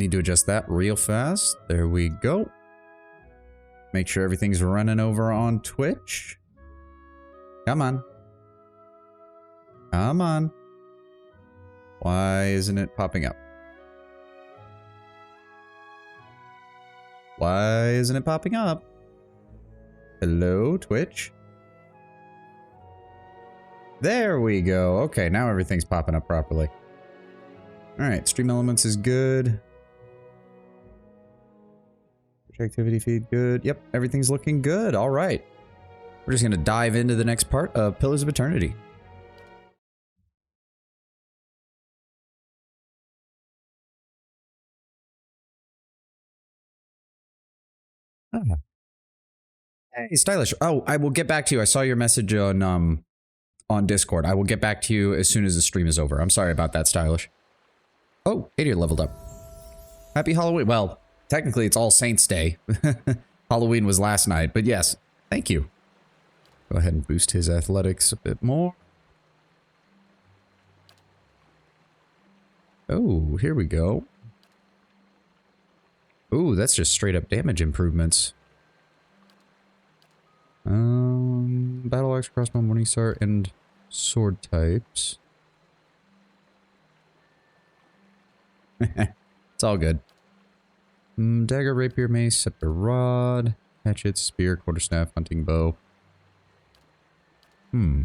Need to adjust that real fast. There we go. Make sure everything's running over on Twitch. Come on. Come on. Why isn't it popping up? Why isn't it popping up? Hello, Twitch? There we go. Okay, now everything's popping up properly. Alright, Stream Elements is good. Activity feed, good. Yep, everything's looking good. Alright. We're just going to dive into the next part of Pillars of Eternity. Ah. Hey, Stylish. Oh, I will get back to you. I saw your message on Discord. I will get back to you as soon as the stream is over. I'm sorry about that, Stylish. Oh, Adier leveled up. Happy Halloween. Well, technically it's All Saints Day. Halloween was last night, but yes, thank you. Go ahead and boost his athletics a bit more. Oh, here we go. Ooh, that's just straight up damage improvements. Battle axe, crossbow, morningstar, and sword types. It's all good. Dagger, rapier, mace, scepter, rod, hatchet, spear, quarterstaff, hunting bow. 20%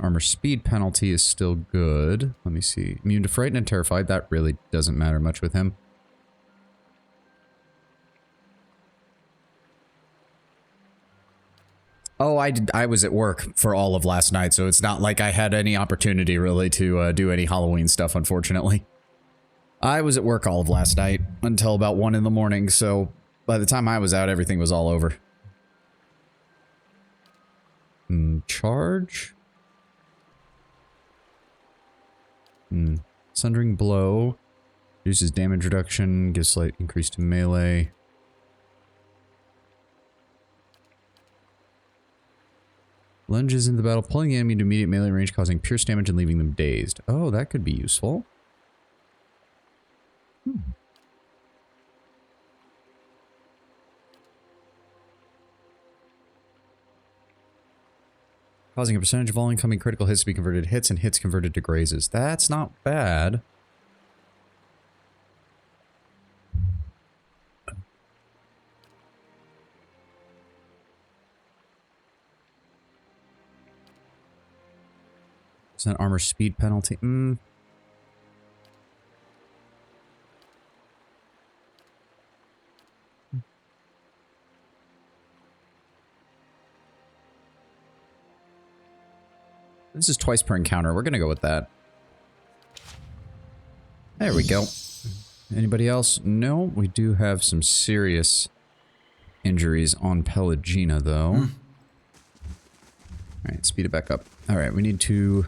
armor speed penalty is still good. Let me see. Immune to frightened and terrified. That really doesn't matter much with him. Oh, I was at work for all of last night, so it's not like I had any opportunity really to do any Halloween stuff, unfortunately. I was at work all of last night until about 1 in the morning, so by the time I was out, everything was all over. Charge? Sundering blow. Reduces damage reduction, gives slight increase to melee. Lunges into the battle, pulling the enemy to immediate melee range, causing pierce damage and leaving them dazed. Oh, that could be useful. Causing a percentage of all incoming critical hits to be converted to hits and hits converted to grazes. That's not bad. Is that armor speed penalty? This is twice per encounter. We're going to go with that. There we go. Anybody else? No, we do have some serious injuries on Pelagina, though. Alright, speed it back up. Alright, we need to...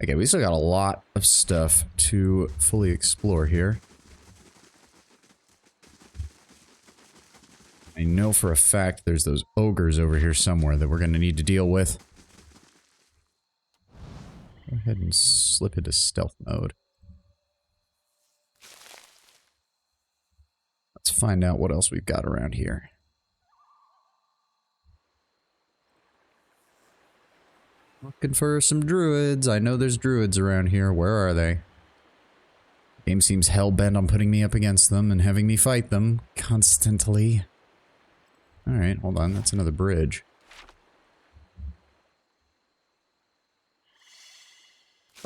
Okay, we still got a lot of stuff to fully explore here. I know for a fact there's those ogres over here somewhere that we're going to need to deal with. Go ahead and slip into stealth mode. Let's find out what else we've got around here. Looking for some druids. I know there's druids around here. Where are they? The game seems hell-bent on putting me up against them and having me fight them constantly. Alright, hold on. That's another bridge.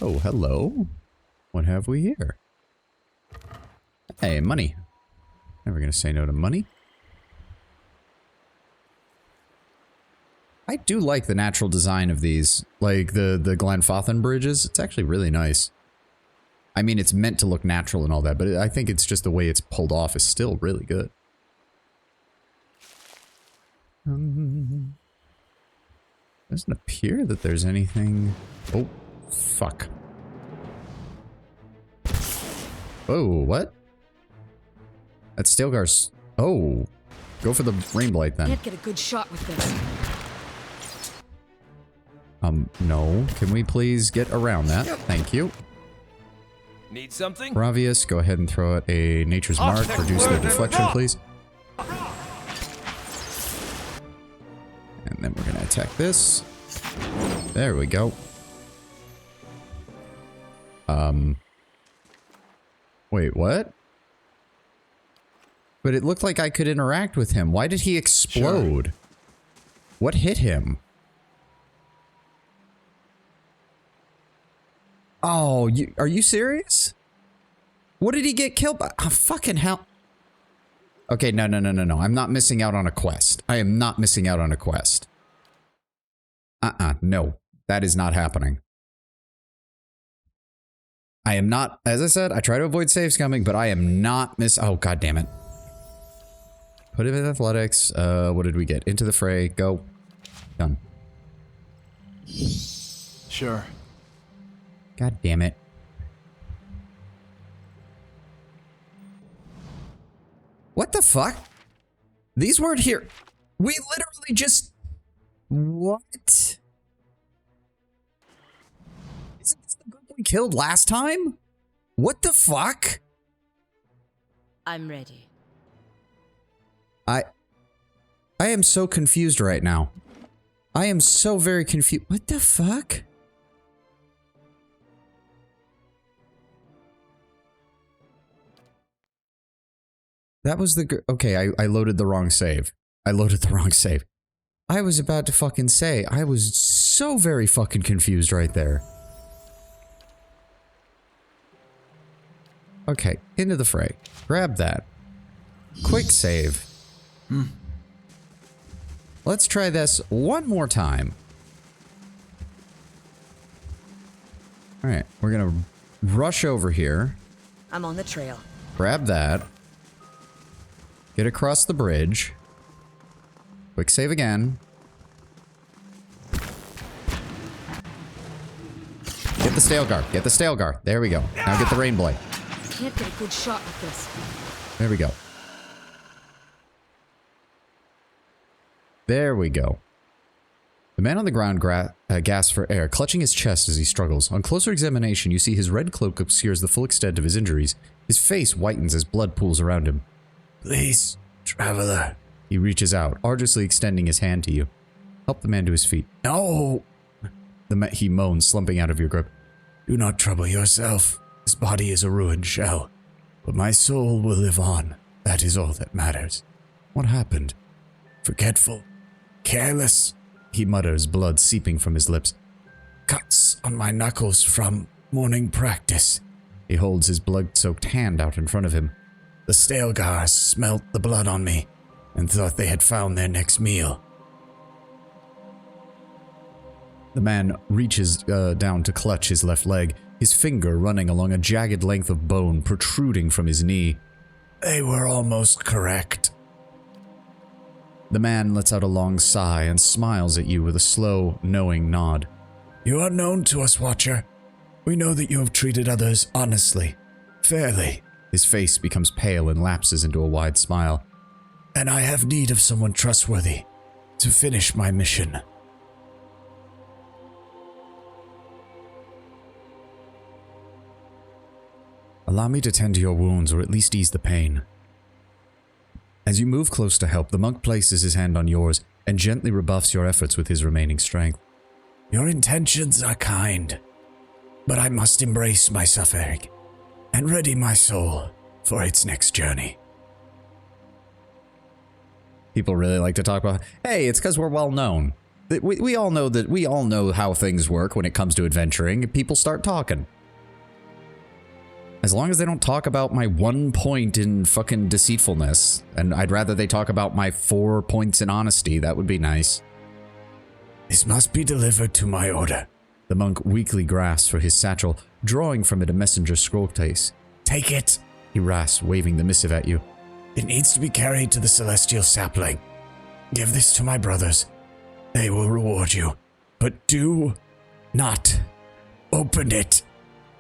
Oh, hello. What have we here? Hey, money. Never gonna say no to money. I do like the natural design of these, like the Glenfathan bridges. It's actually really nice. I mean, it's meant to look natural and all that, but I think it's just the way it's pulled off is still really good. Doesn't appear that there's anything... Oh, fuck. Oh, what? That's Stilgar's... Oh. Go for the Rainblight then. Can't get a good shot with this. No. Can we please get around that? Thank you. Need something? Hiravias, go ahead and throw out a Nature's Mark. Reduce their deflection, please. And then we're going to attack this. There we go. Wait, what? But it looked like I could interact with him. Why did he explode? Sure. What hit him? Oh, are you serious? What did he get killed by? Oh, fucking hell. Okay, no. I'm not missing out on a quest. I am not missing out on a quest. No. That is not happening. I am not, as I said, I try to avoid save scumming, but I am not oh, god damn it. Put him in athletics. What did we get? Into the fray. Go. Done. Sure. God damn it. What the fuck? These weren't here. We literally just... What? Isn't this the group we killed last time? What the fuck? I'm ready. I am so confused right now. I am so very confused. What the fuck? That was the... Okay, I loaded the wrong save. I loaded the wrong save. I was about to fucking say, I was so very fucking confused right there. Okay, into the fray. Grab that. Quick save. Let's try this one more time. Alright, we're gonna rush over here. I'm on the trail. Grab that. Get across the bridge. Quick save again. Get the stale guard. Get the stale guard. There we go. Now get the rain blade. Can't get a good shot with this. There we go. There we go. The man on the ground gasps for air, clutching his chest as he struggles. On closer examination, you see his red cloak obscures the full extent of his injuries. His face whitens as blood pools around him. Please, traveler. He reaches out, arduously extending his hand to you. Help the man to his feet. No! He moans, slumping out of your grip. Do not trouble yourself. This body is a ruined shell. But my soul will live on. That is all that matters. What happened? Forgetful. Careless. He mutters, blood seeping from his lips. Cuts on my knuckles from morning practice. He holds his blood-soaked hand out in front of him. The Stalgars smelt the blood on me and thought they had found their next meal. The man reaches down to clutch his left leg, his finger running along a jagged length of bone protruding from his knee. They were almost correct. The man lets out a long sigh and smiles at you with a slow, knowing nod. You are known to us, Watcher. We know that you have treated others honestly, fairly. His face becomes pale and lapses into a wide smile. And I have need of someone trustworthy to finish my mission. Allow me to tend to your wounds, or at least ease the pain. As you move close to help, the monk places his hand on yours and gently rebuffs your efforts with his remaining strength. Your intentions are kind, but I must embrace my suffering and ready my soul for its next journey. People really like to talk about, hey, it's because we're well known. We all know that we all know how things work when it comes to adventuring. People start talking. As long as they don't talk about my 1 point in fucking deceitfulness, and I'd rather they talk about my 4 points in honesty, that would be nice. This must be delivered to my order. The monk weakly grasps for his satchel, drawing from it a messenger scroll case. Take it, he rasps, waving the missive at you. It needs to be carried to the celestial sapling. Give this to my brothers. They will reward you. But do not open it.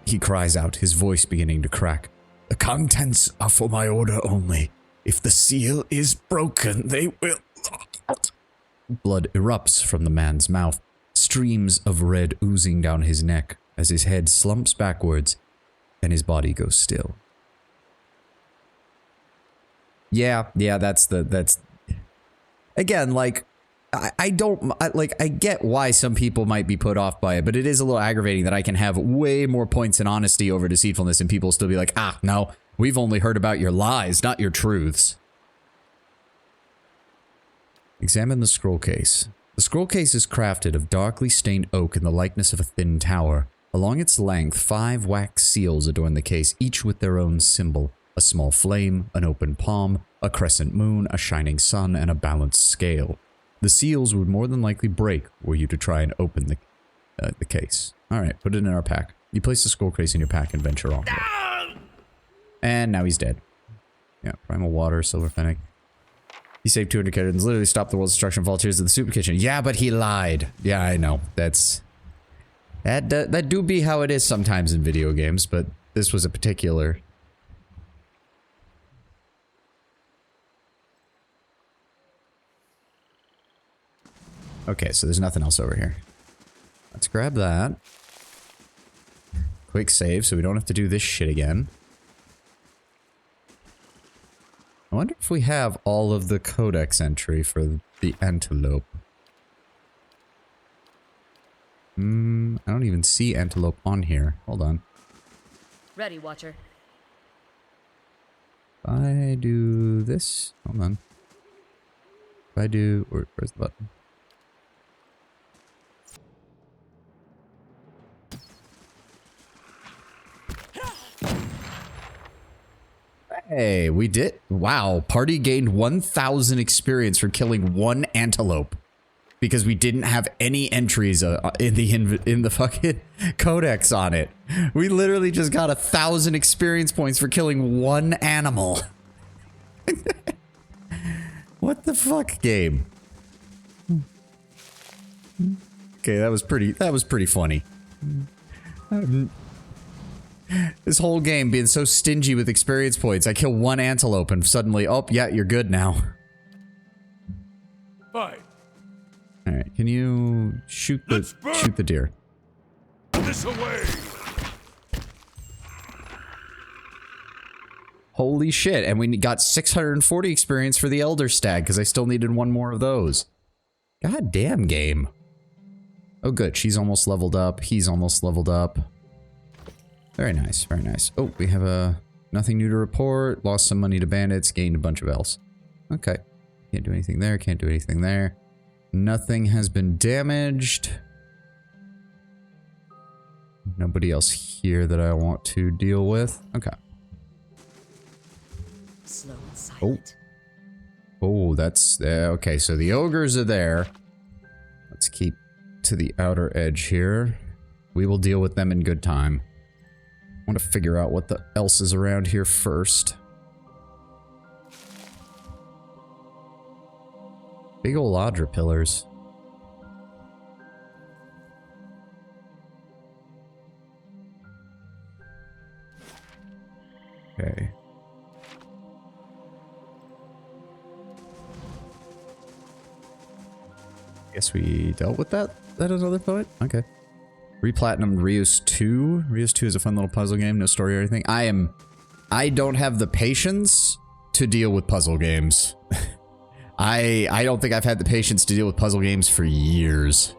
He cries out, his voice beginning to crack. The contents are for my order only. If the seal is broken, they will... Blood erupts from the man's mouth, streams of red oozing down his neck as his head slumps backwards and his body goes still. Yeah, that's again, like, I get why some people might be put off by it, but it is a little aggravating that I can have way more points in honesty over deceitfulness and people still be like, ah, no, we've only heard about your lies, not your truths. Examine the scroll case. The scroll case is crafted of darkly stained oak in the likeness of a thin tower. Along its length, 5 wax seals adorn the case, each with their own symbol. A small flame, an open palm, a crescent moon, a shining sun, and a balanced scale. The seals would more than likely break were you to try and open the case. Alright, put it in our pack. You place the scroll case in your pack and venture on. And now he's dead. Yeah, primal water, silver fennec. He saved 200 kittens, literally stopped the world's destruction, volunteers of the soup kitchen. Yeah, but he lied. Yeah, I know. That do be how it is sometimes in video games, but this was a particular. Okay, so there's nothing else over here. Let's grab that. Quick save so we don't have to do this shit again. I wonder if we have all of the codex entry for the antelope. I don't even see antelope on here. Hold on. Ready, Watcher. If I do this, hold on. If I do, where's the button? Hey, we did. Wow, party gained 1,000 experience for killing 1 antelope because we didn't have any entries in the fucking codex on it. We literally just got 1,000 experience points for killing 1 animal. What the fuck, game? Okay, that was pretty funny. This whole game being so stingy with experience points. I kill 1 antelope and suddenly, oh, yeah, you're good now. Fine. Alright, can you shoot the deer? This away. Holy shit, and we got 640 experience for the Elder Stag, because I still needed 1 more of those. God damn game. Oh good, she's almost leveled up, he's almost leveled up. Very nice, very nice. Oh, we have nothing new to report. Lost some money to bandits, gained a bunch of else. Okay. Can't do anything there, can't do anything there. Nothing has been damaged. Nobody else here that I want to deal with. Okay. Slow and silent. Oh, that's... okay, so the ogres are there. Let's keep to the outer edge here. We will deal with them in good time. I want to figure out what else is around here first. Big ol' Audra pillars. Okay. Guess we dealt with that at another point? Okay. Replatinumed Rios 2. Rios 2 is a fun little puzzle game, no story or anything. I don't have the patience to deal with puzzle games. I don't think I've had the patience to deal with puzzle games for years.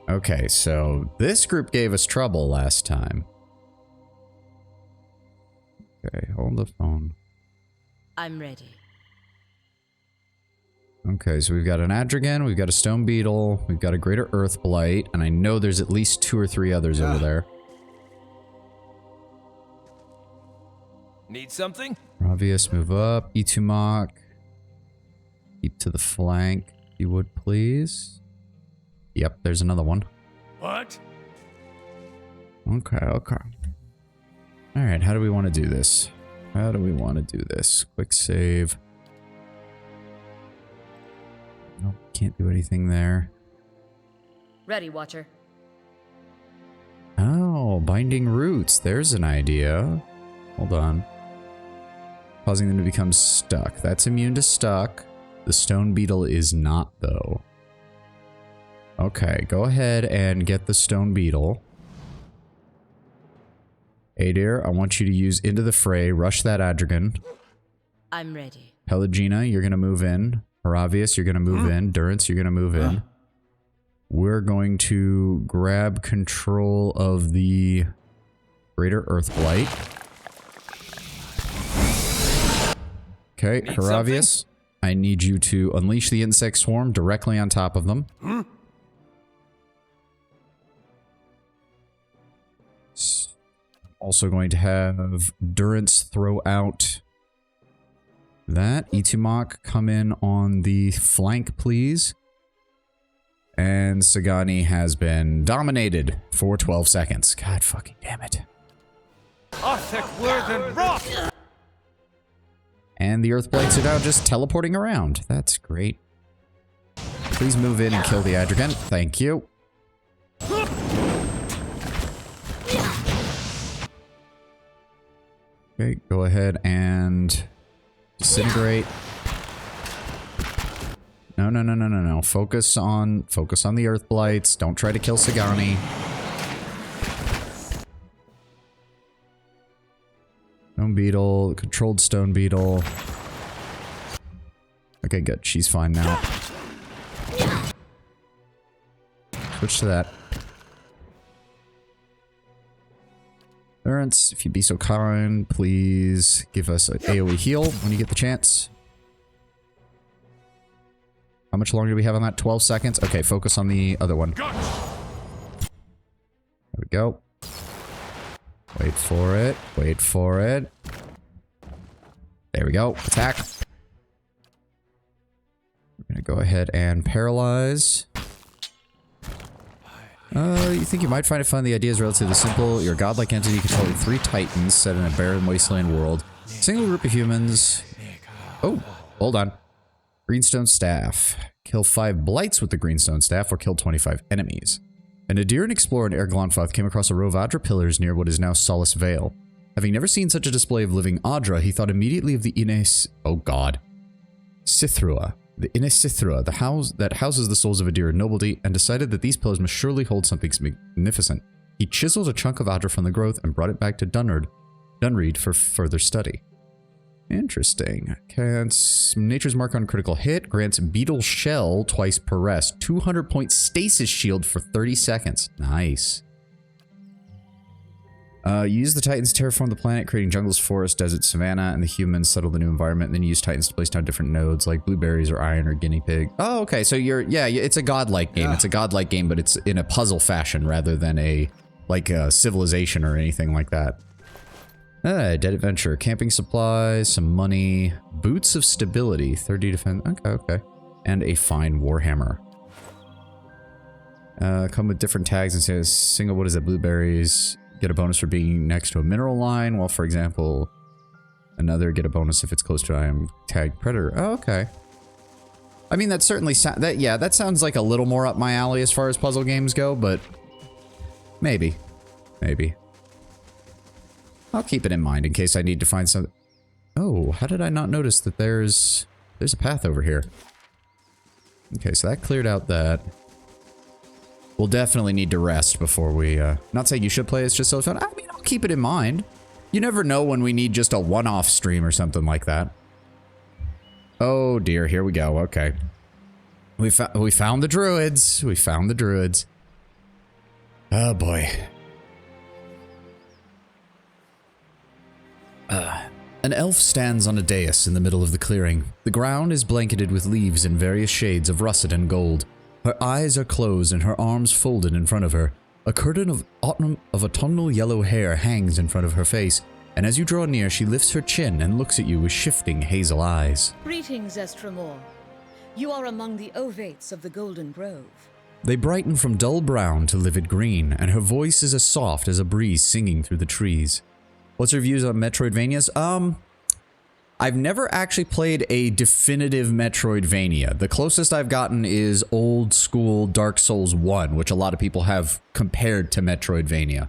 Okay, so this group gave us trouble last time. Okay, hold the phone. I'm ready. Okay, so we've got an Adrigan, we've got a Stone Beetle, we've got a Greater Earth Blight, and I know there's at least 2 or 3 others over there. Need something? Hiravias, move up. Itumok. Keep to the flank, if you would, please. Yep, there's another one. What? Okay, okay. Alright, how do we want to do this? How do we want to do this? Quick save. Nope, can't do anything there. Ready, Watcher. Oh, binding roots. There's an idea. Hold on. Causing them to become stuck. That's immune to stuck. The stone beetle is not, though. Okay, go ahead and get the stone beetle. Adir, I want you to use Into the Fray, rush that Adragon. I'm ready. Pelagina, you're going to move in. Hiravias, you're going to move in. Durance, you're going to move in. We're going to grab control of the Greater Earthblight. Okay, Hiravias, I need you to unleash the insect swarm directly on top of them. Also going to have Durance throw out that. Itumok, come in on the flank, please. And Sagani has been dominated for 12 seconds. God fucking damn it. And the Earthblights are now just teleporting around. That's great. Please move in and kill the Adragon. Thank you. Okay, go ahead and disintegrate. No. Focus on the Earthblights. Don't try to kill Sagani. Stone Beetle, controlled Stone Beetle. Okay, good. She's fine now. Switch to that. Durance, if you'd be so kind, please give us an AoE heal when you get the chance. How much longer do we have on that? 12 seconds? Okay, focus on the other one. There we go. Wait for it. Wait for it. There we go. Attack. We're going to go ahead and paralyze. You think you might find it fun? The idea is relatively simple. You're a godlike entity controlling 3 titans set in a barren wasteland world. Single group of humans. Oh, hold on. Greenstone Staff. Kill 5 blights with the Greenstone Staff or kill 25 enemies. An Adiran explorer in Erglonfoth came across a row of Adra pillars near what is now Solace Vale. Having never seen such a display of living Adra, he thought immediately of the Sithrua. The Ines Sithrua, the house that houses the souls of Adiran nobility, and decided that these pillars must surely hold something magnificent. He chiseled a chunk of Adra from the growth and brought it back to Dunreed for further study. Interesting. Nature's Mark on critical hit grants Beetle Shell twice per rest. 200 point stasis shield for 30 seconds. Nice. Use the Titans to terraform the planet, creating jungles, forests, desert, savanna, and the humans settle the new environment. And then you use Titans to place down different nodes like blueberries or iron or guinea pig. Oh, okay. So it's a godlike game. It's a godlike game, but it's in a puzzle fashion rather than a civilization or anything like that. Dead Adventure, camping supplies, some money, boots of stability, 30 defense. Okay. And a fine warhammer. Come with different tags and says single. What is it? Blueberries. Get a bonus for being next to a mineral line, while, for example, another get a bonus if it's close to I am tagged predator. Oh, okay. I mean, that certainly that sounds like a little more up my alley as far as puzzle games go, but maybe. I'll keep it in mind in case I need to find some. Oh, how did I not notice that there's a path over here? Okay, so that cleared out that. We'll definitely need to rest before we, not saying you should play, it's just so fun. I mean, I'll keep it in mind. You never know when we need just a one-off stream or something like that. Oh dear, here we go, okay. We found the druids. We found the druids. Oh boy. An elf stands on a dais in the middle of the clearing. The ground is blanketed with leaves in various shades of russet and gold. Her eyes are closed and her arms folded in front of her. A curtain of autumnal yellow hair hangs in front of her face, and as you draw near, she lifts her chin and looks at you with shifting hazel eyes. Greetings, Estramor. You are among the ovates of the Golden Grove. They brighten from dull brown to livid green, and her voice is as soft as a breeze singing through the trees. What's her views on Metroidvanias? I've never actually played a definitive Metroidvania. The closest I've gotten is old school Dark Souls 1, which a lot of people have compared to Metroidvania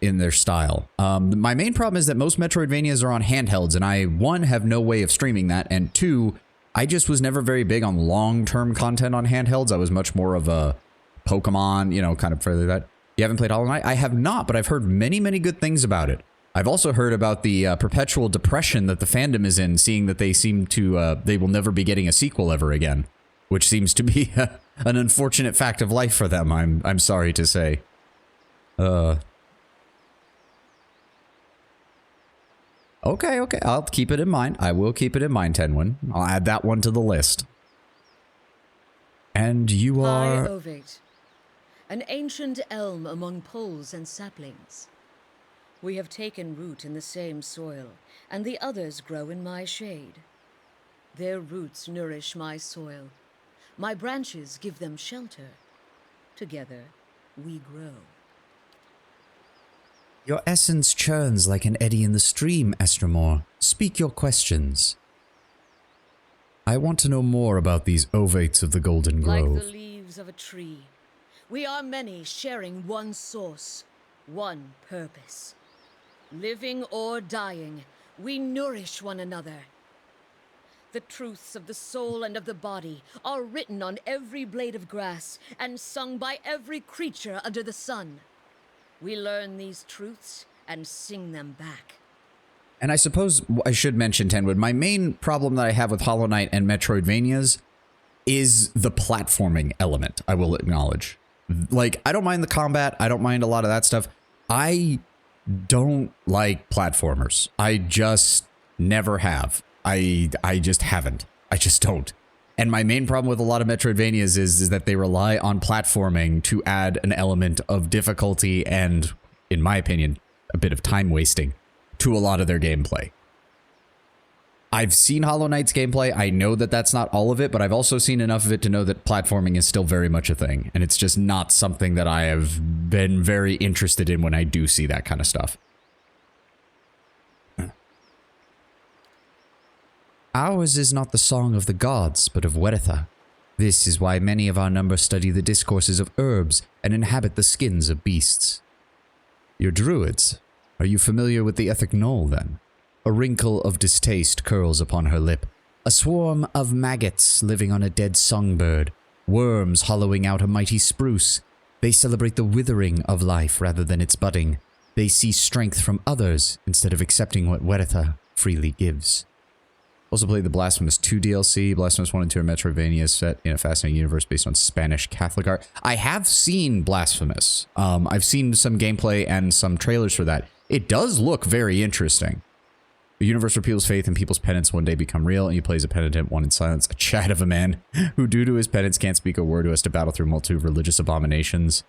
in their style. My main problem is that most Metroidvanias are on handhelds, and I, 1, have no way of streaming that, and 2, I just was never very big on long-term content on handhelds. I was much more of a Pokemon, kind of further that. You haven't played Hollow Knight? I have not, but I've heard many, many good things about it. I've also heard about the perpetual depression that the fandom is in, seeing that they seem to, they will never be getting a sequel ever again, which seems to be an unfortunate fact of life for them, I'm sorry to say. Okay, I'll keep it in mind. I will keep it in mind, Tenwin. I'll add that one to the list. And you are... High Ovate, an ancient elm among poles and saplings. We have taken root in the same soil, and the others grow in my shade. Their roots nourish my soil. My branches give them shelter. Together, we grow. Your essence churns like an eddy in the stream, Estremor. Speak your questions. I want to know more about these ovates of the Golden Grove. Like the leaves of a tree, we are many sharing one source, one purpose. Living or dying, we nourish one another. The truths of the soul and of the body are written on every blade of grass and sung by every creature under the sun. We learn these truths and sing them back. And I suppose I should mention, Tenwood, my main problem that I have with Hollow Knight and Metroidvanias is the platforming element, I will acknowledge. Like, I don't mind the combat, I don't mind a lot of that stuff. I don't like platformers. I just never have. I just haven't. I just don't. And my main problem with a lot of Metroidvanias is that they rely on platforming to add an element of difficulty and, in my opinion, a bit of time wasting to a lot of their gameplay. I've seen Hollow Knight's gameplay. I know that that's not all of it, but I've also seen enough of it to know that platforming is still very much a thing. And it's just not something that I have been very interested in when I do see that kind of stuff. Ours is not the song of the gods, but of Weretha. This is why many of our number study the discourses of herbs and inhabit the skins of beasts. You're druids. Are you familiar with the Ethic Knoll, then? A wrinkle of distaste curls upon her lip. A swarm of maggots living on a dead songbird. Worms hollowing out a mighty spruce. They celebrate the withering of life rather than its budding. They see strength from others instead of accepting what Weretha freely gives. Also played the Blasphemous 2 DLC. Blasphemous 1 and 2 are Metroidvania set in a fascinating universe based on Spanish Catholic art. I have seen Blasphemous. I've seen some gameplay and some trailers for that. It does look very interesting. The universe where people's faith and people's penance one day become real, and you play as a penitent one in silence, a chat of a man who due to his penance can't speak a word, who has to battle through multitude of religious abominations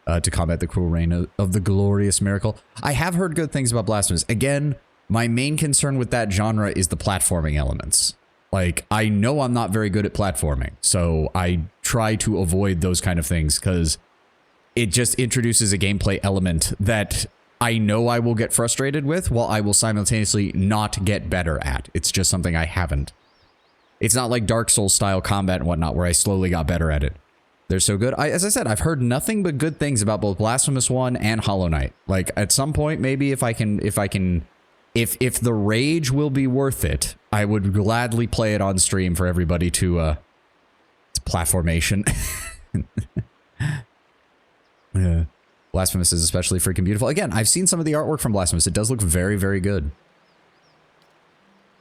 to combat the cruel reign of the glorious miracle. I have heard good things about Blasphemous. Again, my main concern with that genre is the platforming elements. Like, I know I'm not very good at platforming, so I try to avoid those kind of things because it just introduces a gameplay element that I know I will get frustrated with while I will simultaneously not get better at. It's just something I haven't. It's not like Dark Souls style combat and whatnot where I slowly got better at it. They're so good. As I said, I've heard nothing but good things about both Blasphemous 1 and Hollow Knight. Like, at some point, maybe if the rage will be worth it, I would gladly play it on stream for everybody to, it's platformation. Yeah. Blasphemous is especially freaking beautiful. Again, I've seen some of the artwork from Blasphemous. It does look very, very good.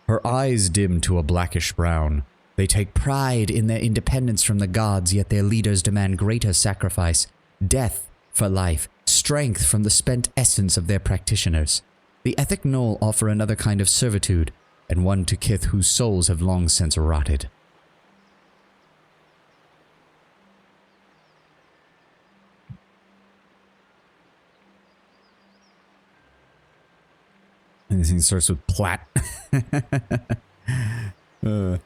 Her eyes dim to a blackish brown. They take pride in their independence from the gods, yet their leaders demand greater sacrifice. Death for life. Strength from the spent essence of their practitioners. The Ethic Knoll offer another kind of servitude, and one to kith whose souls have long since rotted. Anything starts with plat. Oh,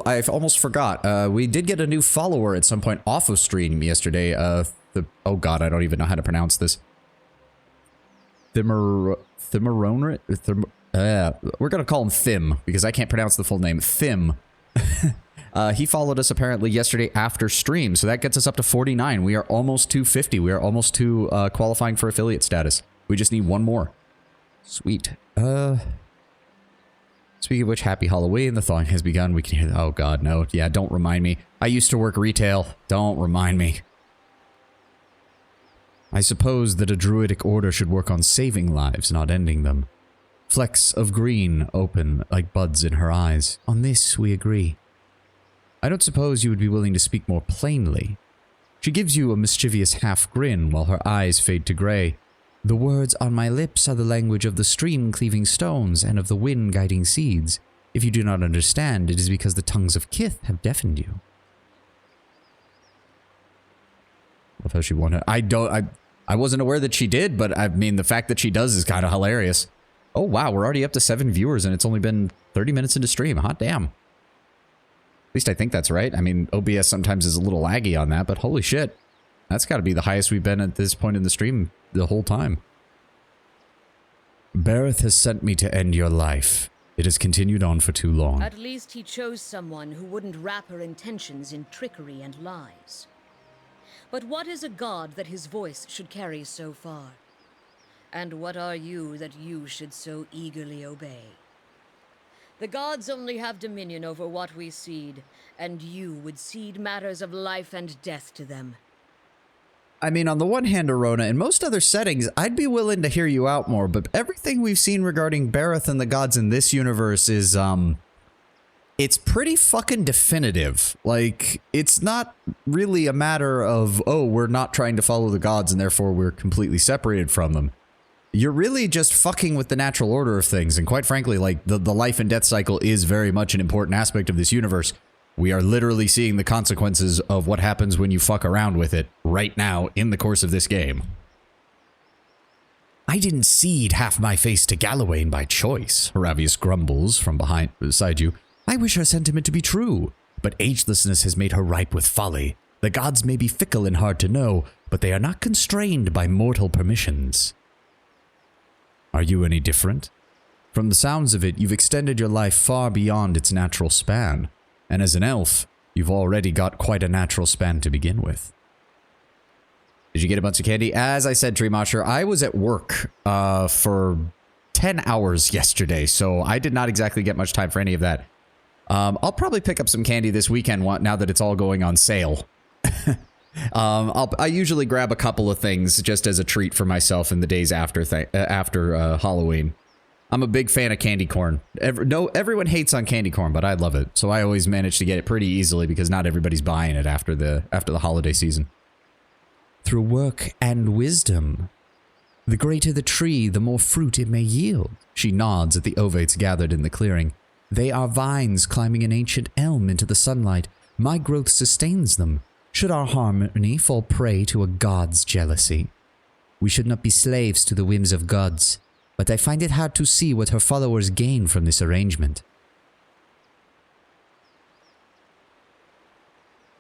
I almost forgot. We did get a new follower at some point off of stream yesterday. Oh god, I don't even know how to pronounce this. Thimeronrit? We're gonna call him Thim, because I can't pronounce the full name. Thim. He followed us apparently yesterday after stream, so that gets us up to 49. We are almost to 50. We are almost to qualifying for affiliate status. We just need one more. Sweet. Speaking of which, happy Halloween. The thawing has begun. We can hear the... Oh god, no. Yeah, don't remind me. I used to work retail. Don't remind me. I suppose that a druidic order should work on saving lives, not ending them. Flecks of green open like buds in her eyes. On this we agree. I don't suppose you would be willing to speak more plainly. She gives you a mischievous half grin while her eyes fade to grey. The words on my lips are the language of the stream cleaving stones and of the wind guiding seeds. If you do not understand, it is because the tongues of Kith have deafened you. Love how she won it. I wasn't aware that she did, but I mean, the fact that she does is kind of hilarious. Oh wow, we're already up to 7 viewers and it's only been 30 minutes into stream. Hot damn. At least I think that's right. I mean, OBS sometimes is a little laggy on that, but holy shit. That's got to be the highest we've been at this point in the stream the whole time. Bareth has sent me to end your life. It has continued on for too long. At least he chose someone who wouldn't wrap her intentions in trickery and lies. But what is a god that his voice should carry so far? And what are you that you should so eagerly obey? The gods only have dominion over what we cede, and you would cede matters of life and death to them. I mean, on the one hand, Arona, in most other settings, I'd be willing to hear you out more, but everything we've seen regarding Bareth and the gods in this universe is, it's pretty fucking definitive. Like, it's not really a matter of, oh, we're not trying to follow the gods and therefore we're completely separated from them. You're really just fucking with the natural order of things, and quite frankly, like, the life and death cycle is very much an important aspect of this universe. We are literally seeing the consequences of what happens when you fuck around with it right now in the course of this game. I didn't cede half my face to Galawain by choice, Hiravias grumbles from beside you. I wish her sentiment to be true, but agelessness has made her ripe with folly. The gods may be fickle and hard to know, but they are not constrained by mortal permissions. Are you any different? From the sounds of it, you've extended your life far beyond its natural span. And as an elf, you've already got quite a natural span to begin with. Did you get a bunch of candy? As I said, Treemasher, I was at work for 10 hours yesterday, so I did not exactly get much time for any of that. I'll probably pick up some candy this weekend now that it's all going on sale. I usually grab a couple of things just as a treat for myself in the days after Halloween. I'm a big fan of candy corn. Everyone hates on candy corn, but I love it. So I always manage to get it pretty easily because not everybody's buying it after the holiday season. Through work and wisdom. The greater the tree, the more fruit it may yield. She nods at the ovates gathered in the clearing. They are vines climbing an ancient elm into the sunlight. My growth sustains them. Should our harmony fall prey to a god's jealousy? We should not be slaves to the whims of gods. But I find it hard to see what her followers gain from this arrangement.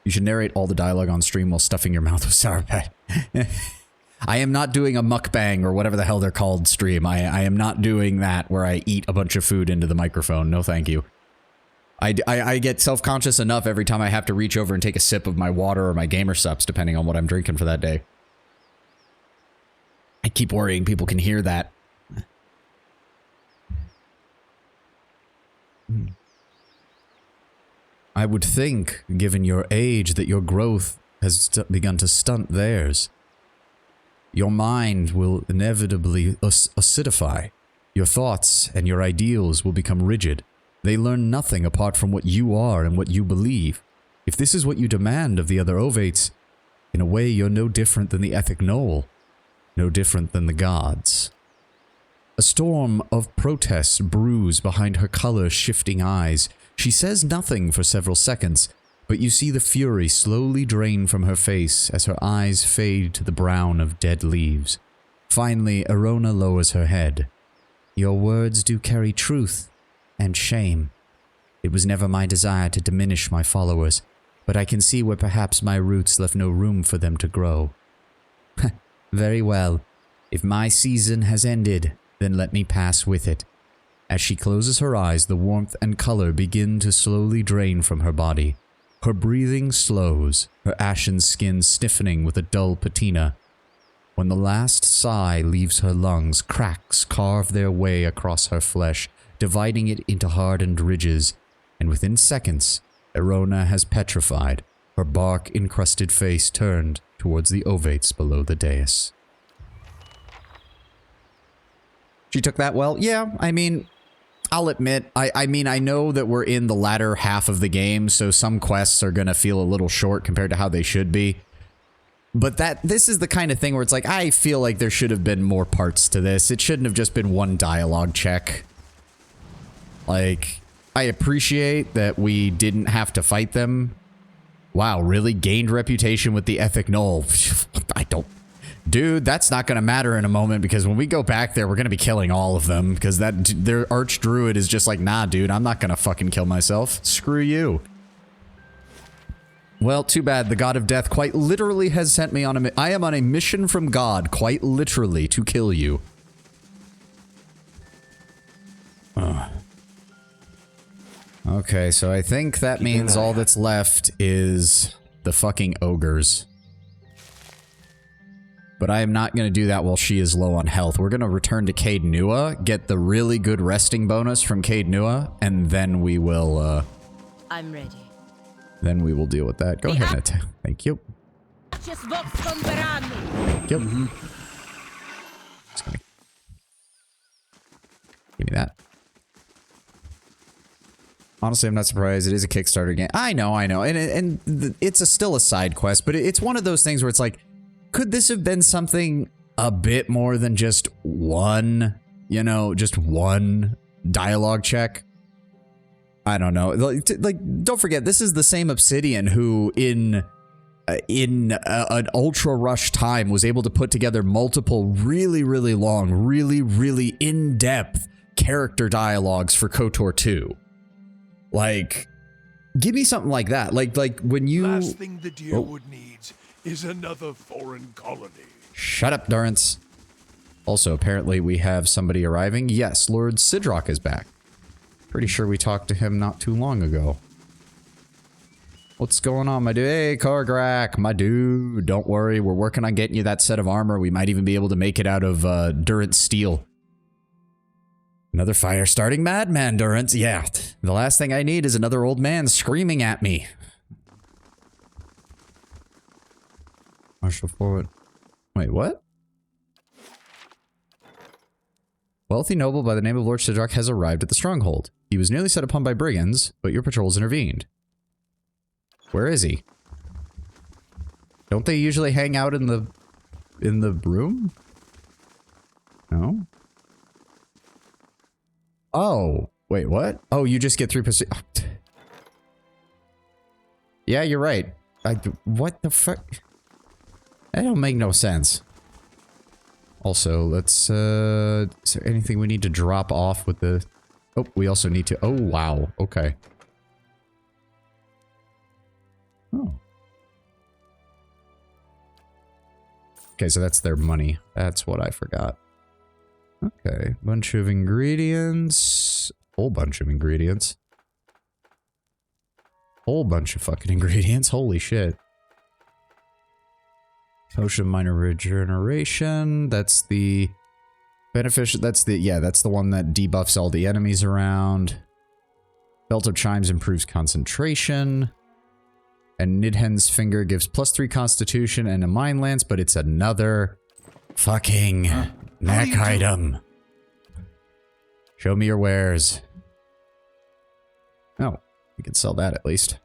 You should narrate all the dialogue on stream while stuffing your mouth with Sour Patch. I am not doing a mukbang or whatever the hell they're called stream. I am not doing that where I eat a bunch of food into the microphone. No thank you. I get self-conscious enough every time I have to reach over and take a sip of my water or my gamer sups, depending on what I'm drinking for that day. I keep worrying people can hear that. I would think, given your age, that your growth has begun to stunt theirs. Your mind will inevitably acidify. Your thoughts and your ideals will become rigid. They learn nothing apart from what you are and what you believe. If this is what you demand of the other ovates, in a way you're no different than the Ethic Knoll, no different than the gods. A storm of protests brews behind her color-shifting eyes. She says nothing for several seconds, but you see the fury slowly drain from her face as her eyes fade to the brown of dead leaves. Finally, Arona lowers her head. Your words do carry truth and shame. It was never my desire to diminish my followers, but I can see where perhaps my roots left no room for them to grow. Very well. If my season has ended, then let me pass with it. As she closes her eyes, the warmth and color begin to slowly drain from her body. Her breathing slows, her ashen skin stiffening with a dull patina. When the last sigh leaves her lungs, cracks carve their way across her flesh, dividing it into hardened ridges, and within seconds, Arona has petrified, her bark-encrusted face turned towards the ovates below the dais. She took that well. Yeah, I mean, I'll admit, I mean, I know that we're in the latter half of the game, so some quests are going to feel a little short compared to how they should be. But this is the kind of thing where it's like, I feel like there should have been more parts to this. It shouldn't have just been one dialogue check. Like, I appreciate that we didn't have to fight them. Wow, really? Gained reputation with the Ethic Knoll. I don't... Dude, that's not going to matter in a moment, because when we go back there, we're going to be killing all of them, because their Archdruid is just like, nah, dude, I'm not going to fucking kill myself. Screw you. Well, too bad. The God of Death quite literally has sent me on I am on a mission from God, quite literally, to kill you. Okay, so I think that means all that's left is the fucking ogres. But I am not going to do that while she is low on health. We're going to return to Caed Nua, get the really good resting bonus from Caed Nua, and then we will, I'm ready. Then we will deal with that. Go ahead, Nat. Thank you. Thank you. Just gonna... Give me that. Honestly, I'm not surprised. It is a Kickstarter game. I know. And it's still a side quest, but it's one of those things where it's like, could this have been something a bit more than just one, you know, just one dialogue check? I don't know. Like, don't forget, this is the same Obsidian who, in an ultra rush time, was able to put together multiple really, really long, really, really in-depth character dialogues for KOTOR 2. Like, give me something like that. Like when you... Last thing the Deerwood needs is another foreign colony. Shut up, Durrance. Also, apparently we have somebody arriving. Yes, Lord Sidrock is back. Pretty sure we talked to him not too long ago. What's going on, my dude? Hey, Kargrak, my dude. Don't worry, we're working on getting you that set of armor. We might even be able to make it out of Durrance steel. Another fire-starting madman, Durrance. Yeah, the last thing I need is another old man screaming at me. Marshal forward. Wait, what? Wealthy noble by the name of Lord Sidrock has arrived at the stronghold. He was nearly set upon by brigands, but your patrols intervened. Where is he? Don't they usually hang out in the room? No? Oh, wait, what? Oh, you just get 3%. Oh. Yeah, you're right. What the fuck? That don't make no sense. Also, let's, is there anything we need to drop off with the... Oh, we also need to... Oh, wow. Okay. Oh. Okay, so that's their money. That's what I forgot. Okay, bunch of ingredients. Whole bunch of ingredients. Whole bunch of fucking ingredients. Holy shit. Potion of minor regeneration. That's the beneficial. That's the, yeah, that's the one that debuffs all the enemies around. Belt of Chimes improves concentration. And Nidhen's Finger gives +3 constitution and a Mind Lance, but it's another fucking neck item. Show me your wares. Oh, we can sell that at least.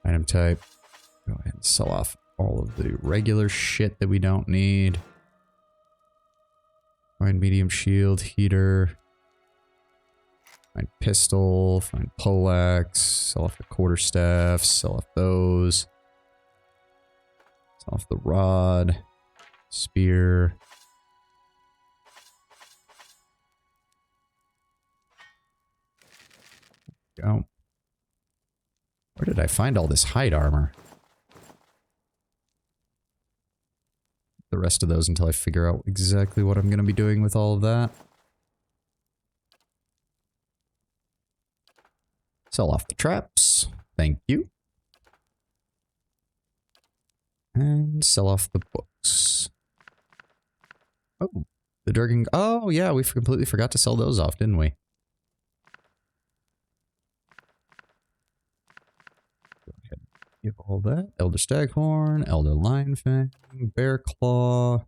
Item type. Go ahead and sell off all of the regular shit that we don't need. Find medium shield, heater. Find pistol, find poleaxe, sell off the quarterstaff, sell off those. Sell off the rod, spear. Go. Where did I find all this hide armor? The rest of those until I figure out exactly what I'm going to be doing with all of that. Sell off the traps. Thank you. And sell off the books. Oh, the Durgan. Oh, yeah, we completely forgot to sell those off, didn't we? Go ahead. Give all that. Elder Staghorn, Elder Lionfang, Bear Claw.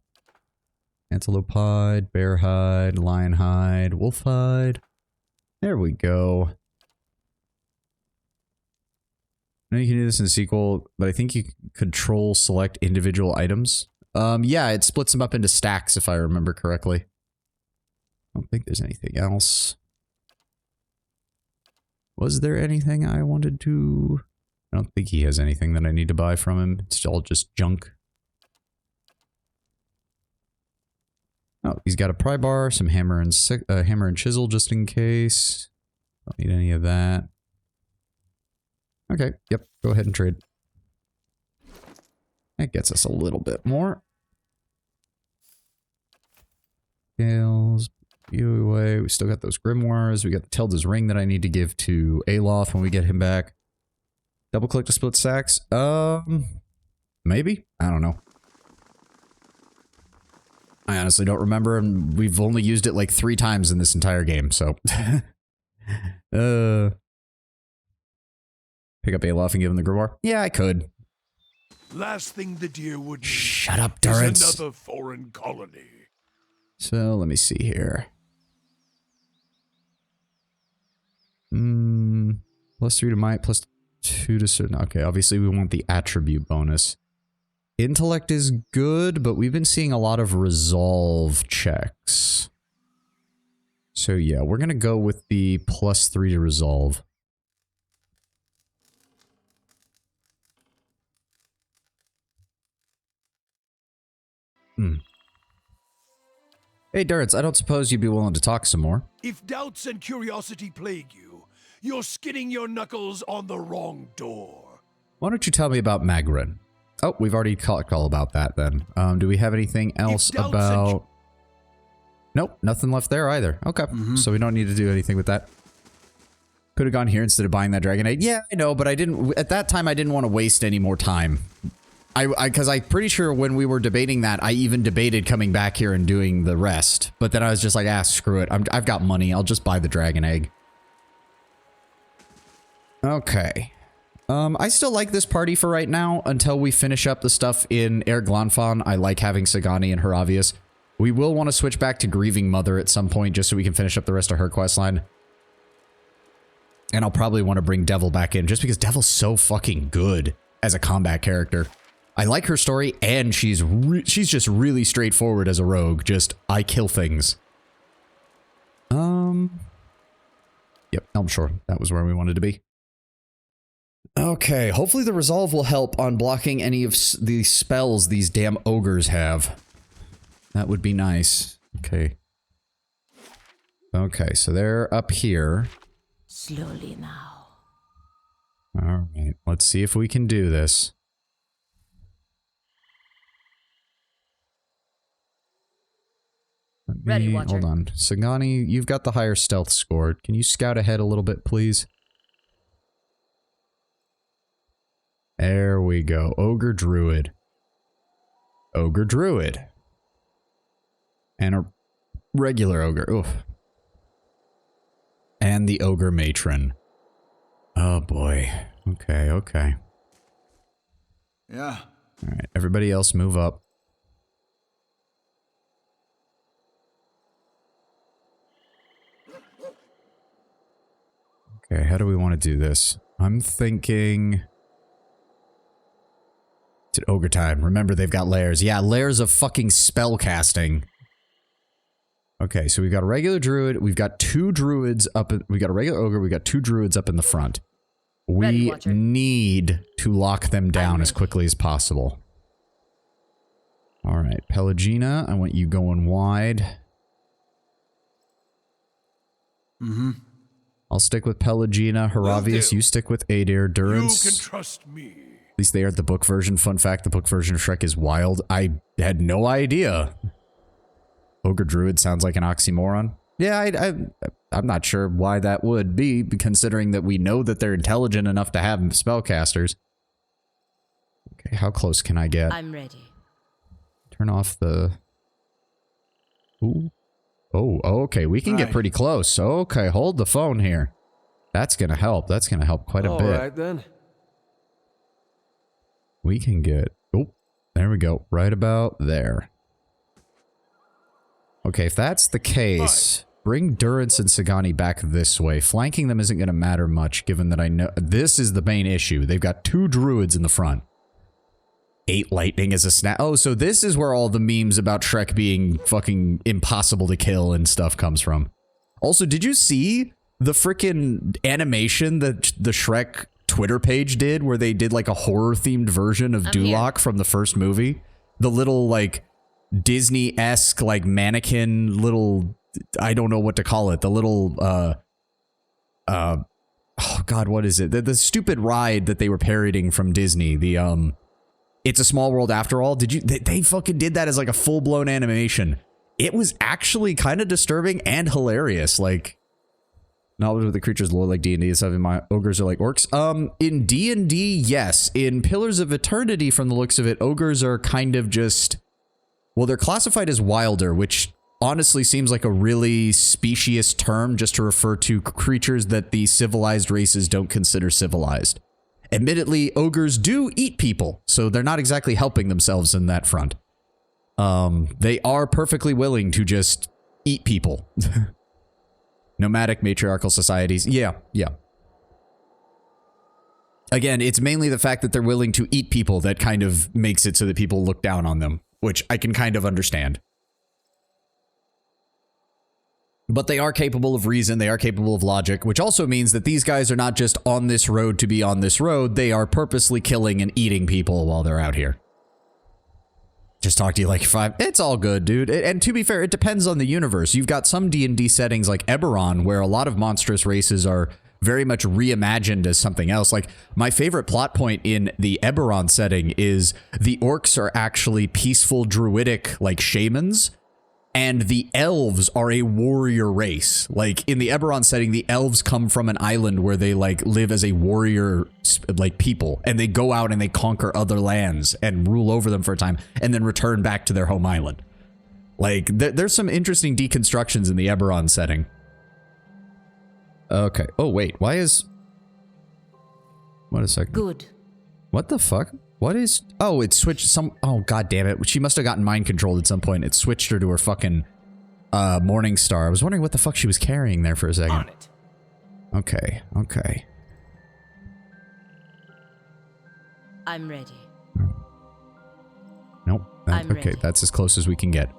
Antelope hide, bear hide, lion hide, wolf hide. There we go. I know you can do this in the sequel, but I think you control select individual items. Yeah, it splits them up into stacks if I remember correctly. I don't think there's anything else. Was there anything I wanted to... I don't think he has anything that I need to buy from him. It's all just junk. Oh, he's got a pry bar, some hammer and chisel just in case. Don't need any of that. Okay, yep, go ahead and trade. That gets us a little bit more. Scales, you away. We still got those grimoires. We got the Telda's ring that I need to give to Aloth when we get him back. Double click to split stacks. Maybe? I don't know. I honestly don't remember, and we've only used it like 3 times in this entire game, so. Pick up Alof and give him the grimoire? Yeah, I could. Last thing the deer would need. Shut up, Durrance. Is another foreign colony. So, let me see here. +3 to might, +2 to certain. Okay, obviously we want the attribute bonus. Intellect is good, but we've been seeing a lot of resolve checks. So yeah, we're gonna go with the +3 to resolve. Hey Durrance, I don't suppose you'd be willing to talk some more. If doubts and curiosity plague you, you're skidding your knuckles on the wrong door. Why don't you tell me about Magrin? Oh, we've already talked all about that then. Do we have anything else about... Nope, nothing left there either. Okay, so we don't need to do anything with that. Could have gone here instead of buying that dragon egg. Yeah, I know, but I didn't... At that time, I didn't want to waste any more time. Because I'm pretty sure when we were debating that, I even debated coming back here and doing the rest. But then I was just like, ah, screw it. I've got money. I'll just buy the dragon egg. Okay. I still like this party for right now until we finish up the stuff in Erglanfan. I like having Sagani and Hiravias. We will want to switch back to Grieving Mother at some point just so we can finish up the rest of her questline. And I'll probably want to bring Devil back in just because Devil's so fucking good as a combat character. I like her story, and she's just really straightforward as a rogue. Just, I kill things. Yep, I'm sure that was where we wanted to be. Okay, hopefully the resolve will help on blocking any of the spells these damn ogres have. That would be nice. Okay. Okay, so they're up here. Slowly now. Alright, let's see if we can do this. Ready, Watcher. Hold on. Sagani, you've got the higher stealth score. Can you scout ahead a little bit, please? There we go. Ogre Druid. Ogre Druid. And a regular ogre. Oof. And the Ogre Matron. Oh boy. Okay, okay. Yeah. Alright, everybody else move up. Okay, how do we want to do this? I'm thinking... It's an ogre time. Remember, they've got layers. Yeah, layers of fucking spell casting. Okay, so we've got a regular druid. We've got 2 druids up. We got a regular ogre. We got 2 druids up in the front. We need to lock them down as quickly as possible. All right, Pelagina, I want you going wide. I'll stick with Pelagina. Hiravias, you stick with Adair. Durrance. You can trust me. At least they are the book version. Fun fact, the book version of Shrek is wild. I had no idea. Ogre Druid sounds like an oxymoron. Yeah, I'm not sure why that would be, considering that we know that they're intelligent enough to have spellcasters. Okay, how close can I get? I'm ready. Turn off the... Ooh. Oh, okay, we can get pretty close. Okay, hold the phone here. That's gonna help. That's gonna help quite a bit. Alright then. We can get... Oh, there we go. Right about there. Okay, if that's the case, bring Durance and Sagani back this way. Flanking them isn't going to matter much, given that I know this is the main issue. They've got 2 druids in the front. 8 lightning as a snap. Oh, so this is where all the memes about Shrek being fucking impossible to kill and stuff comes from. Also, did you see the freaking animation that the Shrek Twitter page did, where they did like a horror-themed version of Duloc from the first movie? The little, like, Disney-esque, like, mannequin little, I don't know what to call it, the little, oh god, what is it? The stupid ride that they were parodying from Disney, the, It's a Small World After All. Did you, they fucking did that as like a full-blown animation. It was actually kind of disturbing and hilarious, like, knowledge of the creatures lore like D&D and stuff. In my ogres are like orcs. In D&D, yes. In Pillars of Eternity, from the looks of it, ogres are kind of just, well, they're classified as wilder, which honestly seems like a really specious term just to refer to creatures that the civilized races don't consider civilized. Admittedly, ogres do eat people, so they're not exactly helping themselves in that front. They are perfectly willing to just eat people. Nomadic matriarchal societies. Yeah. Again, it's mainly the fact that they're willing to eat people that kind of makes it so that people look down on them, which I can kind of understand. But they are capable of reason, they are capable of logic, which also means that these guys are not just on this road to be on this road, they are purposely killing and eating people while they're out here. Just talk to you like 5. It's all good, dude. And to be fair, it depends on the universe. You've got some D&D settings like Eberron, where a lot of monstrous races are very much reimagined as something else. Like, my favorite plot point in the Eberron setting is the orcs are actually peaceful druidic, like, shamans, and the elves are a warrior race. Like, in the Eberron setting, the elves come from an island where they, like, live as a warrior, like, people, and they go out and they conquer other lands and rule over them for a time, and then return back to their home island. Like, there's some interesting deconstructions in the Eberron setting. Okay. Oh, wait. Why is... What a second. Good. What the fuck? What is... Oh, it switched some... Oh, god damn it. She must have gotten mind controlled at some point. It switched her to her fucking Morning Star. I was wondering what the fuck she was carrying there for a second. On it. Okay. I'm ready. Nope. I'm okay, ready. that's as close as we can get.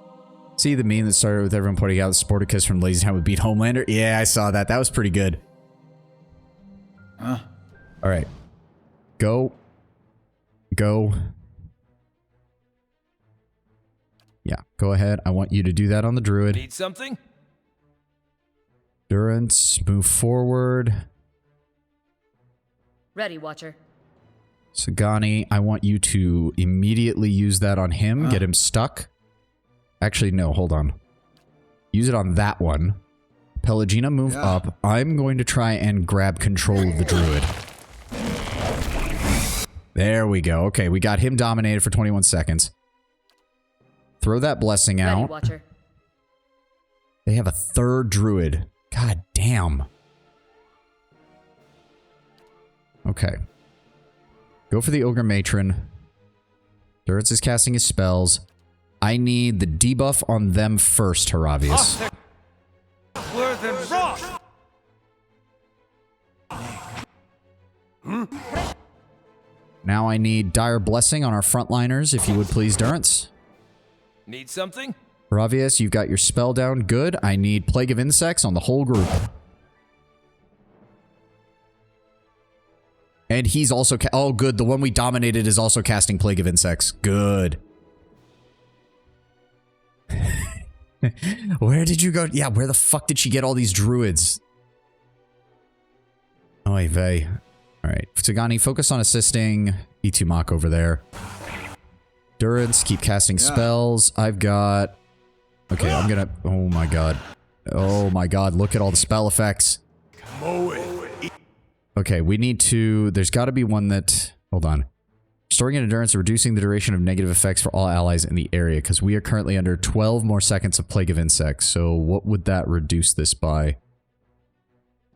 See the meme that started with everyone pointing out that Sporticus from Lazy Town would beat Homelander? Yeah, I saw that. That was pretty good. Huh? Alright. Go. Yeah, go ahead. I want you to do that on the druid. Need something? Durance, move forward. Ready, Watcher. Sagani, I want you to immediately use that on him. Get him stuck. Actually, no, hold on. Use it on that one. Pelagina, move up. I'm going to try and grab control of the druid. There we go. Okay, we got him dominated for 21 seconds. Throw that blessing Ready, out. Watcher. They have a 3rd druid. God damn. Okay. Go for the Ogre Matron. Durance is casting his spells. I need the debuff on them first, Hiravias. Now I need Dire Blessing on our frontliners, if you would please, Durance. Need something? Hiravias, you've got your spell down. Good. I need Plague of Insects on the whole group. And he's also... oh, good. The one we dominated is also casting Plague of Insects. Good. Where did you go? Yeah, where the fuck did she get all these druids? Oy vey. Alright. Sagani, focus on assisting Itumak over there. Durance, keep casting spells. I've got... Okay, I'm gonna... Oh my god. Oh my god, look at all the spell effects. Okay, we need to... There's gotta be one that... Hold on. Storing an endurance, reducing the duration of negative effects for all allies in the area, because we are currently under 12 more seconds of Plague of Insects. So what would that reduce this by?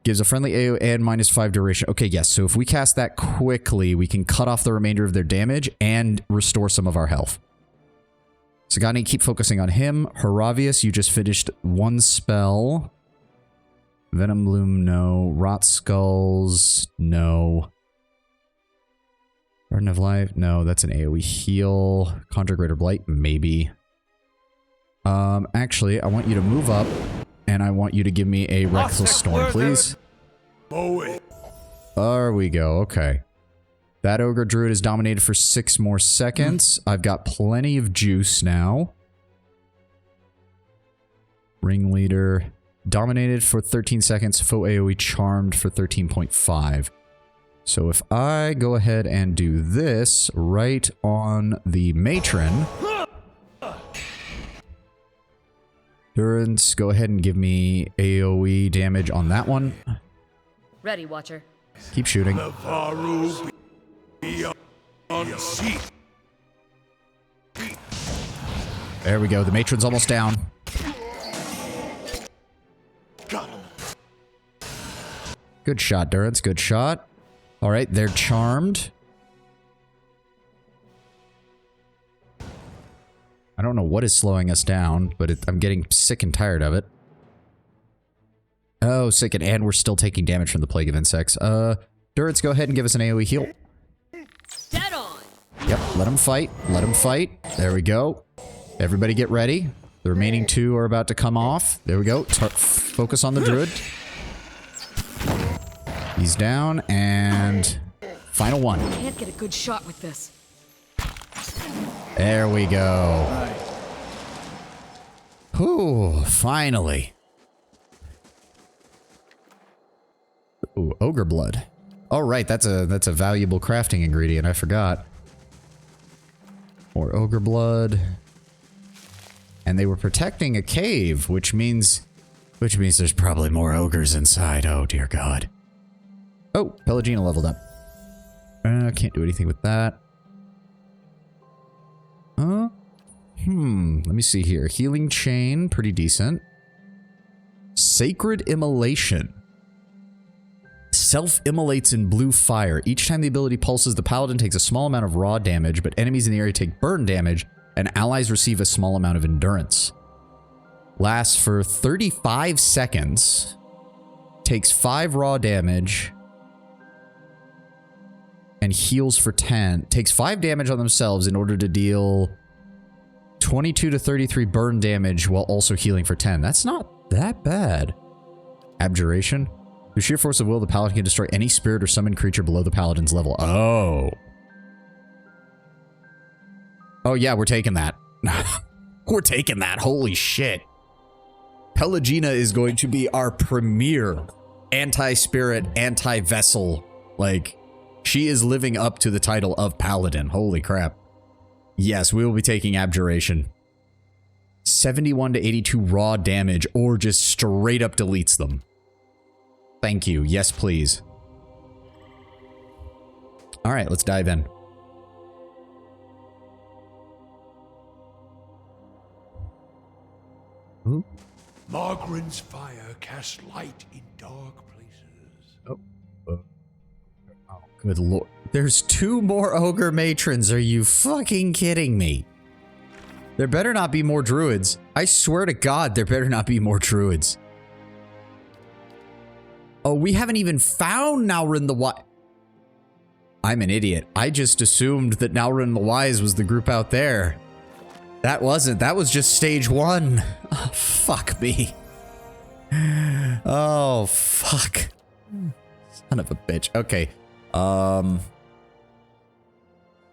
Gives a friendly AO and -5 duration. Okay, yes. So if we cast that quickly, we can cut off the remainder of their damage and restore some of our health. Sagani, keep focusing on him. Hiravias, you just finished one spell. Venom Bloom, no. Rot Skulls, no. Garden of Life, no. That's an AoE heal. Conjure Greater Blight, maybe. Actually, I want you to move up, and I want you to give me a Reckless Storm, please. There we go, okay. That Ogre Druid is dominated for 6 more seconds. I've got plenty of juice now. Ringleader. Dominated for 13 seconds. Foe AoE charmed for 13.5. So if I go ahead and do this right on the Matron. Durance, go ahead and give me AoE damage on that one. Ready, Watcher. Keep shooting. There we go. The Matron's almost down. Good shot, Durance. Good shot. All right, they're charmed. I don't know what is slowing us down, but I'm getting sick and tired of it. Oh, sick, and we're still taking damage from the Plague of Insects. Durance, go ahead and give us an AoE heal. Dead on. Yep, let him fight. Let him fight. There we go. Everybody get ready. The remaining 2 are about to come off. There we go. Focus on the Druid. He's down, and final one. Can't get a good shot with this. There we go. Whew, finally. Ooh, ogre blood. Oh, right, that's a valuable crafting ingredient. I forgot. More ogre blood. And they were protecting a cave, which means there's probably more ogres inside. Oh, dear God. Oh, Pelagina leveled up. Can't do anything with that. Let me see here. Healing Chain, pretty decent. Sacred Immolation. Self-immolates in blue fire. Each time the ability pulses, the paladin takes a small amount of raw damage, but enemies in the area take burn damage, and allies receive a small amount of endurance. Lasts for 35 seconds. Takes 5 raw damage. And heals for 10. Takes 5 damage on themselves in order to deal 22 to 33 burn damage while also healing for 10. That's not that bad. Abjuration. Through sheer force of will, the paladin can destroy any spirit or summoned creature below the paladin's level. Oh. Oh yeah, we're taking that. We're taking that. Holy shit. Pelagina is going to be our premier anti-spirit, anti-vessel. Like, she is living up to the title of paladin. Holy crap. Yes, we will be taking Abjuration. 71 to 82 raw damage, or just straight up deletes them. Thank you. Yes, please. Alright, let's dive in. Ooh. Margren's fire casts light in dark places. Oh. Oh, good lord. There's 2 more ogre matrons. Are you fucking kidding me? There better not be more druids. I swear to God, there better not be more druids. Oh, we haven't even found Naurin the Wise. I'm an idiot. I just assumed that Naurin the Wise was the group out there. That wasn't. That was just stage 1. Oh, fuck me. Oh, fuck. Son of a bitch. Okay.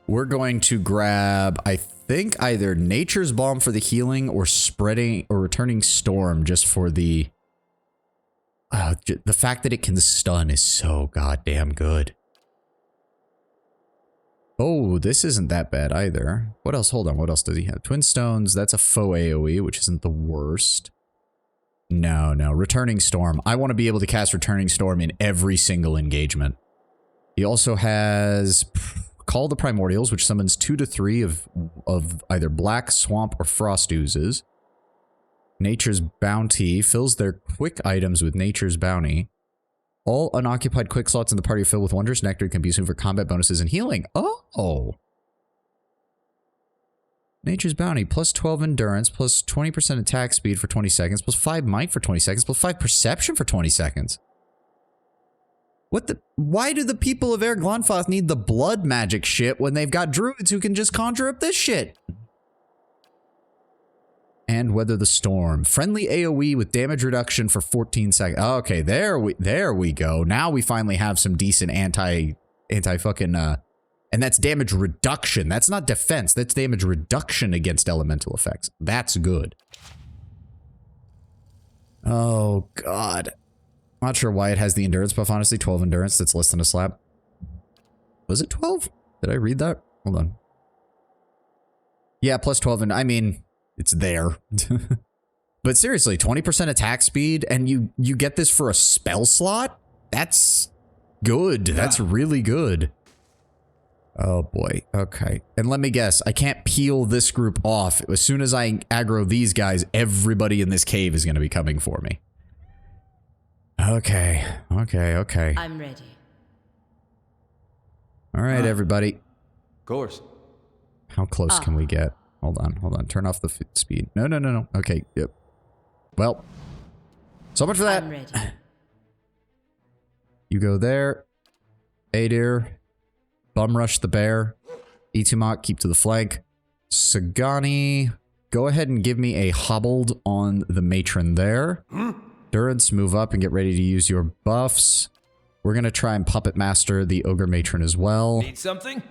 We're going to grab, I think, either Nature's Balm for the healing or spreading or returning storm just for the fact that it can stun is so goddamn good. Oh, this isn't that bad either. What else? Hold on. What else does he have? Twin Stones. That's a faux AoE, which isn't the worst. No. Returning Storm. I want to be able to cast Returning Storm in every single engagement. He also has Call the Primordials, which summons 2 to 3 of either Black, Swamp, or Frost Oozes. Nature's Bounty fills their quick items with Nature's Bounty. All unoccupied quick slots in the party are filled with Wondrous Nectar can be used for combat bonuses and healing. Oh! Nature's Bounty, plus 12 endurance, plus 20% attack speed for 20 seconds, plus 5 might for 20 seconds, plus 5 perception for 20 seconds. What the? Why do the people of Glonfoth need the blood magic shit when they've got druids who can just conjure up this shit? And Weather the Storm. Friendly AoE with damage reduction for 14 seconds. Okay, there we go. Now we finally have some decent anti fucking and that's damage reduction. That's not defense. That's damage reduction against elemental effects. That's good. Oh, God. Not sure why it has the endurance buff, honestly. 12 endurance. That's less than a slap. Was it 12? Did I read that? Hold on. Yeah, plus 12. And I mean, it's there. But seriously, 20% attack speed, and you get this for a spell slot? That's good. Yeah. That's really good. Oh boy. Okay. And let me guess, I can't peel this group off. As soon as I aggro these guys, everybody in this cave is going to be coming for me. Okay. Okay. I'm ready. All right, everybody. Of course. How close can we get? Hold on. Turn off the speed. No. Okay. Yep. Well, so much for that. I'm ready. You go there. Adir. Bum rush the bear. Itumak, keep to the flank. Sagani, go ahead and give me a hobbled on the matron there. Durance, move up and get ready to use your buffs. We're going to try and puppet master the ogre matron as well. Need something?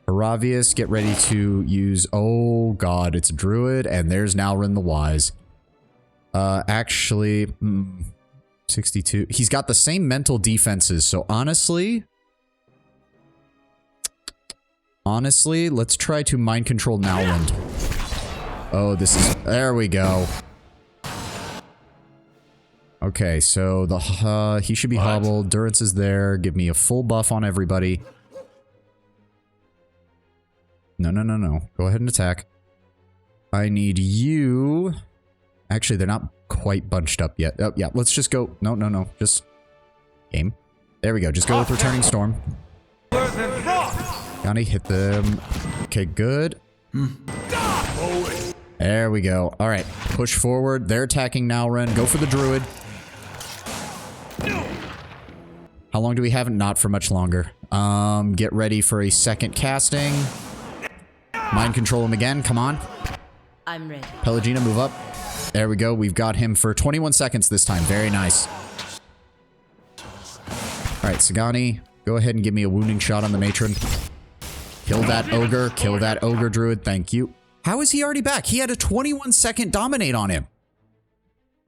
Hiravias, get ready to use... Oh, God, it's a druid, and there's Nalrin the Wise. Actually, 62. He's got the same mental defenses, so honestly, let's try to mind control Nalrin. Oh, this is... There we go. Okay, so the he should be hobbled. Durance is there. Give me a full buff on everybody. No. Go ahead and attack. I need you... Actually, they're not quite bunched up yet. Oh, yeah, let's just go... No. Just... Game. There we go. Just go with Returning Storm. Gotta hit them. Okay, good. There we go. All right, push forward. They're attacking Nalrin. Go for the druid. How long do we have it? Not for much longer. Get ready for a second casting. Mind control him again. Come on. I'm ready. Pelagina, move up. There we go. We've got him for 21 seconds this time. Very nice. All right, Sagani, go ahead and give me a wounding shot on the matron. Kill that ogre. Kill that ogre druid. Thank you. How is he already back? He had a 21-second dominate on him.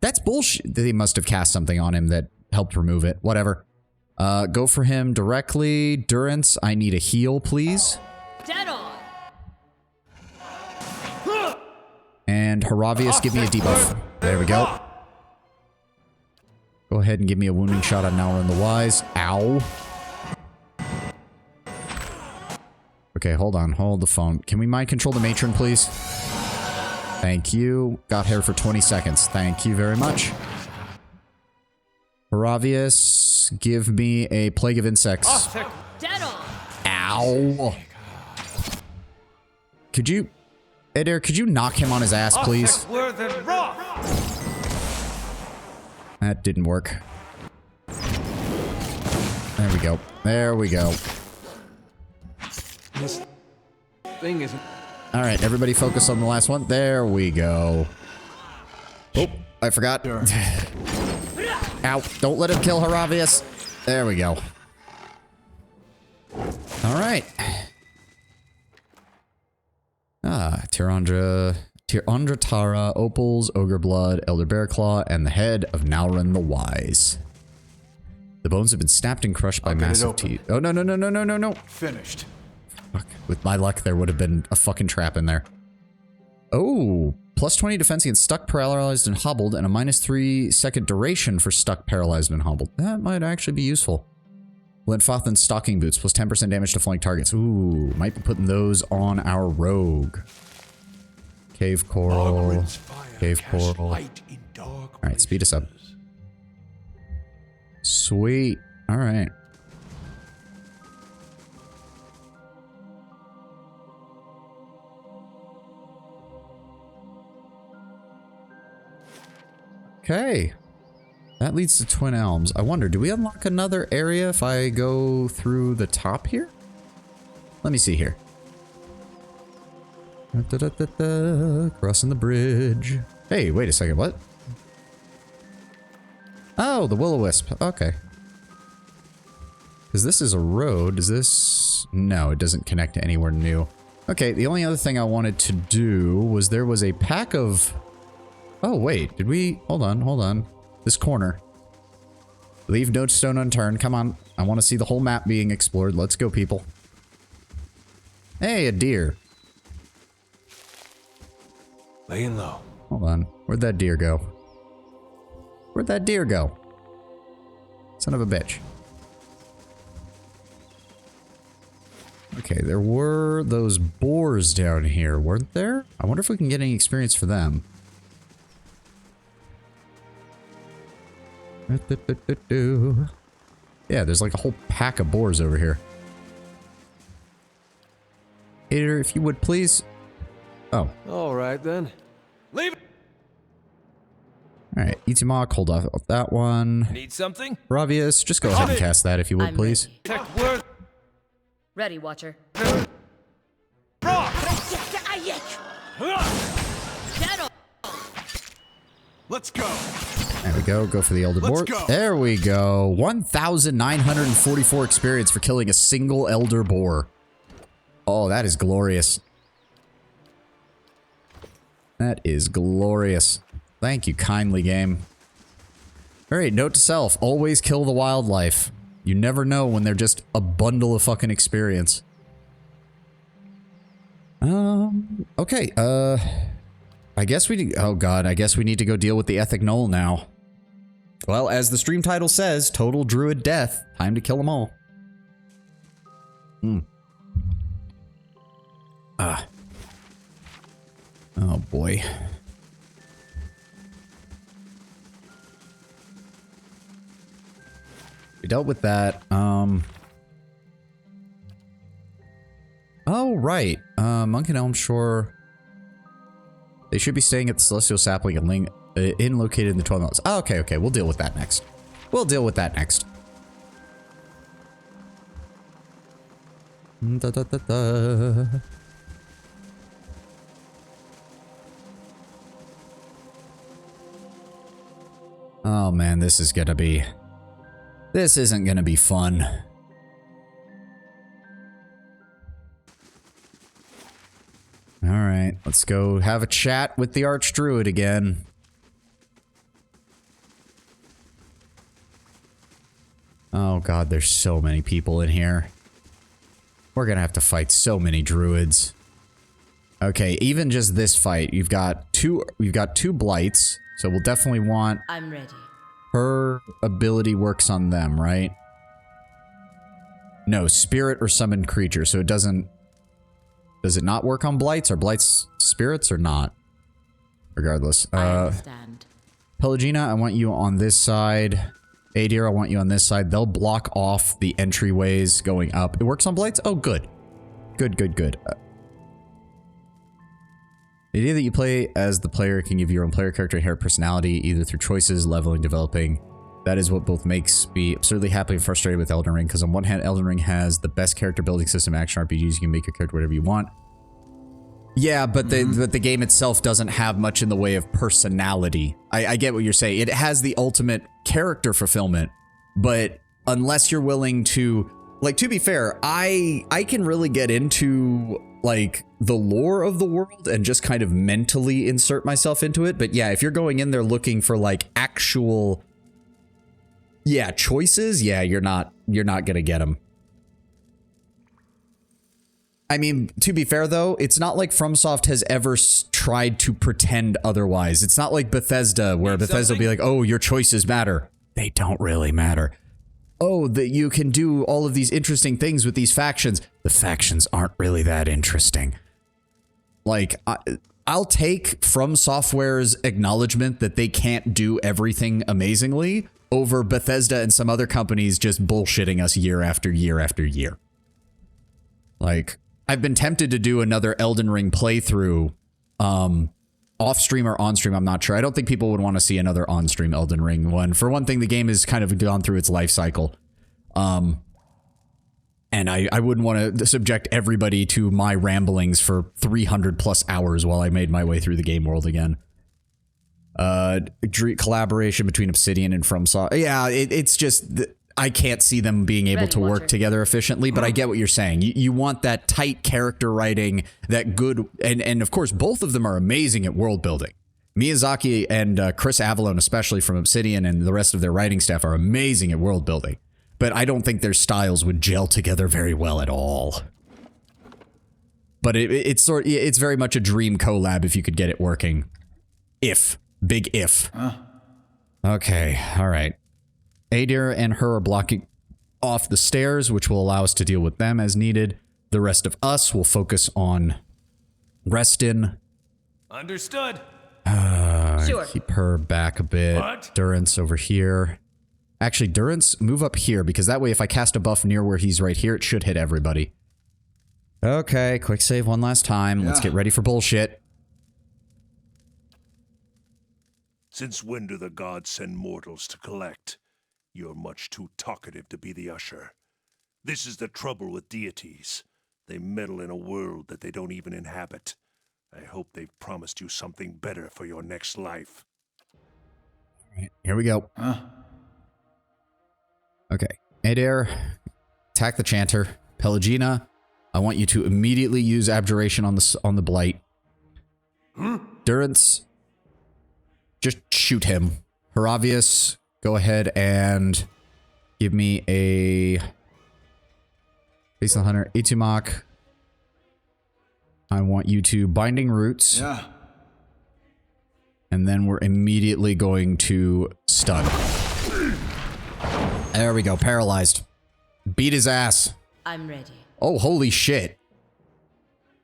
That's bullshit. They must have cast something on him that helped remove it. Whatever. Go for him directly. Durance, I need a heal, please. Dead on. And Hiravias, give me a debuff. There we go. Go ahead and give me a wounding shot on Nalrin the Wise. Ow. Okay, hold on. Hold the phone. Can we mind control the matron, please? Thank you. Got her for 20 seconds. Thank you very much. Hiravias, give me a Plague of Insects. Dead on. Ow. Could you... Edir, could you knock him on his ass, please? That didn't work. There we go. There we go. This thing isn't... Alright, everybody focus on the last one. There we go. Oh, I forgot. Sure. Ow. Don't let him kill Hiravias. There we go. Alright. Tirandra Tara, Opals, Ogre Blood, Elder Bear Claw, and the head of Nalrin the Wise. The bones have been snapped and crushed by massive teeth. Oh, no. Finished. Fuck. With my luck, there would have been a fucking trap in there. Oh, plus 20 defense against stuck, paralyzed, and hobbled, and a minus 3 second duration for stuck, paralyzed, and hobbled. That might actually be useful. Linfothan's Stalking Boots, plus 10% damage to flank targets. Ooh, might be putting those on our rogue. Cave Coral. Cave Coral. Alright, speed us up. Sweet. Alright. Okay. That leads to Twin Elms. I wonder, do we unlock another area if I go through the top here? Let me see here. Crossing the bridge. Hey, wait a second, what? Oh, the Will-O-Wisp. Okay. Because this is a road. Is this... No, it doesn't connect to anywhere new. Okay, the only other thing I wanted to do was there was a pack of... Oh, wait. Did we... Hold on, hold on. This corner. Leave no stone unturned. Come on. I want to see the whole map being explored. Let's go, people. Hey, a deer. Laying low. Hold on. Where'd that deer go? Where'd that deer go? Son of a bitch. Okay, there were those boars down here, weren't there? I wonder if we can get any experience for them. Yeah, there's like a whole pack of boars over here. Hater, if you would please. Oh. All right then. Leave it. Alright, Itimok, hold off that one. Need something? Hiravias, just go ahead and cast that if you would, I'm please. ready. Tech word. Ready, Watcher. Rock. Get on! Let's go. There we go. Go for the Elder Boar. go. There we go. 1,944 experience for killing a single Elder Boar. Oh, that is glorious. That is glorious. Thank you, kindly game. Alright, note to self. Always kill the wildlife. You never know when they're just a bundle of fucking experience. Okay, I guess we... Oh god, I guess we need to go deal with the Ethic Knoll now. Well, as the stream title says, Total Druid Death. Time to kill them all. Oh boy. We dealt with that. Oh, right. Monk and Elm Shore. They should be staying at the Celestial Sapling and Ling, Inn located in the 12 Mountains. Oh, okay, okay. We'll deal with that next. We'll deal with that next. Da, da, da, da. Oh man, this is gonna be... This isn't gonna be fun. Alright, let's go have a chat with the Archdruid again. Oh god, there's so many people in here. We're gonna have to fight so many druids. Okay, even just this fight, we've got two blights, so we'll definitely want... I'm ready. Her ability works on them, right? No, spirit or summoned creature, so it doesn't... Does it not work on blights? Are blights spirits or not? Regardless. I understand. Pelagina, I want you on this side. Adir, I want you on this side. They'll block off the entryways going up. It works on blights? Oh, good. Good, good, good. The idea that you play as the player can give your own player character inherent personality, either through choices, leveling, developing. That is what both makes me absurdly happy and frustrated with Elden Ring, because on one hand, Elden Ring has the best character building system in action RPGs. You can make your character whatever you want. Yeah, but the game itself doesn't have much in the way of personality. I get what you're saying. It has the ultimate character fulfillment, but unless you're willing to... Like, to be fair, I can really get into... like the lore of the world and just kind of mentally insert myself into it. But yeah, if you're going in there looking for like actual, choices, you're not gonna get them. I mean, to be fair though, it's not like FromSoft has ever tried to pretend otherwise. It's not like Bethesda, where Bethesda will be like, oh, your choices matter. They don't really matter. Oh, that you can do all of these interesting things with these factions. The factions aren't really that interesting. Like, I'll take From Software's acknowledgement that they can't do everything amazingly over Bethesda and some other companies just bullshitting us year after year after year. Like, I've been tempted to do another Elden Ring playthrough off stream or on stream, I'm not sure. I don't think people would want to see another on stream Elden Ring one. For one thing, the game has kind of gone through its life cycle. And I wouldn't want to subject everybody to my ramblings for 300 plus hours while I made my way through the game world again. Collaboration between Obsidian and FromSoft. Yeah, it's just I can't see them being able to work together efficiently, but I get what you're saying. You want that tight character writing, that good, and of course both of them are amazing at world building. Miyazaki and Chris Avallone, especially from Obsidian, and the rest of their writing staff are amazing at world building. But I don't think their styles would gel together very well at all. But it's very much a dream collab if you could get it working. Big if. Okay, all right. Adair and her are blocking off the stairs, which will allow us to deal with them as needed. The rest of us will focus on Reston. Understood. Sure. Keep her back a bit. What? Durance over here. Actually, Durance, move up here, because that way if I cast a buff near where he's right here, it should hit everybody. Okay, quick save one last time. Let's get ready for bullshit. Since when do the gods send mortals to collect? You're much too talkative to be the usher. This is the trouble with deities. They meddle in a world that they don't even inhabit. I hope they've promised you something better for your next life. All right, here we go. Okay, Adair, attack the Chanter. Pelagina, I want you to immediately use Abjuration on the Blight. Durance, just shoot him. Hiravias, go ahead and give me a Face the Hunter. Itumak, I want you to Binding Roots. Yeah. And then we're immediately going to stun. There we go, paralyzed. Beat his ass. I'm ready. Oh, holy shit.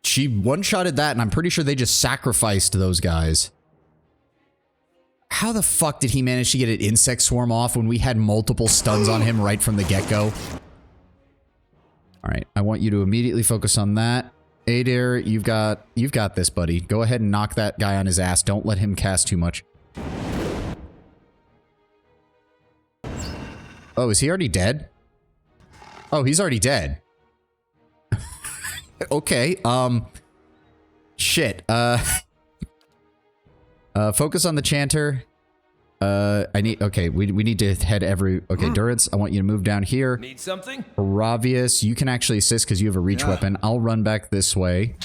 She one-shotted that, and I'm pretty sure they just sacrificed those guys. How the fuck did he manage to get an insect swarm off when we had multiple stuns on him right from the get-go? Alright, I want you to immediately focus on that. Adair, you've got this, buddy. Go ahead and knock that guy on his ass. Don't let him cast too much. Oh, is he already dead? Oh, he's already dead. Okay, shit, focus on the Chanter. Okay, we need to head okay, Durance, I want you to move down here. Need something? Hiravias, you can actually assist because you have a reach weapon. I'll run back this way.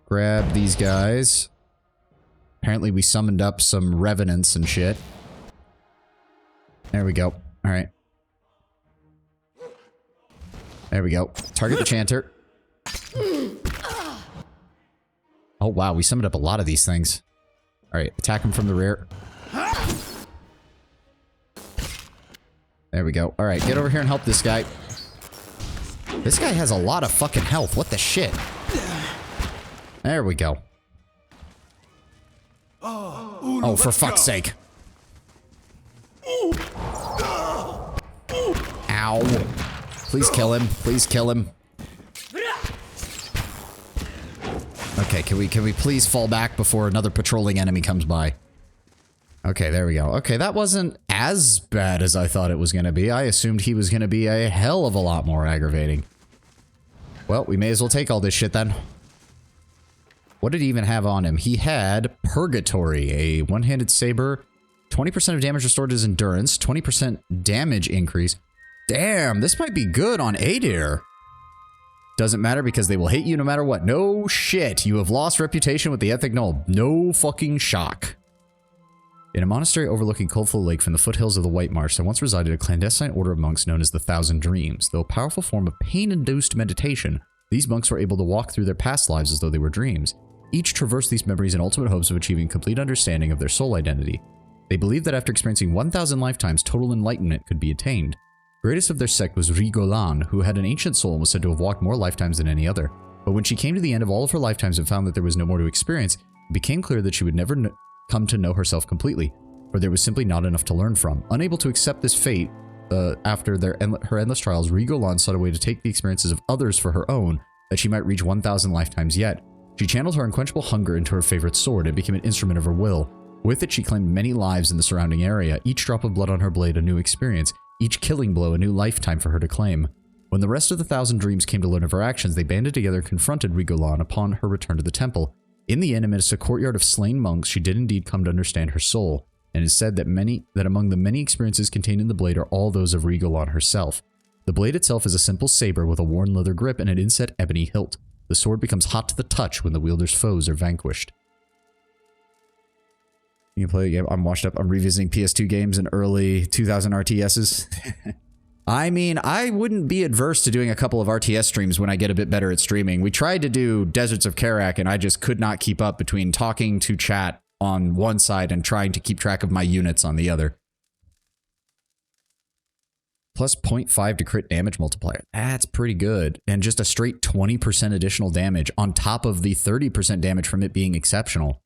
Grab these guys. Apparently we summoned up some revenants and shit. There we go. Alright. There we go. Target the Chanter. Oh wow, we summoned up a lot of these things. Alright, attack him from the rear. There we go. Alright, get over here and help this guy. This guy has a lot of fucking health. What the shit? There we go. Oh, for fuck's sake. Ow. Please kill him. Please kill him. Okay, can we please fall back before another patrolling enemy comes by? Okay, there we go. Okay, that wasn't as bad as I thought it was going to be. I assumed he was going to be a hell of a lot more aggravating. Well, we may as well take all this shit then. What did he even have on him? He had Purgatory, a one-handed saber, 20% of damage restored to his endurance, 20% damage increase. Damn, this might be good on Adair. Doesn't matter because they will hate you no matter what. No shit. You have lost reputation with the Ethnic Null. No fucking shock. In a monastery overlooking Coldflow Lake from the foothills of the White Marsh, there once resided a clandestine order of monks known as the Thousand Dreams. Though a powerful form of pain-induced meditation, these monks were able to walk through their past lives as though they were dreams. Each traversed these memories in ultimate hopes of achieving complete understanding of their soul identity. They believed that after experiencing 1,000 lifetimes, total enlightenment could be attained. Greatest of their sect was Rigolan, who had an ancient soul and was said to have walked more lifetimes than any other. But when she came to the end of all of her lifetimes and found that there was no more to experience, it became clear that she would never come to know herself completely, for there was simply not enough to learn from. Unable to accept this fate, after her endless trials, Rigolan sought a way to take the experiences of others for her own, that she might reach 1,000 lifetimes yet. She channeled her unquenchable hunger into her favorite sword and became an instrument of her will. With it, she claimed many lives in the surrounding area, each drop of blood on her blade a new experience, each killing blow a new lifetime for her to claim. When the rest of the Thousand Dreams came to learn of her actions, they banded together and confronted Rigolan upon her return to the temple. In the end, amidst a courtyard of slain monks, she did indeed come to understand her soul, and it is said that among the many experiences contained in the blade are all those of Rigolan herself. The blade itself is a simple saber with a worn leather grip and an inset ebony hilt. The sword becomes hot to the touch when the wielder's foes are vanquished. You can play a game. I'm washed up. I'm revisiting PS2 games and early 2000 RTSs. I mean, I wouldn't be adverse to doing a couple of RTS streams when I get a bit better at streaming. We tried to do Deserts of Karak, and I just could not keep up between talking to chat on one side and trying to keep track of my units on the other. Plus 0.5 to crit damage multiplier. That's pretty good. And just a straight 20% additional damage on top of the 30% damage from it being exceptional.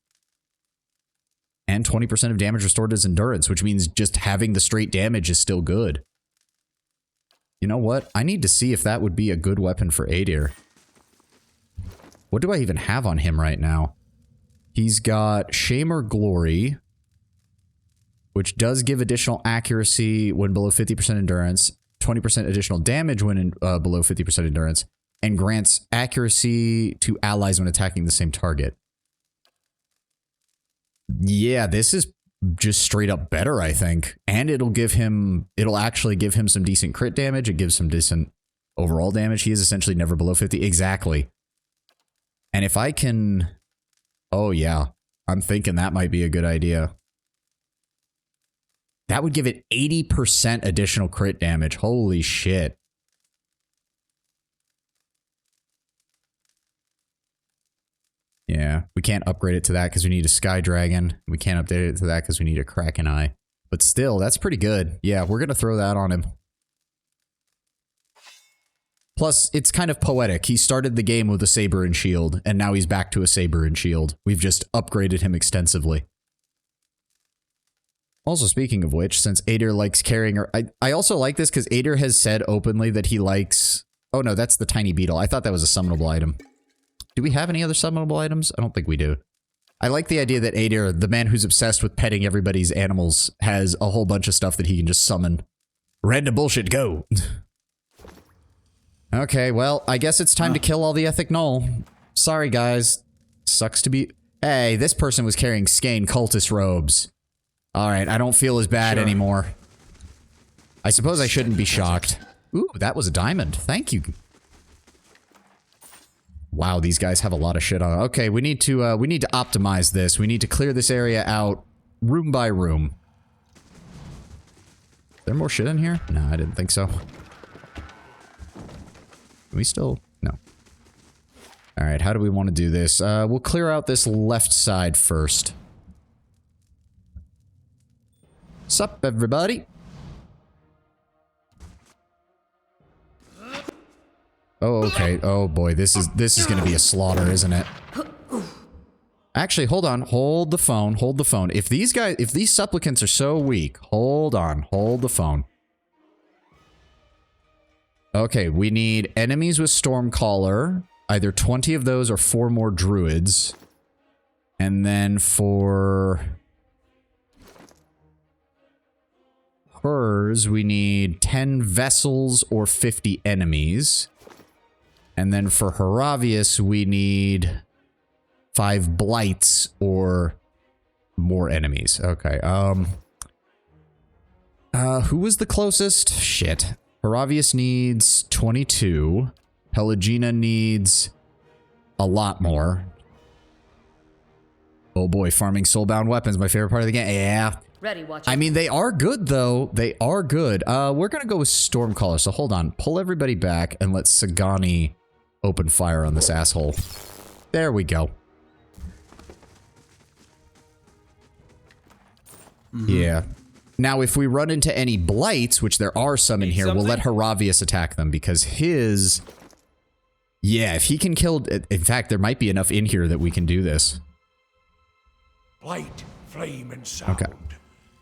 And 20% of damage restored as endurance, which means just having the straight damage is still good. You know what? I need to see if that would be a good weapon for Adir. What do I even have on him right now? He's got Shame or Glory, which does give additional accuracy when below 50% endurance, 20% additional damage when below 50% endurance, and grants accuracy to allies when attacking the same target. Yeah, this is just straight up better, I think. And it'll actually give him some decent crit damage. It gives some decent overall damage. He is essentially never below 50. Exactly. And if I can... Oh, yeah. I'm thinking that might be a good idea. That would give it 80% additional crit damage. Holy shit. Yeah, we can't upgrade it to that because we need a Sky Dragon. We can't update it to that because we need a Kraken Eye. But still, that's pretty good. Yeah, we're going to throw that on him. Plus, it's kind of poetic. He started the game with a saber and shield, and now he's back to a saber and shield. We've just upgraded him extensively. Also, speaking of which, since Adir likes carrying her... I also like this because Adir has said openly that he likes... Oh no, that's the tiny beetle. I thought that was a summonable item. Do we have any other summonable items? I don't think we do. I like the idea that Adir, the man who's obsessed with petting everybody's animals, has a whole bunch of stuff that he can just summon. Random bullshit, go! Okay, well, I guess it's time to kill all the Ethic Null. Sorry, guys. Sucks to be... Hey, this person was carrying Skane cultist robes. Alright, I don't feel as bad anymore. I suppose I shouldn't be shocked. Ooh, that was a diamond. Thank you. Wow, these guys have a lot of shit on. Okay, we need to optimize this. We need to clear this area out room by room. Is there more shit in here? No, I didn't think so. We still... No. Alright, how do we want to do this? We'll clear out this left side first. Sup, everybody? Oh, okay. Oh boy, this is gonna be a slaughter, isn't it? Actually, hold on. Hold the phone. Hold the phone. If these supplicants are so weak, hold on. Hold the phone. Okay, we need enemies with Stormcaller. Either 20 of those or 4 more druids. And then for... hers, we need 10 vessels or 50 enemies. And then for Hiravias, we need 5 blights or more enemies. Okay, who was the closest? Shit. Hiravias needs 22. Pelagina needs a lot more. Oh boy, farming soulbound weapons, my favorite part of the game. Yeah. Ready, watch. I mean, they are good, though. They are good. We're gonna go with Stormcaller, so hold on. Pull everybody back and let Sagani open fire on this asshole. There we go. Yeah. Now, if we run into any blights, which there are some in here, we'll let Hiravias attack them, because his... Yeah, if he can kill... In fact, there might be enough in here that we can do this. Light, flame, and sound. Okay.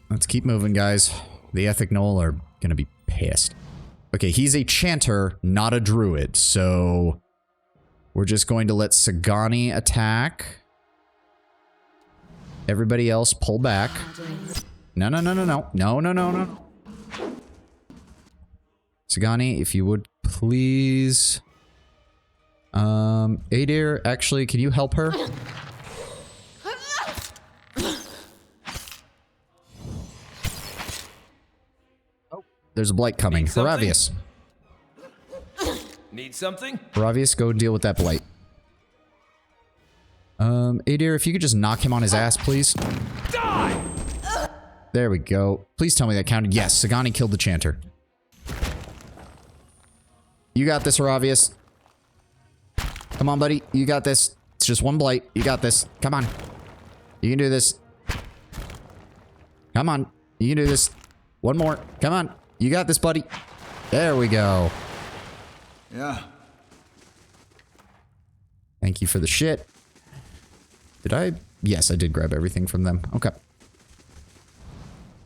Let's keep moving, guys. The Ethic Null are gonna be pissed. Okay, he's a chanter, not a druid, so... We're just going to let Sagani attack. Everybody else pull back. No, no, no, no, no. No, no, no, no. Sagani, if you would please. Adair, actually, can you help her? Oh, there's a blight coming. Hiravias. Need something? Hiravias, go deal with that blight. Adair, if you could just knock him on his ass, please. Die! There we go. Please tell me that counted. Yes, Sagani killed the chanter. You got this, Hiravias. Come on, buddy. You got this. It's just one blight. You got this. Come on. You can do this. Come on. You can do this. One more. Come on. You got this, buddy. There we go. Yeah. Thank you for the shit. Did I? Yes, I did grab everything from them. Okay.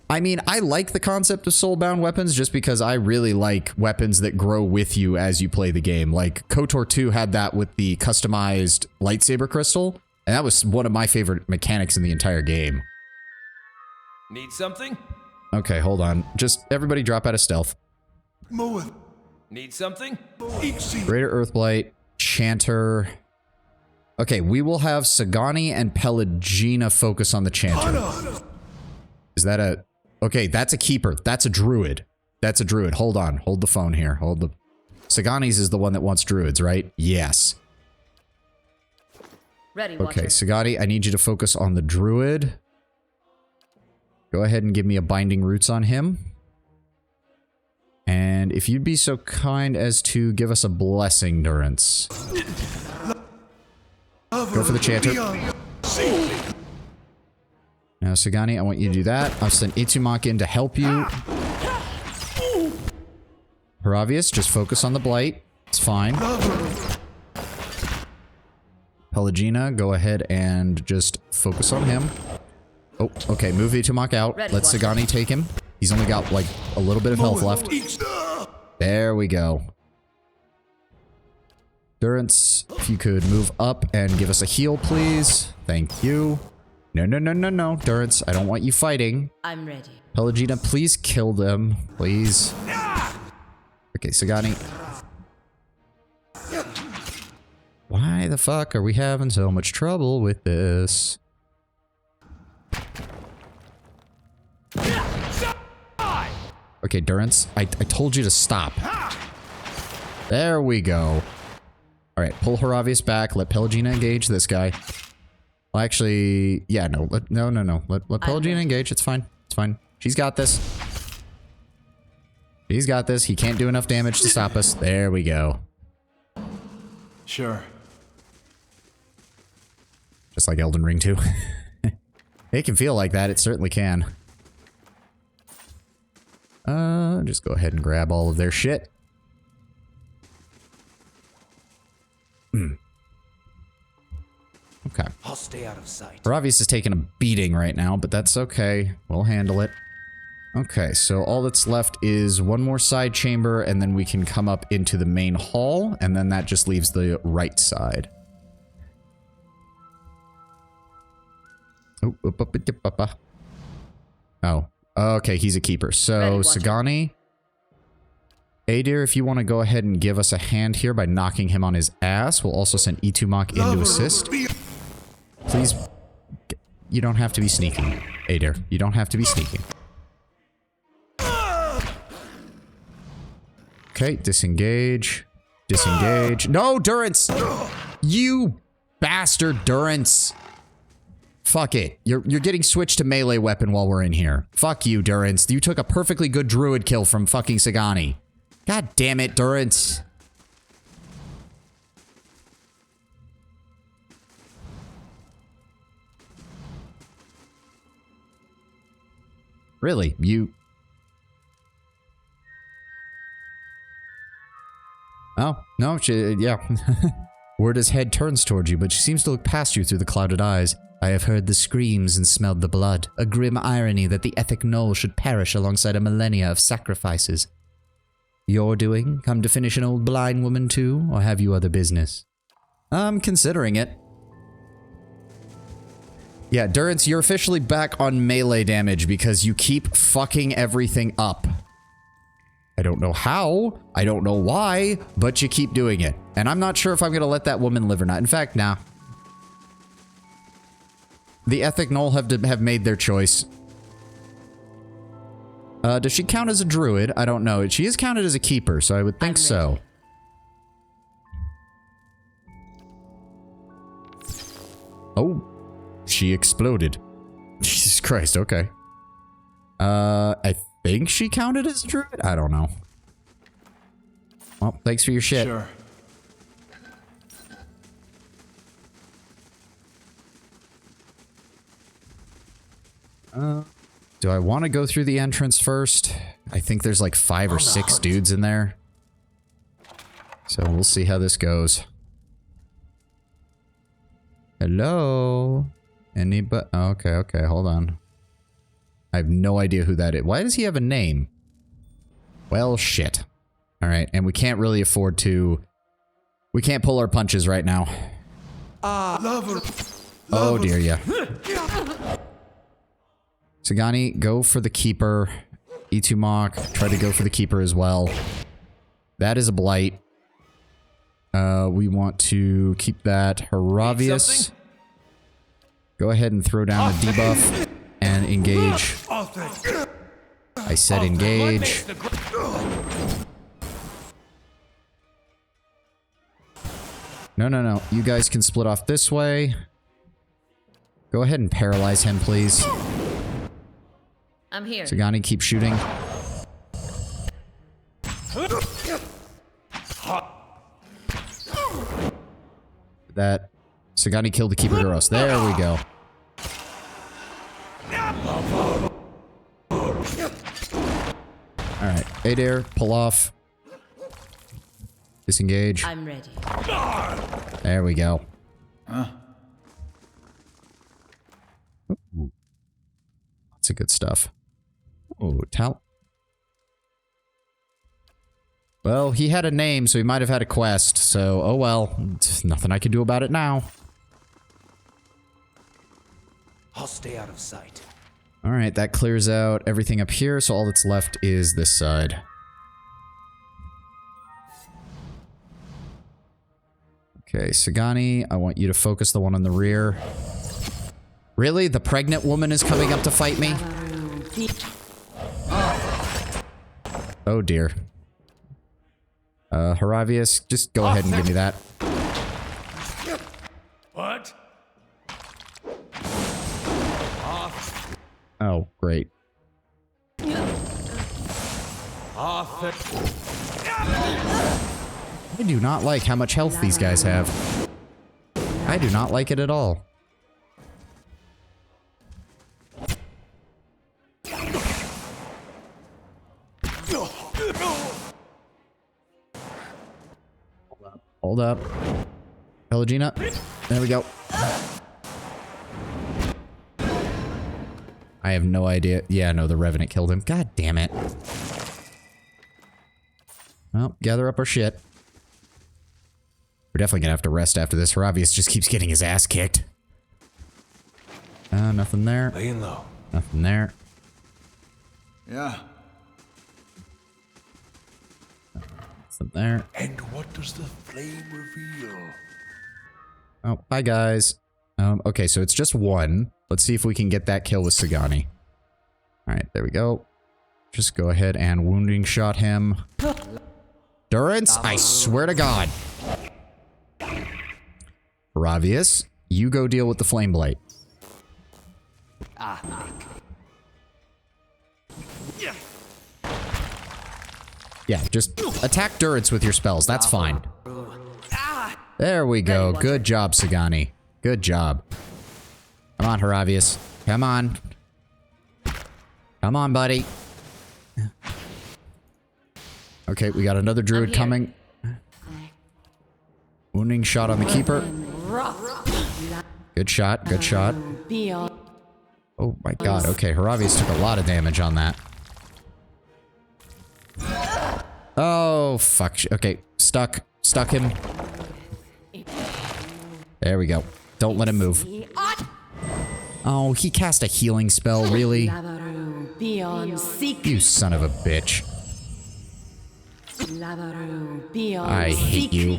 I mean, I like the concept of soulbound weapons just because I really like weapons that grow with you as you play the game. Like, KOTOR 2 had that with the customized lightsaber crystal, and that was one of my favorite mechanics in the entire game. Need something? Okay, hold on. Just everybody drop out of stealth. Need something? Greater Earthblight, Chanter. Okay, we will have Sagani and Pelagina focus on the Chanter. Is that a... Okay, that's a keeper. That's a druid. That's a druid. Hold on. Hold the phone here. Hold the... Sagani's is the one that wants druids, right? Yes. Ready, Okay, Watcher. Sagani, I need you to focus on the druid. Go ahead and give me a Binding Roots on him. And if you'd be so kind as to give us a Blessing, Durance. Go for the Chanter. Now, Sagani, I want you to do that. I'll send Itumak in to help you. Hiravias, just focus on the blight. It's fine. Pelagina, go ahead and just focus on him. Oh, okay, move Itumak out. Let Sagani take him. He's only got, like, a little bit of health left. There we go. Durance, if you could move up and give us a heal, please. Thank you. No, no, no, no, no. Durance, I don't want you fighting. I'm ready. Pelagina, please kill them. Please. Okay, Sagani. Why the fuck are we having so much trouble with this? Okay, Durance, I told you to stop. There we go. Alright, pull Hiravias back. Let Pelagina engage this guy. Well, actually, yeah, no. No. Let Pelagina engage. It's fine. It's fine. She's got this. He's got this. He can't do enough damage to stop us. There we go. Sure. Just like Elden Ring 2. It can feel like that. It certainly can. Just go ahead and grab all of their shit. Okay. I'll stay out of sight. Hiravias is taking a beating right now, but that's okay. We'll handle it. Okay, so all that's left is one more side chamber, and then we can come up into the main hall, and then that just leaves the right side. Oh, okay, he's a keeper. So, Sagani, Adair, if you want to go ahead and give us a hand here by knocking him on his ass, we'll also send Itumak in to assist. Please, you don't have to be sneaking, Adair. You don't have to be sneaking. Okay, disengage. Disengage. No, Durance! You bastard, Durance! Fuck it. You're getting switched to melee weapon while we're in here. Fuck you, Durance. You took a perfectly good druid kill from fucking Sagani. God damn it, Durance. Really? You... Oh, no, yeah. Word's head turns towards you, but she seems to look past you through the clouded eyes. I have heard the screams and smelled the blood. A grim irony that the ethic knoll should perish alongside a millennia of sacrifices. Your doing? Come to finish an old blind woman too, or have you other business? I'm considering it. Yeah, Durance, you're officially back on melee damage because you keep fucking everything up. I don't know how, I don't know why, but you keep doing it. And I'm not sure if I'm going to let that woman live or not. In fact, nah. The Ethic Null have made their choice. Does she count as a druid? I don't know. She is counted as a keeper, so I would think so. Oh, she exploded. Jesus Christ, okay. I think she counted as a druid? I don't know. Well, thanks for your shit. Sure. Do I want to go through the entrance first? I think there's like 5 or 6 dudes in there. So we'll see how this goes. Hello? Anybody? Okay, hold on. I have no idea who that is. Why does he have a name? Well, shit. Alright, and we can't really afford to... We can't pull our punches right now. Oh dear, yeah. Sagani, go for the keeper. Itumok, try to go for the keeper as well. That is a blight. We want to keep that. Hiravias. Go ahead and throw down a debuff and engage. I said engage. No. You guys can split off this way. Go ahead and paralyze him, please. I'm here. Sagani, keep shooting. That. Sagani killed the Keeper Heroes. There we go. Alright. Adair, pull off. Disengage. I'm ready. There we go. Ooh. Lots of good stuff. Oh, well, he had a name, so he might have had a quest, so, oh well. Nothing I can do about it now. I'll stay out of sight. Alright, that clears out everything up here, so all that's left is this side. Okay, Sagani, I want you to focus the one on the rear. Really? The pregnant woman is coming up to fight me? Oh dear. Hiravias, just go ahead and give me that. What? Oh, great. I do not like how much health these guys have. I do not like it at all. Hold up. Pelagina. There we go. I have no idea. Yeah, no, the Revenant killed him. God damn it. Well, gather up our shit. We're definitely gonna have to rest after this. Hiravias just keeps getting his ass kicked. Nothing there. Laying low. Nothing there. Yeah. Nothing there. And what does the flame reveal? Oh, hi guys. Okay, so it's just one. Let's see if we can get that kill with Sagani. Alright, there we go. Just go ahead and wounding shot him. Durance, I swear to God. Hiravias, you go deal with the Flame Blight. Yeah, just attack Durance with your spells. That's fine. There we go. Good job, Sagani. Good job. Come on, Hiravias. Come on. Come on, buddy. Okay, we got another druid coming. Wounding shot on the keeper. Good shot, good shot. Oh my god, okay, Hiravias took a lot of damage on that. Oh, fuck. Okay, stuck. Stuck him. There we go. Don't let him move. Oh, he cast a healing spell, really? You son of a bitch. I hate you.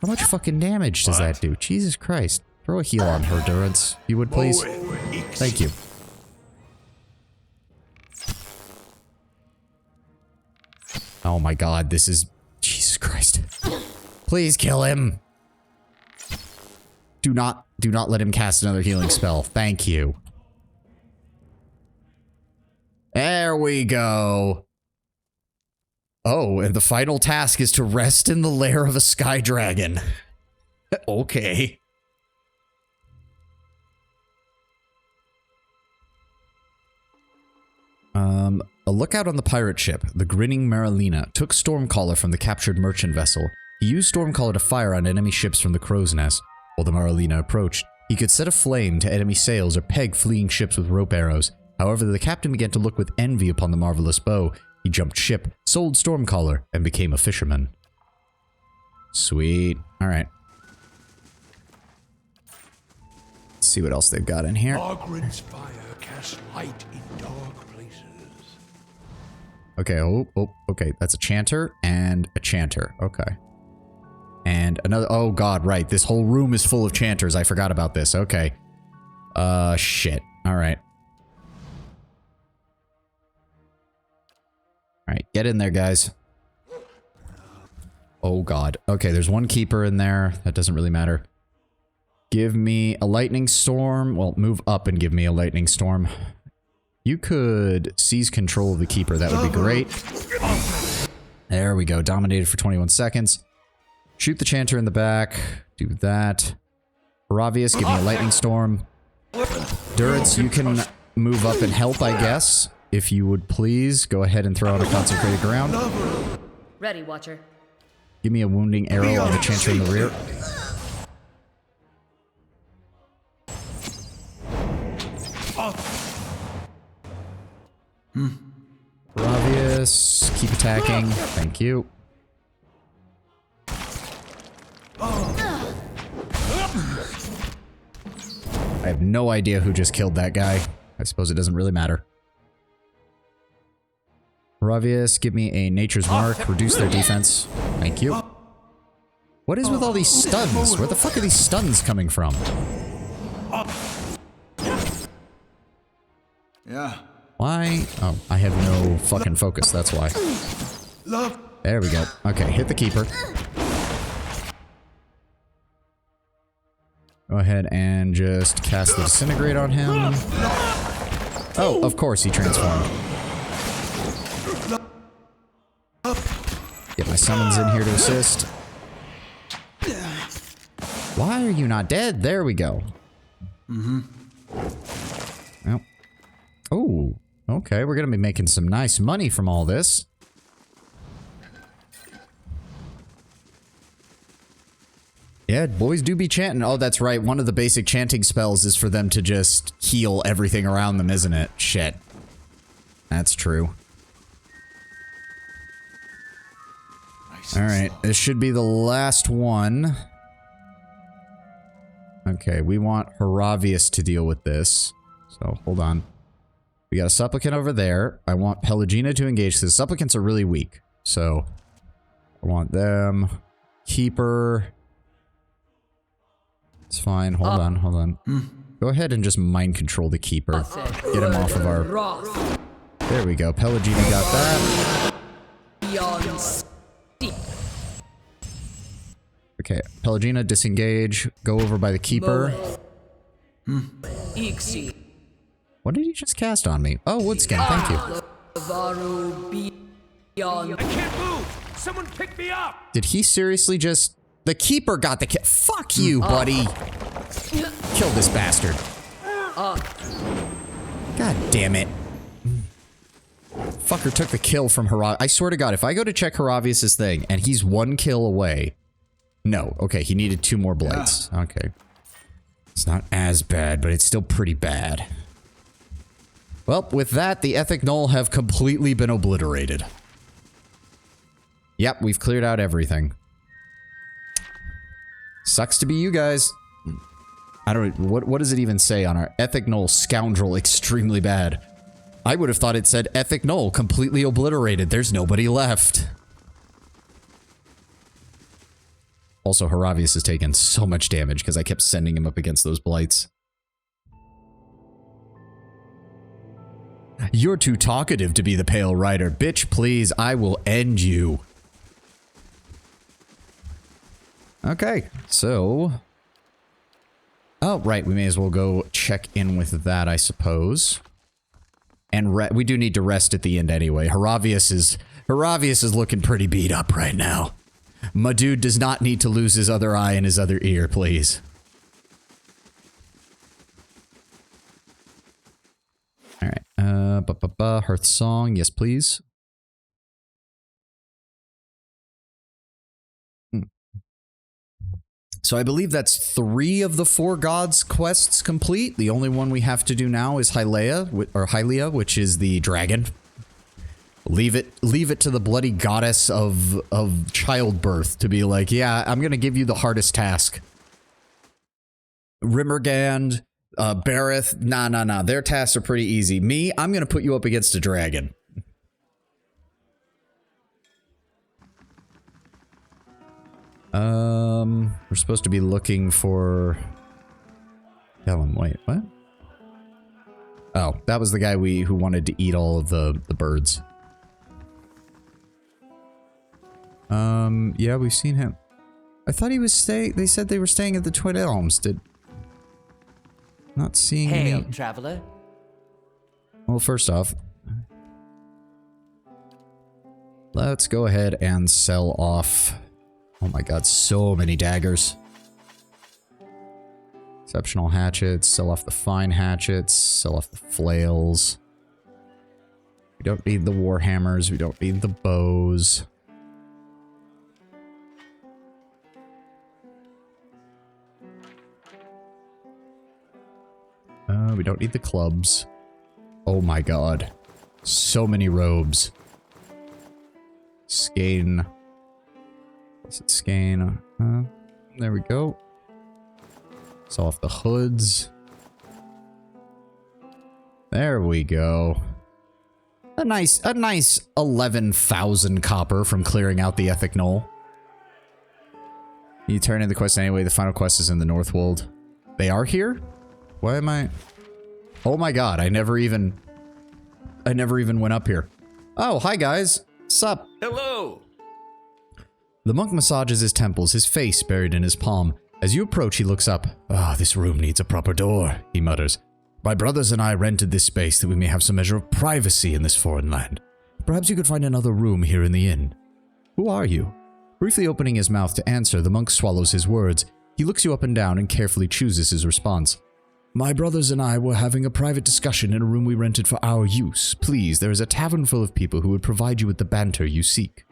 How much fucking damage does that do? Jesus Christ. Throw a heal on her, Durance. You would, please? Thank you. Oh my god, this is... Jesus Christ. Please kill him. Do not let him cast another healing spell. Thank you. There we go. Oh, and the final task is to rest in the lair of a sky dragon. Okay. A lookout on the pirate ship, the Grinning Marilina, took Stormcaller from the captured merchant vessel. He used Stormcaller to fire on enemy ships from the Crow's Nest. While the Marilina approached, he could set a flame to enemy sails or peg fleeing ships with rope arrows. However, the captain began to look with envy upon the marvelous bow. He jumped ship, sold Stormcaller, and became a fisherman. Sweet. Alright. Let's see what else they've got in here. Ogren's fire casts light in dark places. Okay, okay. That's a chanter and a chanter. Okay. And another... Oh god, right. This whole room is full of chanters. I forgot about this. Okay. Shit. Alright. Alright, get in there, guys. Oh god. Okay, there's one keeper in there. That doesn't really matter. Give me a lightning storm. Well, move up and give me a lightning storm. You could seize control of the keeper. That would be great. There we go. Dominated for 21 seconds. Shoot the chanter in the back. Do that. Hiravias, give me a lightning storm. Durance, you can move up and help, I guess. If you would please, go ahead and throw out a consecrated ground. Ready, Watcher. Give me a wounding arrow on the chanter in the rear. Hiravias, keep attacking. Thank you. I have no idea who just killed that guy. I suppose it doesn't really matter. Hiravias, give me a Nature's Mark. Reduce their defense. Thank you. What is with all these stuns? Where the fuck are these stuns coming from? Yeah. Why? Oh, I have no fucking focus, that's why. There we go. Okay, hit the keeper. Go ahead and just cast the Disintegrate on him. Oh, of course he transformed. Get my summons in here to assist. Why are you not dead? There we go. Well. Oh, okay. We're gonna be making some nice money from all this. Yeah, boys do be chanting. Oh, that's right. One of the basic chanting spells is for them to just heal everything around them, isn't it? Shit. That's true. Alright, this should be the last one. Okay, we want Hiravias to deal with this. So, hold on. We got a Supplicant over there. I want Pelagina to engage. The Supplicants are really weak. So, I want them. Keeper. It's fine. Hold on. Go ahead and just mind control the Keeper. Get him off of our... There we go. Pelagina got that. Okay, Pelagina, disengage. Go over by the Keeper. What did he just cast on me? Oh, Woodskin, thank you. I can't move! Someone pick me up! Did he seriously just... The Keeper got the kill. Fuck you, buddy. Kill this bastard. God damn it. Fucker took the kill from Hiravias. I swear to God, if I go to check Hiravias' thing and he's one kill away... No, okay, he needed 2 more blights. Okay. It's not as bad, but it's still pretty bad. Well, with that, the Ethic Null have completely been obliterated. Yep, we've cleared out everything. Sucks to be you guys. I don't... What does it even say on our ethic null scoundrel extremely bad? I would have thought it said ethic null completely obliterated. There's nobody left. Also, Hiravias has taken so much damage because I kept sending him up against those blights. You're too talkative to be the Pale Rider. Bitch, please, I will end you. Okay, so... Oh, right, we may as well go check in with that, I suppose. And we do need to rest at the end anyway. Hiravias is looking pretty beat up right now. My dude does not need to lose his other eye and his other ear, please. Alright, Hearth Song, yes please. So I believe that's 3 of the 4 gods quests complete. The only one we have to do now is Hylia, which is the dragon. Leave it to the bloody goddess of childbirth to be like, yeah, I'm gonna give you the hardest task. Rimmergand, Bareth, nah. Their tasks are pretty easy. Me, I'm gonna put you up against a dragon. We're supposed to be looking for... Tell him, wait, what? Oh, that was the guy who wanted to eat all of the birds. Yeah, we've seen him. I thought he was they said they were staying at the Twin Elms. Not seeing Hail, any... traveler. Well, first off, let's go ahead and sell off... Oh my god, so many daggers. Exceptional hatchets, sell off the fine hatchets, sell off the flails. We don't need the warhammers, we don't need the bows. We don't need the clubs. Oh my god. So many robes. Skein. Is it Skein? There we go. Sell off the hoods. There we go. A nice 11,000 copper from clearing out the Ethic Knoll. You turn in the quest anyway. The final quest is in the Northwold. They are here? Why am I... Oh my god, I never even went up here. Oh, hi guys. Sup? Hello! The monk massages his temples, his face buried in his palm. As you approach, he looks up. Ah, this room needs a proper door, he mutters. My brothers and I rented this space that we may have some measure of privacy in this foreign land. Perhaps you could find another room here in the inn. Who are you? Briefly opening his mouth to answer, the monk swallows his words. He looks you up and down and carefully chooses his response. My brothers and I were having a private discussion in a room we rented for our use. Please, there is a tavern full of people who would provide you with the banter you seek.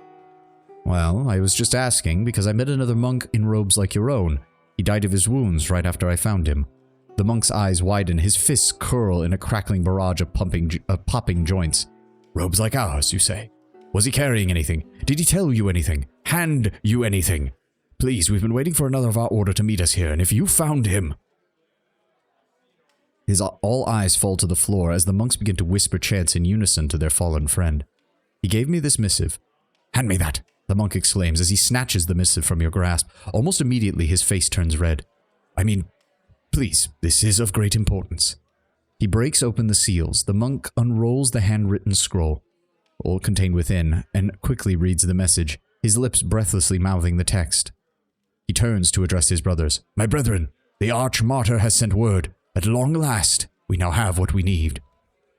Well, I was just asking because I met another monk in robes like your own. He died of his wounds right after I found him. The monk's eyes widen, his fists curl in a crackling barrage of popping joints. Robes like ours, you say? Was he carrying anything? Did he tell you anything? Hand you anything? Please, we've been waiting for another of our order to meet us here, and if you found him... His all eyes fall to the floor as the monks begin to whisper chants in unison to their fallen friend. He gave me this missive. Hand me that, the monk exclaims as he snatches the missive from your grasp. Almost immediately his face turns red. I mean, please, this is of great importance. He breaks open the seals. The monk unrolls the handwritten scroll, all contained within, and quickly reads the message, his lips breathlessly mouthing the text. He turns to address his brothers. My brethren, the arch-martyr has sent word. At long last, we now have what we need.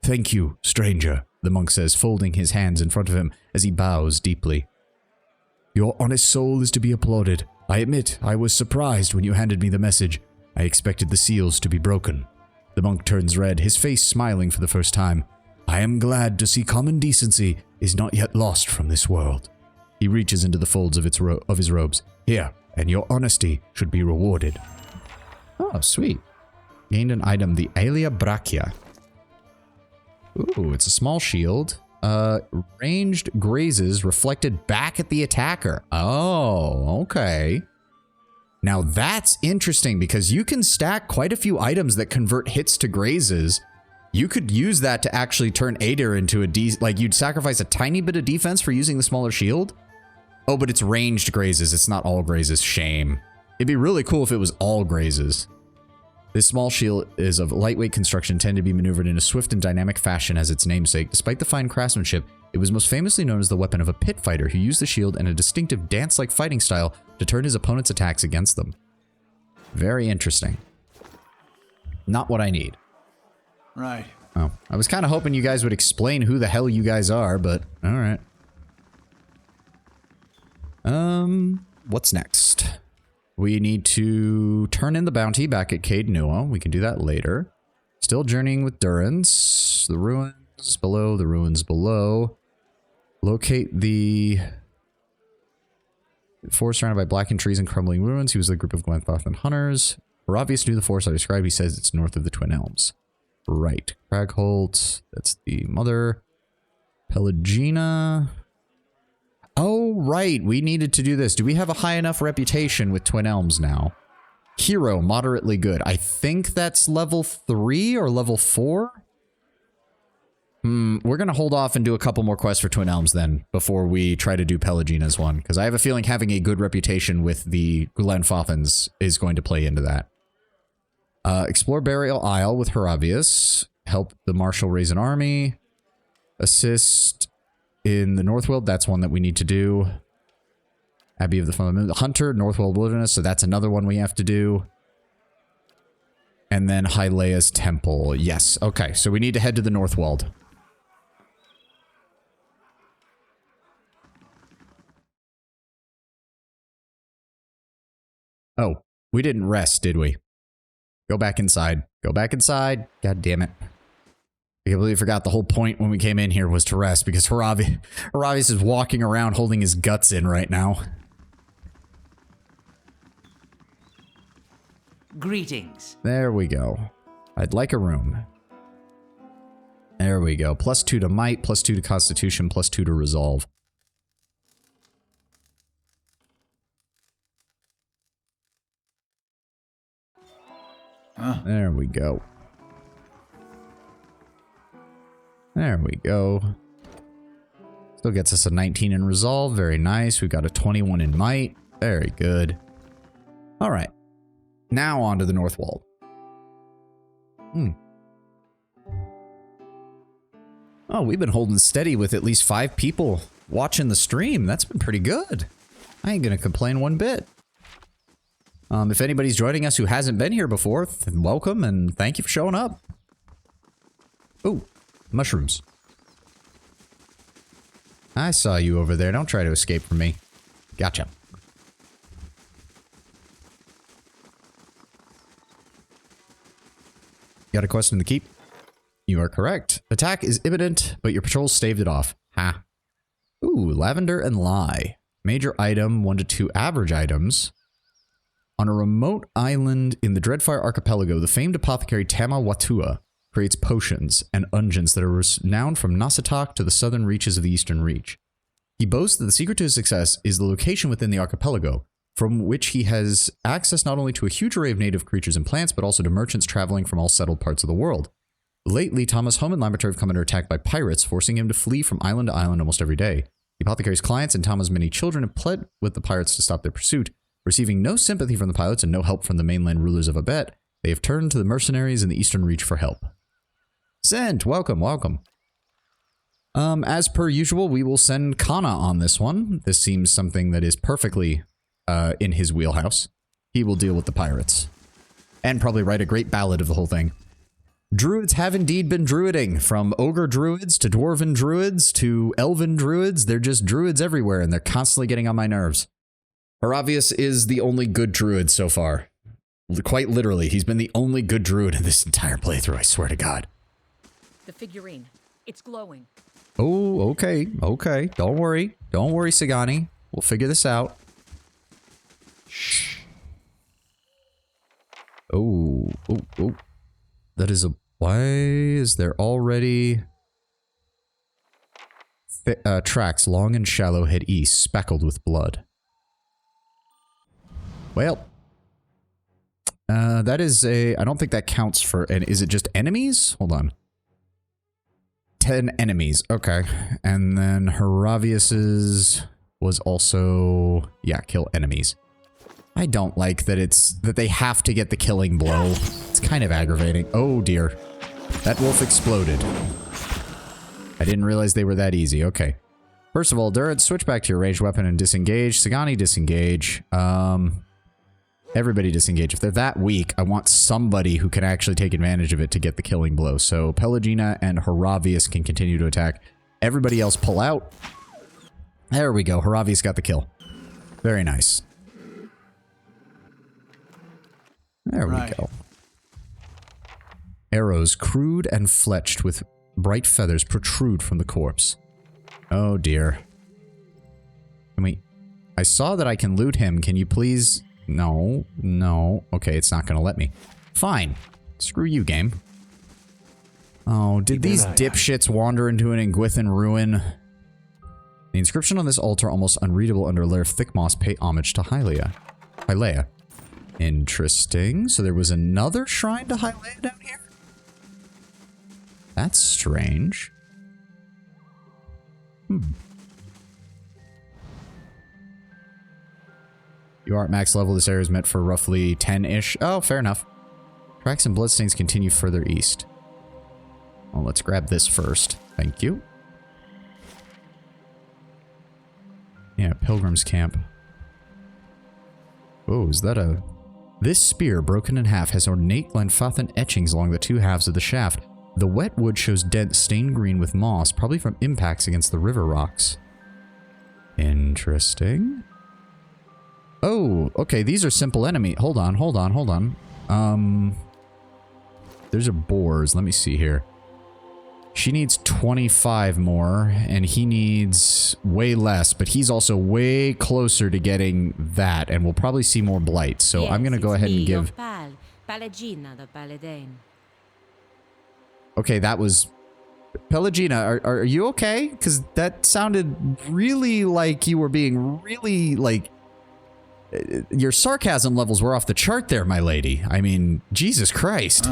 Thank you, stranger, the monk says, folding his hands in front of him as he bows deeply. Your honest soul is to be applauded. I admit, I was surprised when you handed me the message. I expected the seals to be broken. The monk turns red, his face smiling for the first time. I am glad to see common decency is not yet lost from this world. He reaches into the folds of his robes. Here, and your honesty should be rewarded. Oh, sweet. Gained an item, the Aelia Brachia. Ooh, it's a small shield. Ranged grazes reflected back at the attacker. Oh, okay. Now that's interesting because you can stack quite a few items that convert hits to grazes. You could use that to actually turn Ader into a like you'd sacrifice a tiny bit of defense for using the smaller shield. Oh, but it's ranged grazes. It's not all grazes. Shame. It'd be really cool if it was all grazes. This small shield is of lightweight construction, tend to be maneuvered in a swift and dynamic fashion as its namesake. Despite the fine craftsmanship, it was most famously known as the weapon of a pit fighter who used the shield and a distinctive dance-like fighting style to turn his opponent's attacks against them. Very interesting. Not what I need. Right. Oh, I was kind of hoping you guys would explain who the hell you guys are, but alright. What's next? We need to turn in the bounty back at Caed Nua. We can do that later. Still journeying with Durance. The ruins below, the ruins below. Locate the forest surrounded by blackened trees and crumbling ruins. He was a group of Glenthothan hunters. Hiravias knew the forest I described. He says it's north of the Twin Elms. Right. Cragholt. That's the mother. Pelagina. Oh, right. We needed to do this. Do we have a high enough reputation with Twin Elms now? Hero, moderately good. I think that's level 3 or level 4. We're going to hold off and do a couple more quests for Twin Elms then before we try to do Pelagina's one. Because I have a feeling having a good reputation with the Glenfothans is going to play into that. Explore Burial Isle with Hiravias. Help the Marshal raise an army. Assist in the Northworld. That's one that we need to do. Abbey of the Fundamental Hunter, Northworld Wilderness. So that's another one we have to do. And then Hylea's Temple. Yes. Okay. So we need to head to the Northworld. Oh, we didn't rest, did we? Go back inside. Go back inside. God damn it. I completely forgot the whole point when we came in here was to rest because Hiravias is walking around holding his guts in right now. Greetings. There we go. I'd like a room. There we go. +2 to might, +2 to constitution, +2 to resolve. There we go. There we go. Still gets us a 19 in resolve. Very nice. We've got a 21 in might. Very good. All right. Now on to the Northwold. Oh, we've been holding steady with at least 5 people watching the stream. That's been pretty good. I ain't going to complain one bit. If anybody's joining us who hasn't been here before, then welcome and thank you for showing up. Ooh, mushrooms. I saw you over there. Don't try to escape from me. Gotcha. Got a question to keep? You are correct. Attack is imminent, but your patrol staved it off. Ha. Ooh, lavender and lye. Major item, 1 to 2 average items. On a remote island in the Dreadfire Archipelago, the famed apothecary Tama Watua creates potions and unguents that are renowned from Nasatak to the southern reaches of the Eastern Reach. He boasts that the secret to his success is the location within the archipelago, from which he has access not only to a huge array of native creatures and plants, but also to merchants traveling from all settled parts of the world. Lately, Tama's home and laboratory have come under attack by pirates, forcing him to flee from island to island almost every day. The apothecary's clients and Tama's many children have pled with the pirates to stop their pursuit. Receiving no sympathy from the pilots and no help from the mainland rulers of Abet, they have turned to the mercenaries in the Eastern Reach for help. Sent! Welcome, welcome. As per usual, we will send Kana on this one. This seems something that is perfectly in his wheelhouse. He will deal with the pirates. And probably write a great ballad of the whole thing. Druids have indeed been druiding. From ogre druids to dwarven druids to elven druids. They're just druids everywhere and they're constantly getting on my nerves. Hiravias is the only good druid so far. Quite literally, he's been the only good druid in this entire playthrough, I swear to God. The figurine. It's glowing. Oh, okay, okay. Don't worry. Don't worry, Sagani. We'll figure this out. Shh. Oh, oh, oh. That is a... Why is there already... tracks long and shallow head east, speckled with blood? Well, That is a... I don't think that counts for... And is it just enemies? Hold on. 10 enemies. Okay. And then Hiravias's was also... Yeah, kill enemies. I don't like that that they have to get the killing blow. It's kind of aggravating. Oh dear. That wolf exploded. I didn't realize they were that easy. Okay. First of all, Durant, switch back to your ranged weapon and disengage. Sagani, disengage. Everybody disengage. If they're that weak, I want somebody who can actually take advantage of it to get the killing blow. So Pelagina and Hiravias can continue to attack. Everybody else pull out. There we go. Hiravias got the kill. Very nice. There we go. Arrows crude and fletched with bright feathers protrude from the corpse. Oh dear. Can we... I saw that I can loot him. Can you please... No. No. Okay, it's not going to let me. Fine. Screw you, game. Oh, did these dipshits wander into an Ingwithan ruin? The inscription on this altar, almost unreadable under a layer of thick moss, pay homage to Hyleia. Interesting. So there was another shrine to Hyleia down here? That's strange. You are at max level. This area is meant for roughly 10-ish. Oh, fair enough. Tracks and bloodstains continue further east. Well, let's grab this first. Thank you. Yeah, Pilgrim's Camp. Oh, is that a... This spear, broken in half, has ornate Glenfathan etchings along the two halves of the shaft. The wet wood shows dents stained green with moss, probably from impacts against the river rocks. Interesting. Oh, okay, these are simple enemy. Hold on. There's a boars. Let me see here. She needs 25 more, and he needs way less, but he's also way closer to getting that, and we'll probably see more blight. So yes, I'm going to go ahead and give... Pelagina the Paladin. Okay, that was... Pelagina, are you okay? Because that sounded really like you were being really, like... Your sarcasm levels were off the chart there, my lady. I mean, Jesus Christ.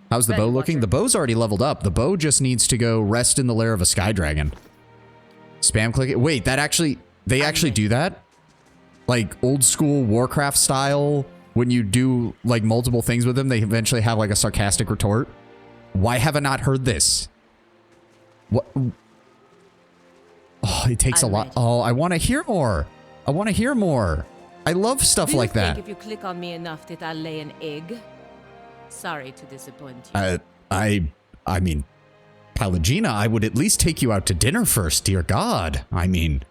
How's the bow looking? The bow's already leveled up. The bow just needs to go rest in the lair of a sky dragon. Spam click it. Wait, that actually... They actually do that? Like, old school Warcraft style, when you do, like, multiple things with them, they eventually have, like, a sarcastic retort? Why have I not heard this? What? Oh, it takes a lot. Oh, I want to hear more. I want to hear more. I love stuff like that. If you click on me enough, that I'll lay an egg? Sorry to disappoint you. I mean, Pelagina, I would at least take you out to dinner first, dear God. I mean,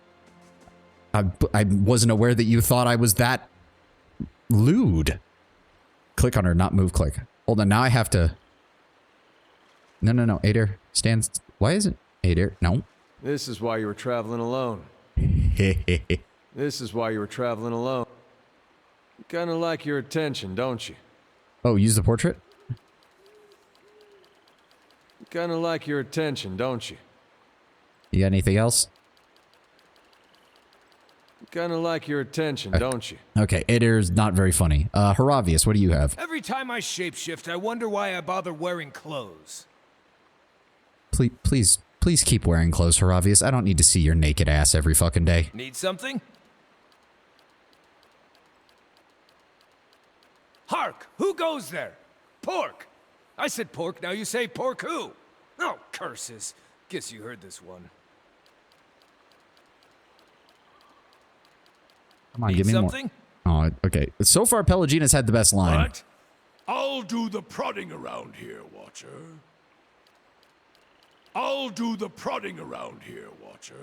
I wasn't aware that you thought I was that lewd. Click on her, not move click. Hold on, now I have to... No, Adair, stand... Why isn't Adair? No. This is why you were traveling alone. This is why you were traveling alone. You kind of like your attention, don't you? Oh, use the portrait? You kind of like your attention, don't you? You got anything else? You kind of like your attention, don't you? Okay, Adair's not very funny. Hiravias, what do you have? Every time I shapeshift, I wonder why I bother wearing clothes. Please keep wearing clothes, Hiravias. I don't need to see your naked ass every fucking day. Need something? Hark! Who goes there? Pork! I said pork, now you say pork who? Oh, curses. Guess you heard this one. Come on, Need give me something? more. Oh, okay. So far, Pelagina's had the best line. What? I'll do the prodding around here, Watcher. I'll do the prodding around here, Watcher.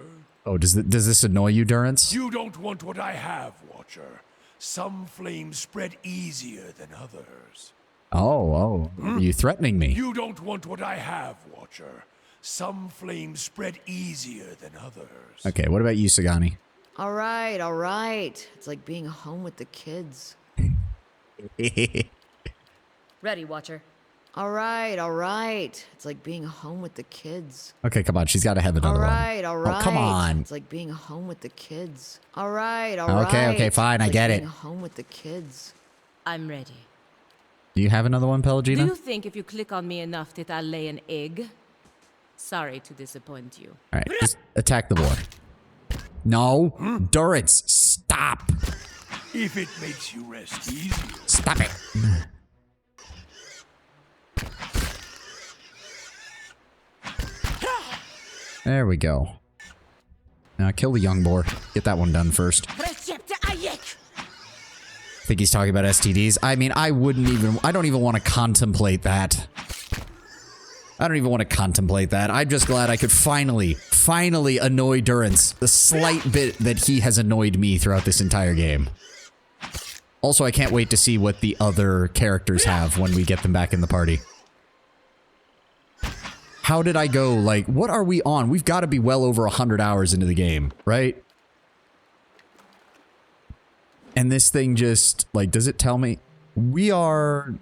Oh, does this annoy you, Durance? You don't want what I have, Watcher. Some flames spread easier than others. Oh, are you threatening me? You don't want what I have, Watcher. Some flames spread easier than others. Okay, what about you, Sagani? All right. It's like being home with the kids. Ready, Watcher. All right. It's like being home with the kids. Okay, come on. She's got to have another one. All right. Oh, come on. It's like being home with the kids. All right. Okay, fine. I get it. Being home with the kids. I'm ready. Do you have another one, Pelagina? Do you think if you click on me enough that I'll lay an egg? Sorry to disappoint you. All right, just attack the boy. No, Durance, stop. If it makes you rest easier. Stop it. There we go. Now kill the young boar. Get that one done first. I think he's talking about STDs. I mean, I don't even want to contemplate that. I don't even want to contemplate that. I'm just glad I could finally annoy Durance. The slight bit that he has annoyed me throughout this entire game. Also, I can't wait to see what the other characters have when we get them back in the party. How did I go? Like, what are we on? We've got to be well over 100 hours into the game, right? And this thing just, like, does it tell me? We are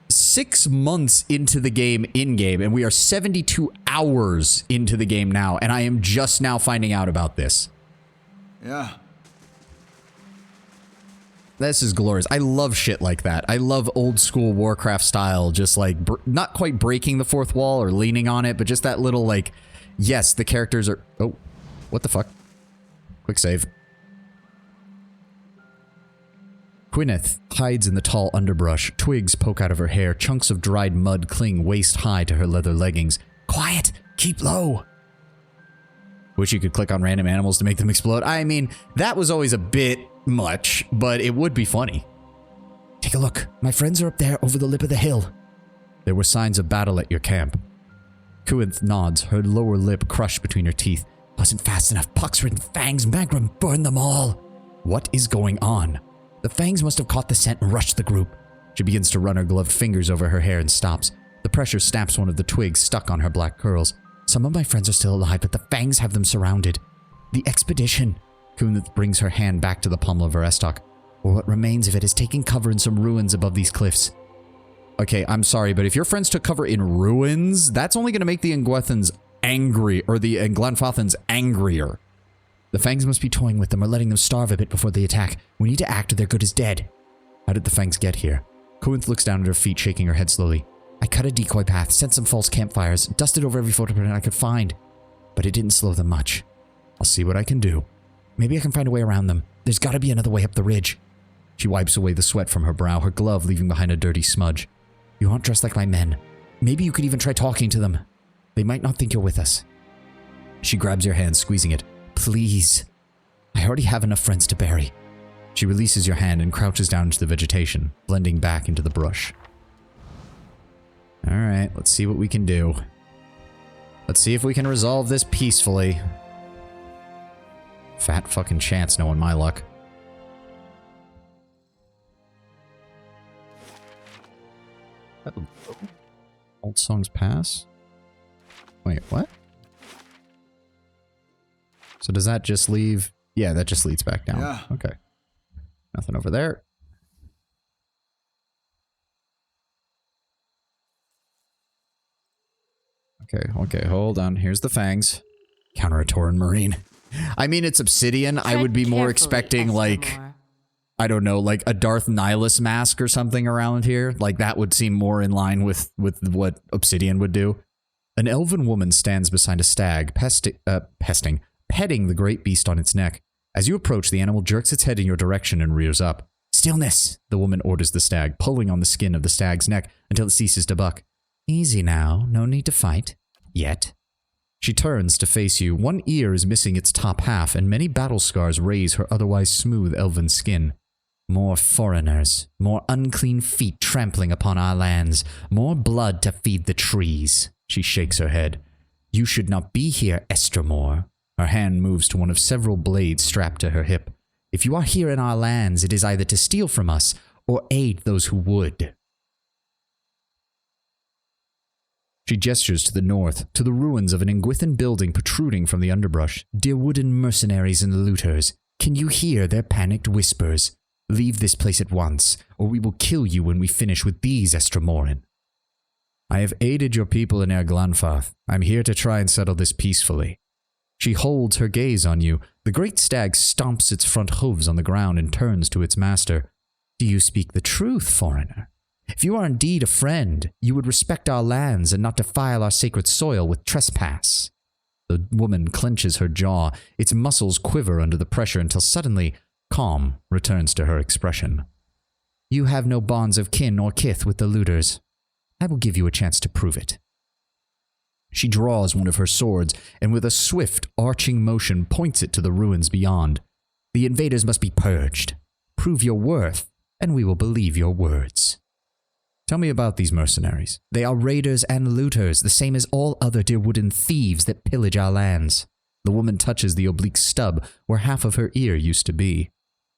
6 months into the game in-game, and we are 72 hours into the game now, and I am just now finding out about this. Yeah. This is glorious. I love shit like that. I love old school Warcraft style, just like, not quite breaking the fourth wall or leaning on it, but just that little, like, yes, the characters are... Oh, what the fuck? Quick save. Gwyneth hides in the tall underbrush. Twigs poke out of her hair. Chunks of dried mud cling waist high to her leather leggings. Quiet! Keep low! Wish you could click on random animals to make them explode. I mean, that was always a bit much, but it would be funny. Take a look. My friends are up there over the lip of the hill. There were signs of battle at your camp. Gwyneth nods, her lower lip crushed between her teeth. Wasn't fast enough. Pox-ridden fangs. Magrum burned them all. What is going on? The fangs must have caught the scent and rushed the group. She begins to run her gloved fingers over her hair and stops. The pressure snaps one of the twigs stuck on her black curls. Some of my friends are still alive, but the fangs have them surrounded. The expedition. Gwyneth brings her hand back to the pommel of her estoc. Or what remains of it is taking cover in some ruins above these cliffs. Okay, I'm sorry, but if your friends took cover in ruins, that's only going to make the Engwethans angry, or the Glanfathans angrier. The fangs must be toying with them or letting them starve a bit before they attack. We need to act or they're good as dead. How did the fangs get here? Gwyneth looks down at her feet, shaking her head slowly. I cut a decoy path, sent some false campfires, dusted over every footprint I could find. But it didn't slow them much. I'll see what I can do. Maybe I can find a way around them. There's got to be another way up the ridge. She wipes away the sweat from her brow, her glove leaving behind a dirty smudge. You aren't dressed like my men. Maybe you could even try talking to them. They might not think you're with us. She grabs your hand, squeezing it. Please. I already have enough friends to bury. She releases your hand and crouches down into the vegetation, blending back into the brush. Alright, let's see what we can do. Let's see if we can resolve this peacefully. Fat fucking chance knowing my luck. Old songs pass? Wait, what? So does that just leave... Yeah, that just leads back down. Yeah. Okay. Nothing over there. Okay, hold on. Here's the fangs. Counter a Tauren Marine. I mean, it's obsidian. I would be more expecting, like... I don't know, like a Darth Nihilus mask or something around here. Like, that would seem more in line with what obsidian would do. An elven woman stands beside a stag, petting the great beast on its neck. As you approach, the animal jerks its head in your direction and rears up. Stillness, the woman orders the stag, pulling on the skin of the stag's neck until it ceases to buck. Easy now, no need to fight. Yet. She turns to face you. One ear is missing its top half, and many battle scars raise her otherwise smooth elven skin. More foreigners, more unclean feet trampling upon our lands, more blood to feed the trees. She shakes her head. You should not be here, Estremor. Her hand moves to one of several blades strapped to her hip. If you are here in our lands, it is either to steal from us or aid those who would. She gestures to the north, to the ruins of an Engwithan building protruding from the underbrush. Dear wooden mercenaries and looters, can you hear their panicked whispers? Leave this place at once, or we will kill you when we finish with these, Estremorin. I have aided your people in Erglanfath. I'm here to try and settle this peacefully. She holds her gaze on you. The great stag stomps its front hooves on the ground and turns to its master. Do you speak the truth, foreigner? If you are indeed a friend, you would respect our lands and not defile our sacred soil with trespass. The woman clenches her jaw. Its muscles quiver under the pressure until suddenly calm returns to her expression. You have no bonds of kin or kith with the looters. I will give you a chance to prove it. She draws one of her swords and with a swift, arching motion points it to the ruins beyond. The invaders must be purged. Prove your worth, and we will believe your words. Tell me about these mercenaries. They are raiders and looters, the same as all other Deerwooden thieves that pillage our lands. The woman touches the oblique stub where half of her ear used to be.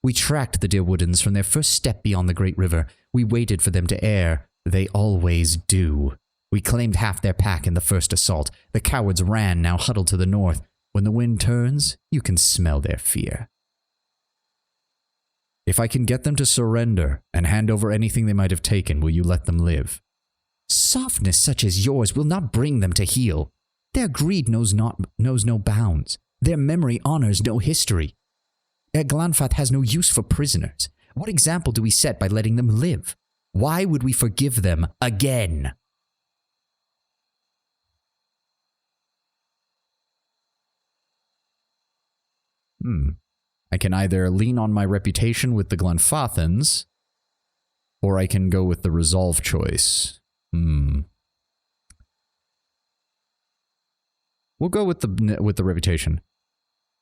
We tracked the Deerwoodens from their first step beyond the Great River. We waited for them to err. They always do. We claimed half their pack in the first assault. The cowards ran, now huddled to the north. When the wind turns, you can smell their fear. If I can get them to surrender and hand over anything they might have taken, will you let them live? Softness such as yours will not bring them to heel. Their greed knows no bounds. Their memory honors no history. Glanfath has no use for prisoners. What example do we set by letting them live? Why would we forgive them again? I can either lean on my reputation with the Glenfathans, or I can go with the resolve choice. We'll go with the reputation.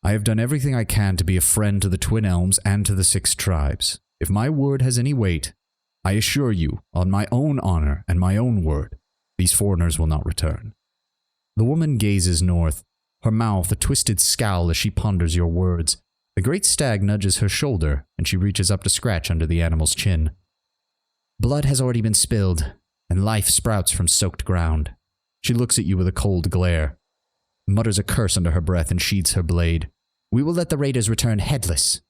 I have done everything I can to be a friend to the Twin Elms and to the 6 tribes. If my word has any weight, I assure you, on my own honor and my own word, these foreigners will not return. The woman gazes north, her mouth a twisted scowl as she ponders your words. The great stag nudges her shoulder, and she reaches up to scratch under the animal's chin. Blood has already been spilled, and life sprouts from soaked ground. She looks at you with a cold glare, mutters a curse under her breath, and sheathes her blade. We will let the raiders return headless.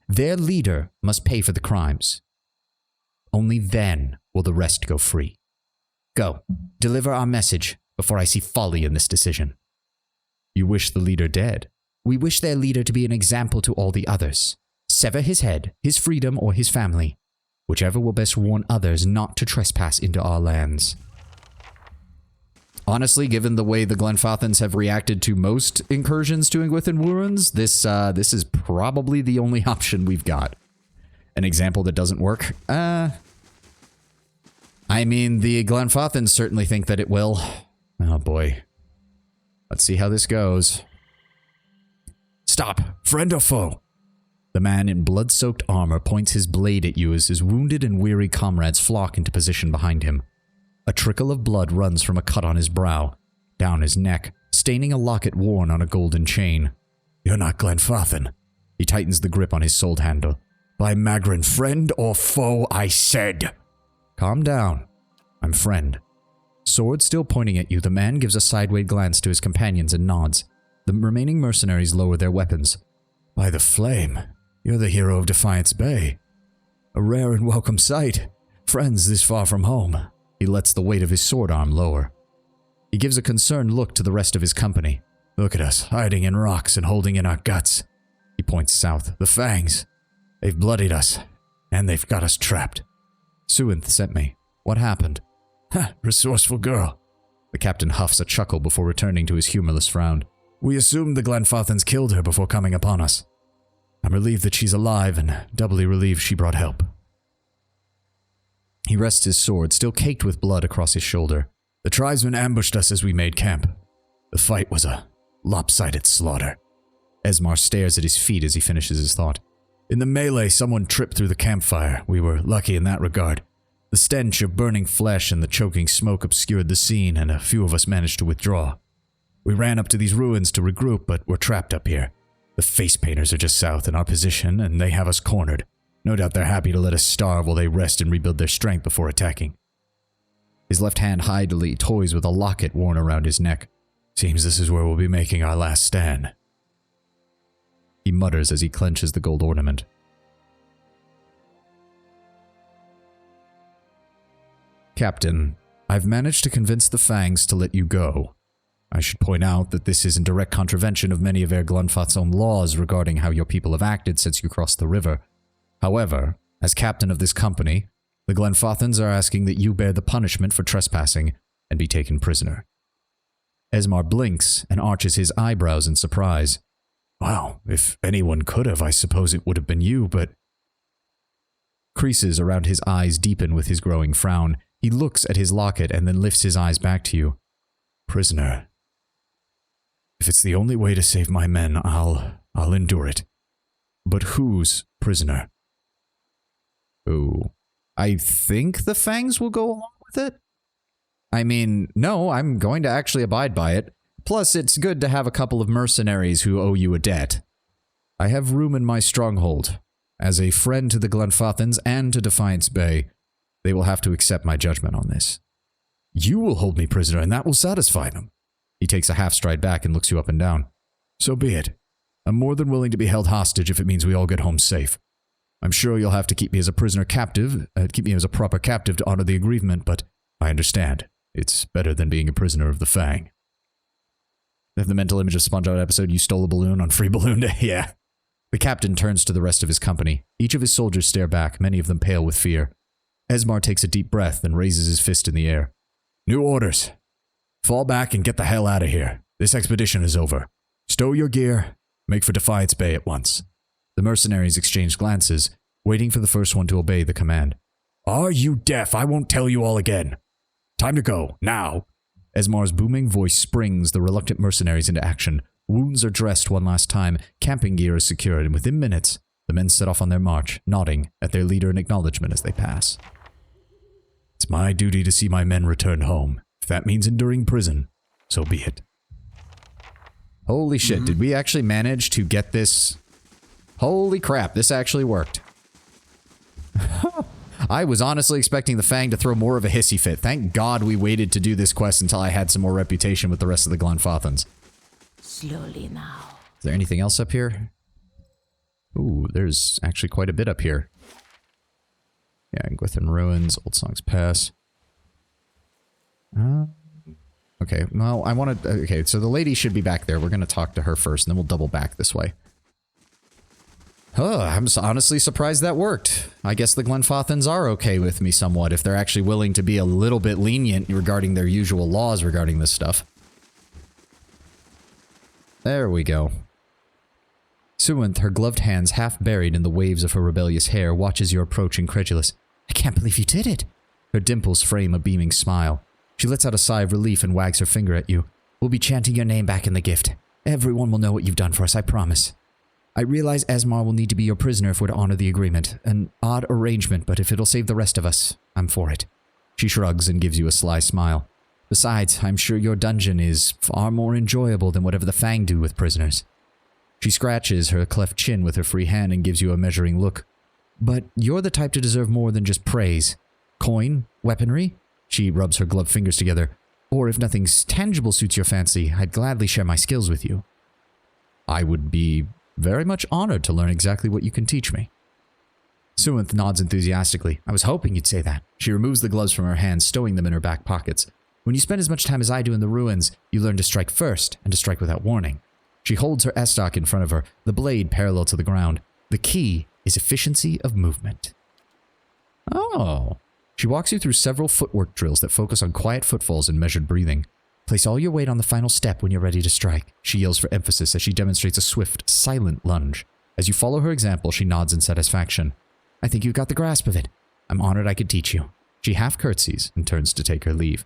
Their leader must pay for the crimes. Only then will the rest go free. Go, deliver our message before I see folly in this decision. You wish the leader dead. We wish their leader to be an example to all the others. Sever his head, his freedom, or his family, whichever will best warn others not to trespass into our lands. Honestly, given the way the Glenfathans have reacted to most incursions to Ingwithan ruins, this is probably the only option we've got. An example that doesn't work? I mean, the Glenfathans certainly think that it will. Oh boy. Let's see how this goes. Stop, friend or foe? The man in blood-soaked armor points his blade at you as his wounded and weary comrades flock into position behind him. A trickle of blood runs from a cut on his brow, down his neck, staining a locket worn on a golden chain. You're not Glenfathan. He tightens the grip on his sword handle. By Magrin, friend or foe, I said. Calm down. I'm friend. Sword still pointing at you, the man gives a sideways glance to his companions and nods. The remaining mercenaries lower their weapons. By the flame, you're the hero of Defiance Bay. A rare and welcome sight. Friends this far from home. He lets the weight of his sword arm lower. He gives a concerned look to the rest of his company. Look at us, hiding in rocks and holding in our guts. He points south. The fangs. They've bloodied us, and they've got us trapped. Suinth sent me. What happened? Ha, resourceful girl. The captain huffs a chuckle before returning to his humorless frown. We assumed the Glenfathans killed her before coming upon us. I'm relieved that she's alive, and doubly relieved she brought help. He rests his sword, still caked with blood, across his shoulder. The tribesmen ambushed us as we made camp. The fight was a lopsided slaughter. Esmar stares at his feet as he finishes his thought. In the melee, someone tripped through the campfire. We were lucky in that regard. The stench of burning flesh and the choking smoke obscured the scene, and a few of us managed to withdraw. We ran up to these ruins to regroup, but we're trapped up here. The face painters are just south in our position, and they have us cornered. No doubt they're happy to let us starve while they rest and rebuild their strength before attacking. His left hand idly toys with a locket worn around his neck. Seems this is where we'll be making our last stand. He mutters as he clenches the gold ornament. Captain, I've managed to convince the Fangs to let you go. I should point out that this is in direct contravention of many of Air Glunfat's own laws regarding how your people have acted since you crossed the river. However, as captain of this company, The Glenfathans are asking that you bear the punishment for trespassing and be taken prisoner. Esmar blinks and arches his eyebrows in surprise. Wow, if anyone could have, I suppose it would have been you, but... Creases around his eyes deepen with his growing frown. He looks at his locket and then lifts his eyes back to you. Prisoner. If it's the only way to save my men, I'll endure it. But whose prisoner? Ooh. I think the Fangs will go along with it? I mean, no, I'm going to actually abide by it. Plus, it's good to have a couple of mercenaries who owe you a debt. I have room in my stronghold. As a friend to the Glenfathans and to Defiance Bay, they will have to accept my judgment on this. You will hold me prisoner, and that will satisfy them. He takes a half stride back and looks you up and down. So be it. I'm more than willing to be held hostage if it means we all get home safe. I'm sure you'll have to keep me as a prisoner captive, keep me as a proper captive to honor the agreement, but I understand. It's better than being a prisoner of the Fang. Have the mental image of SpongeBob episode, you stole a balloon on Free Balloon Day? Yeah. The captain turns to the rest of his company. Each of his soldiers stare back, many of them pale with fear. Esmar takes a deep breath and raises his fist in the air. New orders. Fall back and get the hell out of here. This expedition is over. Stow your gear. Make for Defiance Bay at once. The mercenaries exchange glances, waiting for the first one to obey the command. Are you deaf? I won't tell you all again. Time to go, now. Esmar's booming voice springs the reluctant mercenaries into action. Wounds are dressed one last time, camping gear is secured, and within minutes, the men set off on their march, nodding at their leader in acknowledgement as they pass. It's my duty to see my men return home. If that means enduring prison, so be it. Holy shit, did we actually manage to get this? Holy crap, this actually worked. I was honestly expecting the Fang to throw more of a hissy fit. Thank God we waited to do this quest until I had some more reputation with the rest of the Glenfathans. Slowly now. Is there anything else up here? Ooh, there's actually quite a bit up here. Yeah, Gwithan Ruins, Old Songs Pass. Okay, well, I want to... Okay, so the lady should be back there. We're going to talk to her first, and then we'll double back this way. I'm honestly surprised that worked. I guess the Glenfathans are okay with me somewhat, if they're actually willing to be a little bit lenient regarding their usual laws regarding this stuff. There we go. Suinth, her gloved hands half buried in the waves of her rebellious hair, watches your approach incredulous. I can't believe you did it. Her dimples frame a beaming smile. She lets out a sigh of relief and wags her finger at you. We'll be chanting your name back in the gift. Everyone will know what you've done for us, I promise. I realize Esmar will need to be your prisoner if we're to honor the agreement. An odd arrangement, but if it'll save the rest of us, I'm for it. She shrugs and gives you a sly smile. Besides, I'm sure your dungeon is far more enjoyable than whatever the Fang do with prisoners. She scratches her cleft chin with her free hand and gives you a measuring look. But you're the type to deserve more than just praise. Coin? Weaponry? She rubs her gloved fingers together. Or if nothing tangible suits your fancy, I'd gladly share my skills with you. I would be very much honored to learn exactly what you can teach me. Suinth nods enthusiastically. I was hoping you'd say that. She removes the gloves from her hands, stowing them in her back pockets. When you spend as much time as I do in the ruins, you learn to strike first and to strike without warning. She holds her estoc in front of her, the blade parallel to the ground. The key is efficiency of movement. Oh. She walks you through several footwork drills that focus on quiet footfalls and measured breathing. Place all your weight on the final step when you're ready to strike. She yells for emphasis as she demonstrates a swift, silent lunge. As you follow her example, she nods in satisfaction. I think you've got the grasp of it. I'm honored I could teach you. She half curtsies and turns to take her leave.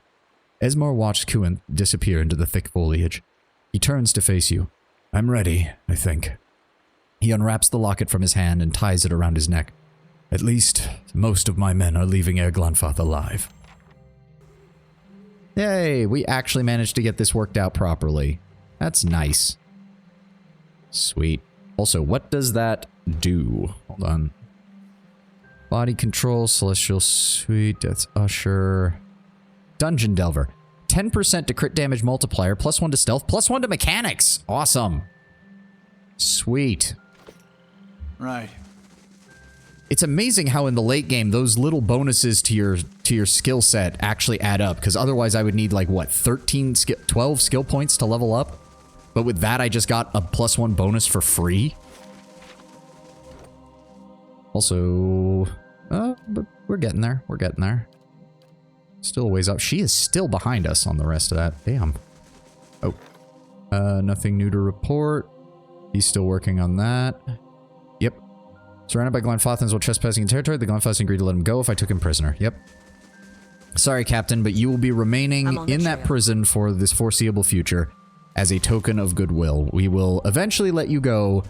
Esmar watched Kuin disappear into the thick foliage. He turns to face you. I'm ready, I think. He unwraps the locket from his hand and ties it around his neck. At least, most of my men are leaving Air Glenfath alive. Yay, we actually managed to get this worked out properly. That's nice. Sweet. Also, what does that do? Hold on. Body control, celestial suite, death's usher. Dungeon Delver. 10% to crit damage multiplier, +1 to stealth, +1 to mechanics. Awesome. Sweet. Right. It's amazing how in the late game those little bonuses to your skill set actually add up, because otherwise I would need like what, 12 skill points to level up? But with that I just got a +1 bonus for free. Also, But we're getting there. We're getting there. Still a ways up. She is still behind us on the rest of that. Damn. Oh. Nothing new to report. He's still working on that. Yep. Surrounded by Glenfothans while trespassing in territory, the Glenfothans agreed to let him go if I took him prisoner. Yep. Sorry, Captain, but you will be remaining in that prison for this foreseeable future as a token of goodwill. We will eventually let you go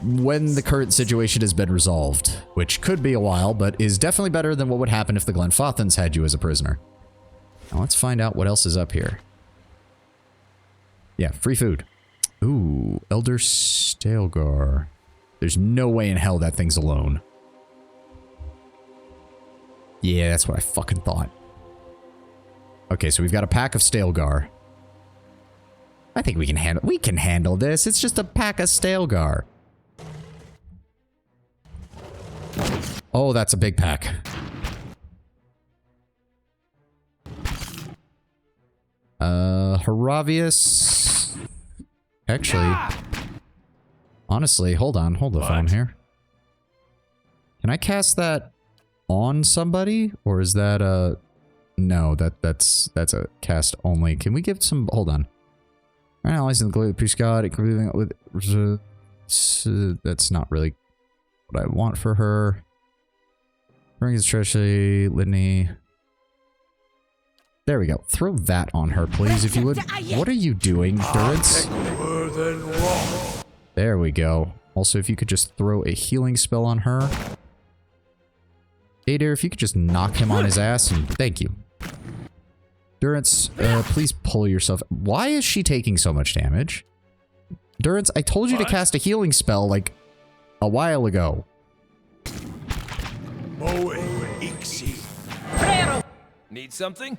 when the current situation has been resolved, which could be a while, but is definitely better than what would happen if the Glenfothans had you as a prisoner. Now let's find out what else is up here. Yeah, free food. Ooh, Elder Stalgar. There's no way in hell that thing's alone. Yeah, that's what I fucking thought. Okay, so we've got a pack of Stalgar. I think we can handle this. It's just a pack of Stalgar. Oh, that's a big pack. Hiravias. Actually, honestly, hold the phone here. Can I cast that on somebody, or is that a? No, that's a cast only. Can we give some? Hold on. Right now, in the glory of the priest god, with that's not really what I want for her. Bring his treasury, Litany. There we go. Throw that on her, please, if you would. What are you doing, Durance? There we go. Also, if you could just throw a healing spell on her. Adair, if you could just knock him on his ass, and thank you. Durance, please pull yourself. Why is she taking so much damage? Durance, I told you to cast a healing spell, like, a while ago. Need something?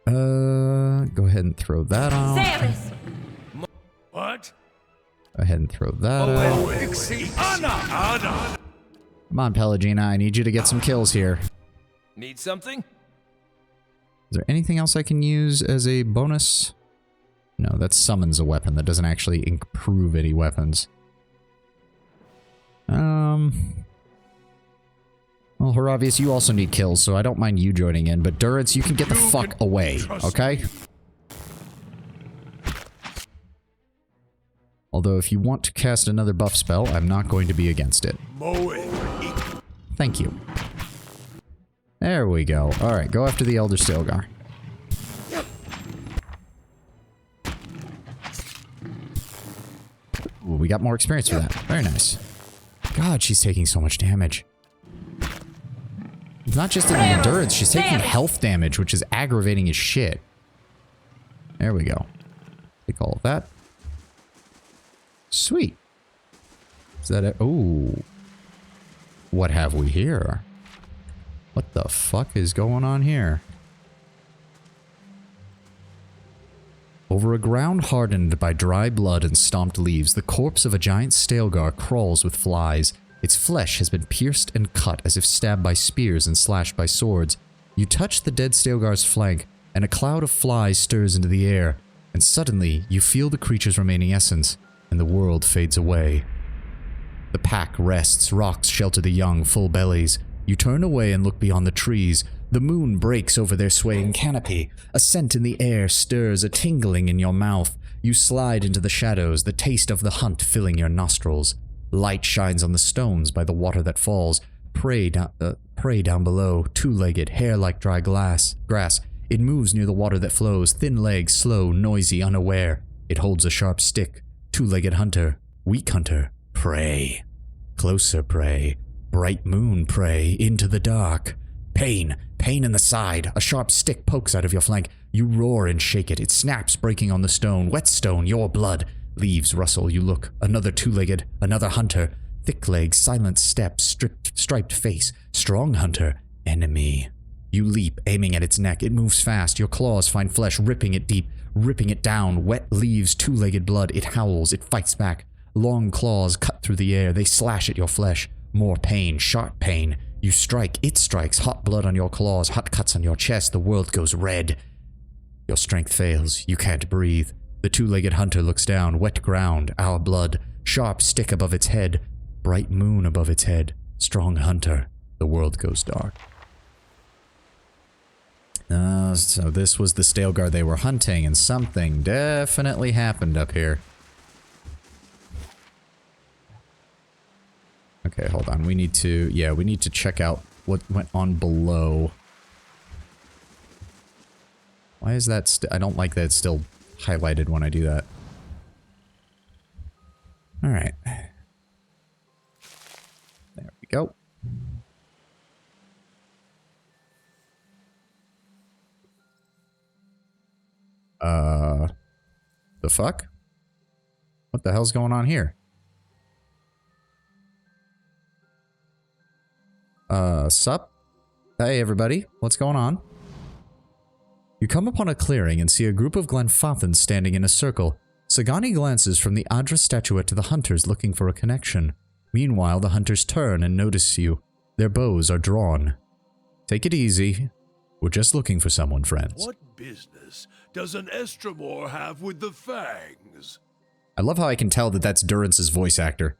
Go ahead and throw that on. What? Go ahead and throw that on. Come on, Pelagina, I need you to get some kills here. Need something? Is there anything else I can use as a bonus? No, that summons a weapon. That doesn't actually improve any weapons. Well, Hiravias, you also need kills, so I don't mind you joining in, but Durance, you can get the fuck away, okay? Although, if you want to cast another buff spell, I'm not going to be against it. Thank you. There we go. Alright, go after the Elder Stalgar. Ooh, we got more experience for that. Very nice. God, she's taking so much damage. It's not just an endurance, she's taking health damage, which is aggravating as shit. There we go. Take all of that. Sweet. Is that it? Ooh. What have we here? What the fuck is going on here? Over a ground hardened by dry blood and stomped leaves, the corpse of a giant Stalgar crawls with flies. Its flesh has been pierced and cut as if stabbed by spears and slashed by swords. You touch the dead Stalgar's flank, and a cloud of flies stirs into the air, and suddenly you feel the creature's remaining essence, and the world fades away. The pack rests, rocks shelter the young, full bellies. You turn away and look beyond the trees. The moon breaks over their swaying canopy. A scent in the air stirs, a tingling in your mouth. You slide into the shadows, the taste of the hunt filling your nostrils. Light shines on the stones by the water that falls. Prey down below, two-legged, hair like dry grass. It moves near the water that flows, thin legs, slow, noisy, unaware. It holds a sharp stick. Two-legged hunter, weak hunter, prey. Closer prey. Bright moon prey, into the dark. Pain in the side. A sharp stick pokes out of your flank. You roar and shake it. It snaps, breaking on the stone. Wet stone, your blood. Leaves rustle, you look. Another two-legged, another hunter. Thick legs, silent steps, striped face. Strong hunter, enemy. You leap, aiming at its neck. It moves fast. Your claws find flesh, ripping it deep, ripping it down. Wet leaves, two-legged blood. It howls, it fights back. Long claws cut through the air. They slash at your flesh. More pain, sharp pain. You strike, it strikes. Hot blood on your claws, hot cuts on your chest. The world goes red. Your strength fails. You can't breathe. The two-legged hunter looks down. Wet ground, our blood. Sharp stick above its head. Bright moon above its head. Strong hunter. the world goes dark. So this was the Staleguard they were hunting, and something definitely happened up here. Okay, hold on. We need to, yeah, we need to check out what went on below. Why is that I don't like that it's still highlighted when I do that. Alright. There we go. The fuck? What the hell's going on here? Sup? Hey everybody, what's going on? You come upon a clearing and see a group of Glenfathans standing in a circle. Sagani glances from the Adra statuette to the hunters looking for a connection. Meanwhile, the hunters turn and notice you. Their bows are drawn. Take it easy. We're just looking for someone, friends. What business does an Estramor have with the Fangs? I love how I can tell that that's Durance's voice actor.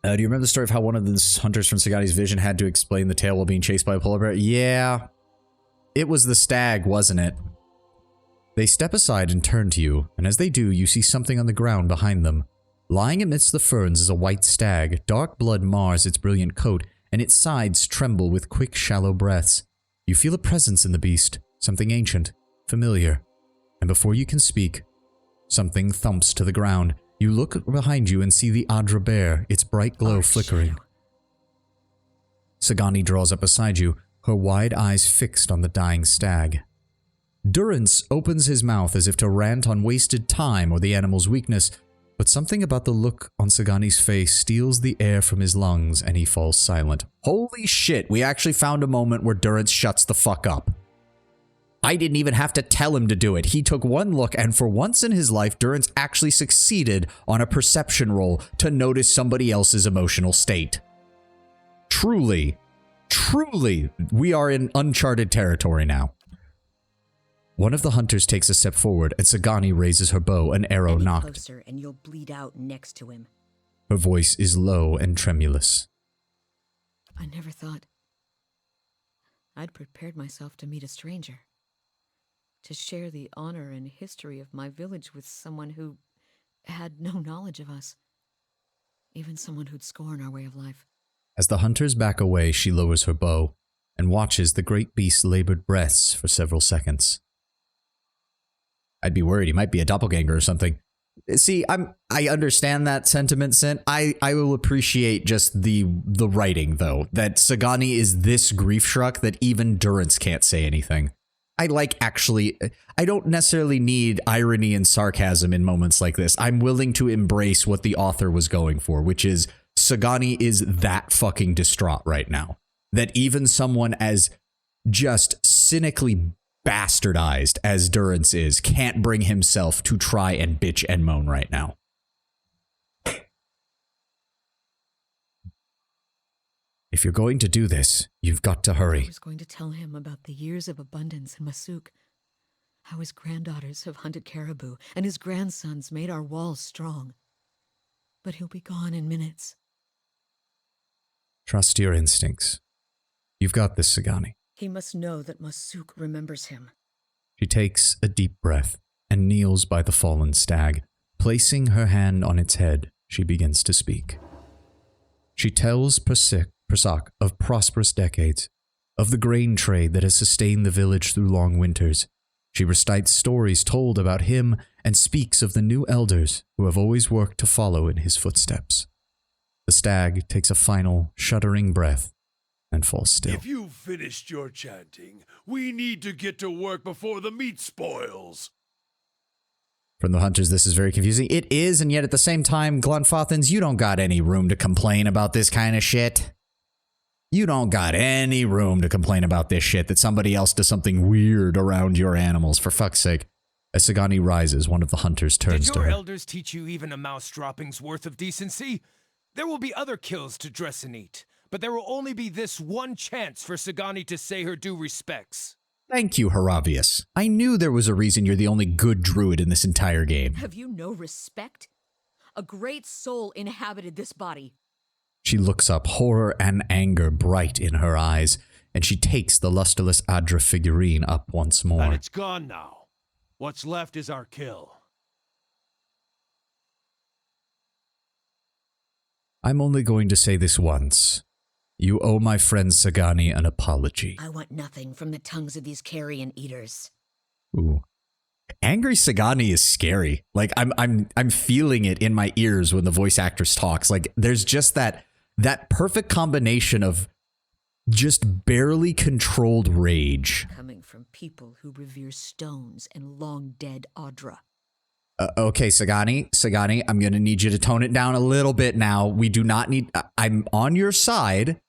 Do you remember the story of how one of the hunters from Sagani's vision had to explain the tale while being chased by a polar bear? Yeah. It was the stag, wasn't it? They step aside and turn to you, and as they do, you see something on the ground behind them. Lying amidst the ferns is a white stag. Dark blood mars its brilliant coat, and its sides tremble with quick, shallow breaths. You feel a presence in the beast, something ancient, familiar. And before you can speak, something thumps to the ground. You look behind you and see the Adra bear, its bright glow flickering. Sagani draws up beside you, her wide eyes fixed on the dying stag. Durance opens his mouth as if to rant on wasted time or the animal's weakness, but something about the look on Sagani's face steals the air from his lungs and he falls silent. Holy shit, we actually found a moment where Durance shuts the fuck up. I didn't even have to tell him to do it. He took one look, and for once in his life, Durance actually succeeded on a perception roll to notice somebody else's emotional state. Truly, truly, we are in uncharted territory now. One of the hunters takes a step forward, and Sagani raises her bow, an arrow knocked. Closer and you'll bleed out next to him. Her voice is low and tremulous. I never thought I'd prepared myself to meet a stranger. To share the honor and history of my village with someone who had no knowledge of us. Even someone who'd scorn our way of life. As the hunters back away, she lowers her bow and watches the great beast's labored breaths for several seconds. I'd be worried he might be a doppelganger or something. See, I understand that sentiment, Sint. I will appreciate just the writing, though, that Sagani is this grief-struck that even Durance can't say anything. I don't necessarily need irony and sarcasm in moments like this. I'm willing to embrace what the author was going for, which is Sagani is that fucking distraught right now. That even someone as just cynically bastardized as Durance is can't bring himself to try and bitch and moan right now. If you're going to do this, you've got to hurry. I was going to tell him about the years of abundance in Masuk. How his granddaughters have hunted caribou, and his grandsons made our walls strong. But he'll be gone in minutes. Trust your instincts. You've got this, Sagani. He must know that Masuk remembers him. She takes a deep breath and kneels by the fallen stag. Placing her hand on its head, she begins to speak. She tells Persak of prosperous decades, of the grain trade that has sustained the village through long winters. She recites stories told about him and speaks of the new elders who have always worked to follow in his footsteps. The stag takes a final, shuddering breath and falls still. If you've finished your chanting, we need to get to work before the meat spoils. From the hunters, this is very confusing. It is, and yet at the same time, Glenfathans, you don't got any room to complain about this kind of shit. You don't got any room to complain about this shit, that somebody else does something weird around your animals, for fuck's sake. As Sagani rises, one of the hunters turns to her. Did your elders teach you even a mouse dropping's worth of decency? There will be other kills to dress and eat, but there will only be this one chance for Sagani to say her due respects. Thank you, Hiravias. I knew there was a reason you're the only good druid in this entire game. Have you no respect? A great soul inhabited this body. She looks up, horror and anger bright in her eyes, and she takes the lusterless Adra figurine up once more. And it's gone now. What's left is our kill. I'm only going to say this once. You owe my friend Sagani an apology. I want nothing from the tongues of these carrion eaters. Ooh. Angry Sagani is scary. Like I'm feeling it in my ears when the voice actress talks. Like there's just that perfect combination of just barely controlled rage. Coming from people who revere stones and long dead Audra. Okay, Sagani, I'm going to need you to tone it down a little bit now. We do not need... I'm on your side.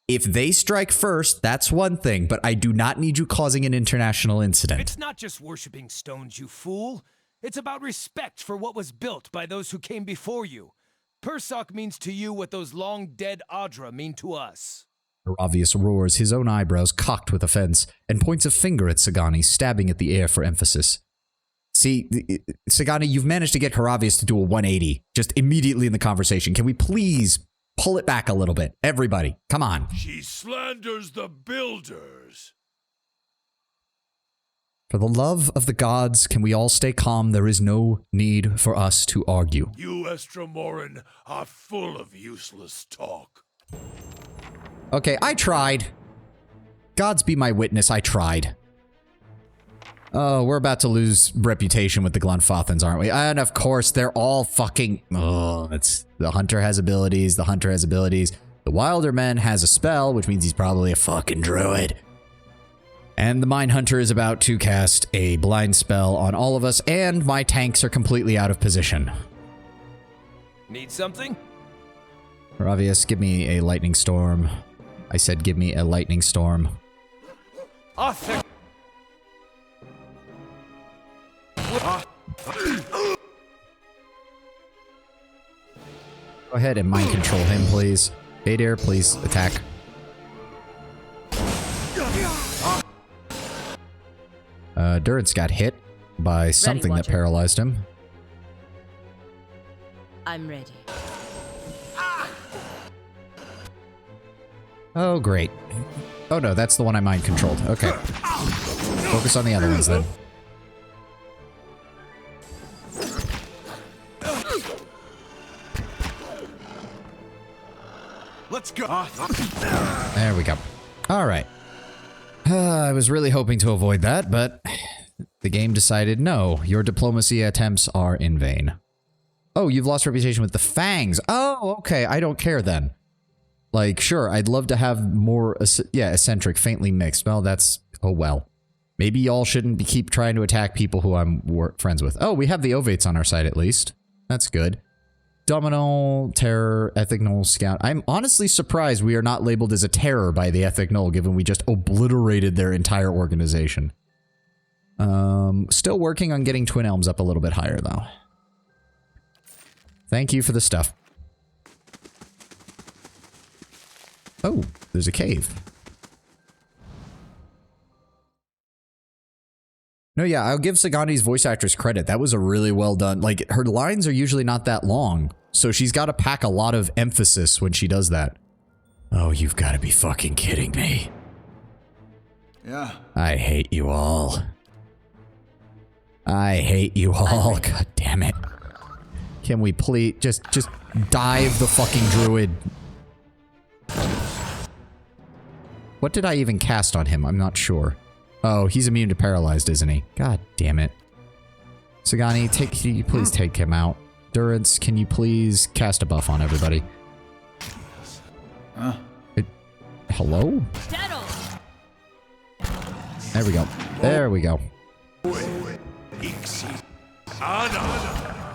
If they strike first, that's one thing, but I do not need you causing an international incident. It's not just worshipping stones, you fool. It's about respect for what was built by those who came before you. Persoc means to you what those long-dead Audra mean to us. Hiravias roars, his own eyebrows cocked with offense, and points a finger at Sagani, stabbing at the air for emphasis. See, Sagani, you've managed to get Hiravias to do a 180 just immediately in the conversation. Can we please pull it back a little bit? Everybody, come on. She slanders the builders. For the love of the gods, can we all stay calm? There is no need for us to argue. You Estromoran are full of useless talk. Okay, I tried. Gods be my witness, I tried. Oh, we're about to lose reputation with the Glunfothans, aren't we? And of course, they're all fucking... Oh, it's... The hunter has abilities, the hunter has abilities. The Wilderman has a spell, which means he's probably a fucking druid. And the Mine Hunter is about to cast a blind spell on all of us, and my tanks are completely out of position. Need something? Hiravias, give me a lightning storm. I said give me a lightning storm. Go ahead and mind control him, please. Adair, please attack. Durance got hit by something that Watcher. paralyzed him. I'm ready. Oh, great. Oh no, that's the one I mind controlled. Okay. Focus on the other ones then. Let's go. There we go. All right. I was really hoping to avoid that, but the game decided no. Your diplomacy attempts are in vain. Oh, you've lost reputation with the Fangs. Oh, okay. I don't care then. Like, sure, I'd love to have more, eccentric, faintly mixed. Well, that's, oh well. Maybe y'all shouldn't keep trying to attack people who I'm friends with. Oh, we have the Ovates on our side at least. That's good. Dominal, Terror, Ethnic Null, Scout. I'm honestly surprised we are not labeled as a terror by the Ethnic Null, given we just obliterated their entire organization. Still working on getting Twin Elms up a little bit higher, though. Thank you for the stuff. Oh, there's a cave. No, yeah, I'll give Sagani's voice actress credit. That was a really well done. Like, her lines are usually not that long, so she's got to pack a lot of emphasis when she does that. Oh, you've got to be fucking kidding me. Yeah. I hate you all. I hate you all. God damn it. Can we please just dive the fucking druid? What did I even cast on him? I'm not sure. Oh, he's immune to paralyzed, isn't he? God damn it. Sagani, can you please take him out? Durance, can you please cast a buff on everybody? Huh? Hello? There we go. There we go.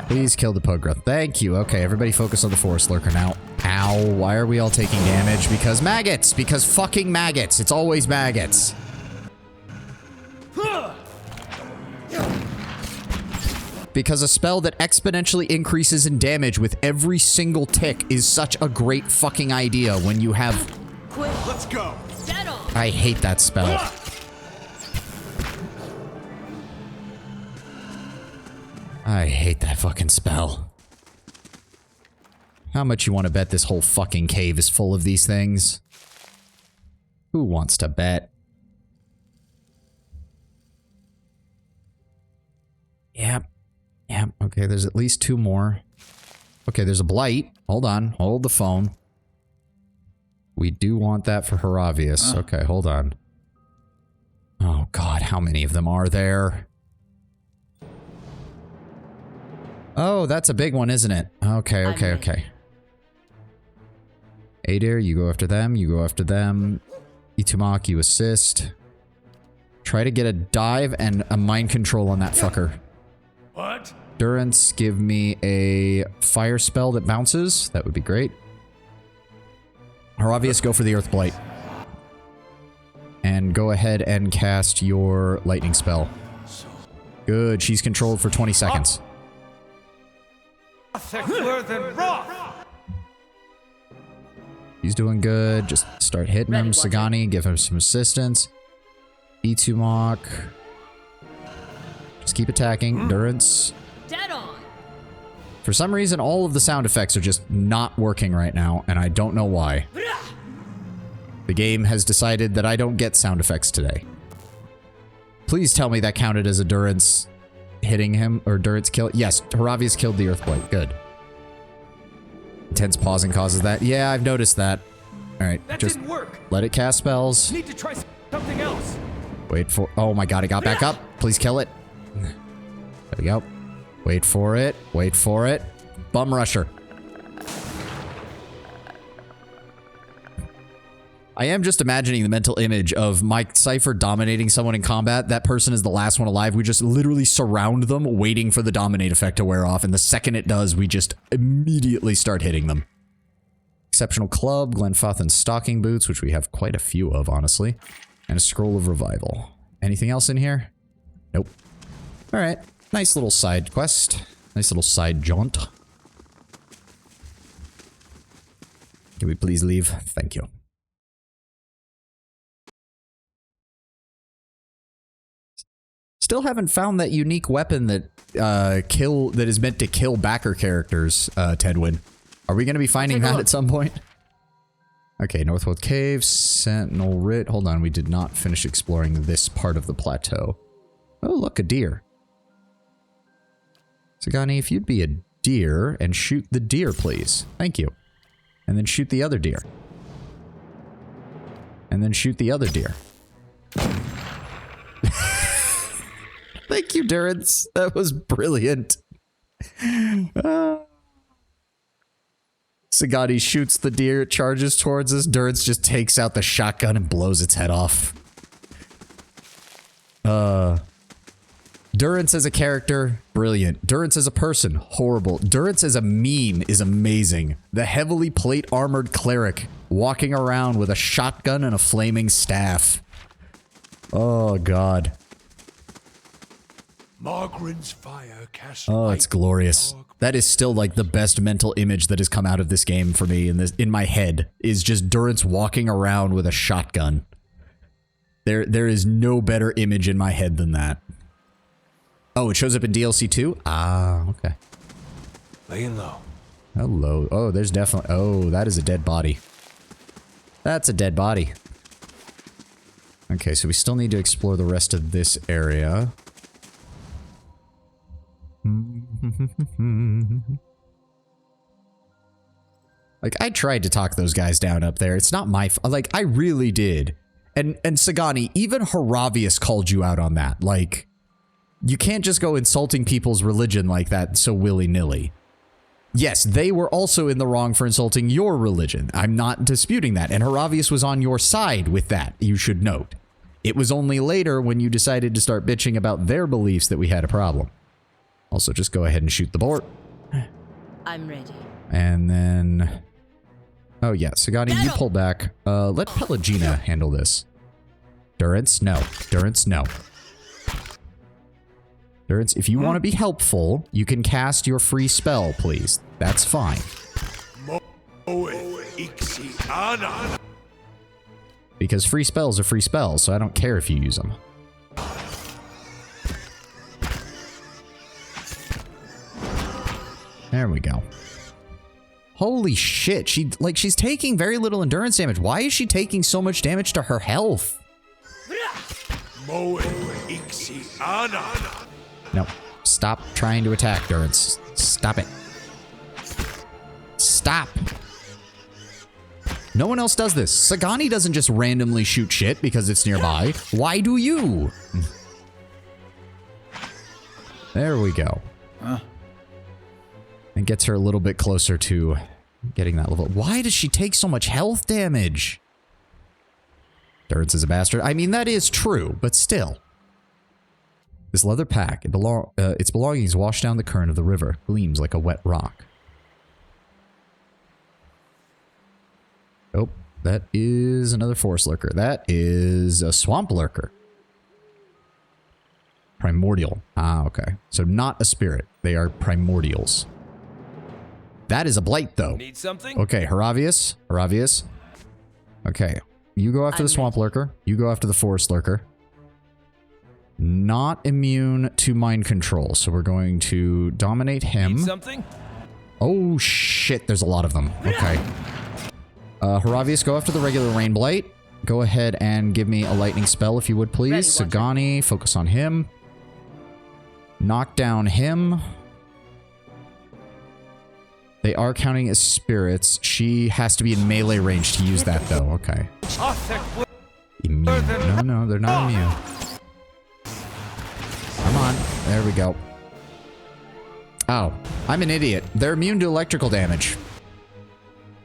Please kill the Pogra. Thank you. Okay, everybody focus on the Forest Lurker now. Ow, why are we all taking damage? Because maggots! Because fucking maggots! It's always maggots. Because a spell that exponentially increases in damage with every single tick is such a great fucking idea when you have... Let's go. I hate that spell. I hate that fucking spell. How much you want to bet this whole fucking cave is full of these things? Who wants to bet? Yep. Yep. Okay, there's at least 2 more. Okay, there's a blight. Hold on. Hold the phone. We do want that for Hiravias. Okay, hold on. Oh god, how many of them are there? Oh, that's a big one, isn't it? Okay, okay, okay. Adair, you go after them. You go after them. Itumak, you assist. Try to get a dive and a mind control on that fucker. What? Durance, give me a fire spell that bounces. That would be great. Hiravias, go for the Earth Blight. And go ahead and cast your lightning spell. Good, she's controlled for 20 seconds. He's doing good. Just start hitting him. Sagani, give him some assistance. Itumak. Just keep attacking. Durance. Dead on. For some reason, all of the sound effects are just not working right now, and I don't know why. The game has decided that I don't get sound effects today. Please tell me that counted as a Durance hitting him, or Durance kill. Yes, Hiravias killed the Earthblight. Good. Intense pausing causes that. Yeah, I've noticed that. Alright, just didn't work. let it cast spells. Need to try something else. Wait for... Oh my god, it got back up. Please kill it. There we go. Wait for it. Wait for it. Bum rusher. I am just imagining the mental image of Mike Cypher dominating someone in combat. That person is the last one alive. We just literally surround them, waiting for the dominate effect to wear off. And the second it does, we just immediately start hitting them. Exceptional Club, Glenfathan's Stocking Boots, which we have quite a few of, honestly. And a Scroll of Revival. Anything else in here? Nope. Alright. Nice little side quest. Nice little side jaunt. Can we please leave? Thank you. Still haven't found that unique weapon that that is meant to kill backer characters, Tedwin. Are we going to be finding that at some point? Okay, Northwood Cave, Sentinel Writ. Hold on, we did not finish exploring this part of the plateau. Oh, look, a deer. Sagani, if you'd be a deer and shoot the deer, please. Thank you. And then shoot the other deer. And then shoot the other deer. Thank you, Durance. That was brilliant. Sagani shoots the deer, it charges towards us. Durance just takes out the shotgun and blows its head off. Durance as a character, brilliant. Durance as a person, horrible. Durance as a meme is amazing. The heavily plate armored cleric walking around with a shotgun and a flaming staff. Oh, God. Margren's fire cast. Oh, it's glorious. That is still like the best mental image that has come out of this game for me in my head is just Durance walking around with a shotgun. There is no better image in my head than that. Oh, it shows up in DLC 2? Ah, okay. Laying low. Hello. Oh, there's definitely... Oh, that is a dead body. That's a dead body. Okay, so we still need to explore the rest of this area. Like, I tried to talk those guys down up there. It's not my... Like, I really did. And Sagani, even Hiravias called you out on that. Like... You can't just go insulting people's religion like that so willy-nilly. Yes, they were also in the wrong for insulting your religion. I'm not disputing that. And Hiravias was on your side with that, you should note. It was only later when you decided to start bitching about their beliefs that we had a problem. Also, just go ahead and shoot the board. I'm ready. And then... Oh yeah, Sagani, you pull back. Let Pelagina handle this. Durance, no. Durance, no. Durance, if you want to be helpful, you can cast your free spell, please. That's fine. Because free spells are free spells, so I don't care if you use them. There we go. Holy shit. She's taking very little endurance damage. Why is she taking so much damage to her health? Moe ixi ana. No. Stop trying to attack, Durance. Stop it. Stop. No one else does this. Sagani doesn't just randomly shoot shit because it's nearby. Why do you? There we go. And gets her a little bit closer to getting that level. Why does she take so much health damage? Durance is a bastard. I mean, that is true, but still. This leather pack, its belongings wash down the current of the river, gleams like a wet rock. Oh, that is another forest lurker. That is a swamp lurker. Primordial. Ah, okay. So not a spirit. They are primordials. That is a blight, though. Need something? Okay, Hiravias. Hiravias. Okay. You go after the swamp lurker. You go after the forest lurker. Not immune to mind control, so we're going to dominate him. Need something? Oh, shit. There's a lot of them. Okay. Hiravias, go after the regular rain blight. Go ahead and give me a lightning spell, if you would, please. Sagani, focus on him. Knock down him. They are counting as spirits. She has to be in melee range to use that, though. Okay. Immune. No, they're not immune. Come on. There we go. Oh, I'm an idiot. They're immune to electrical damage.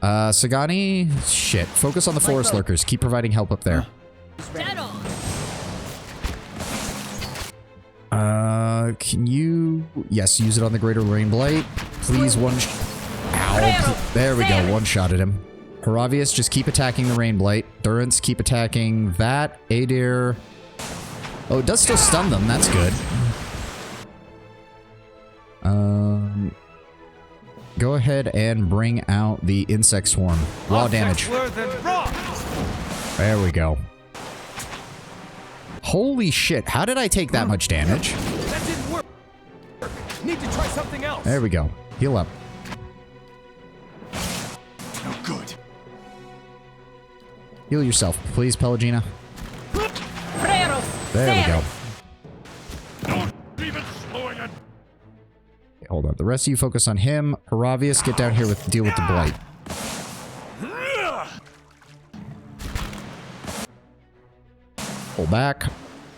Sagani, shit. Focus on the forest lurkers. Keep providing help up there. Can you... Yes, use it on the Greater Rain Blight. Please, one... Ow. There we go. One-shotted him. Hiravias, just keep attacking the Rain Blight. Durance, keep attacking that. Adir... Oh, it does still stun them. That's good. Go ahead and bring out the insect swarm. Raw damage. There we go. Holy shit. How did I take that much damage? That didn't work. Need to try something else. There we go. Heal up. No good. Heal yourself, please, Pelagina. There we go. Don't even slowing it. Okay, hold on. The rest of you focus on him. Hiravias, get down here with deal with the blight. Pull back.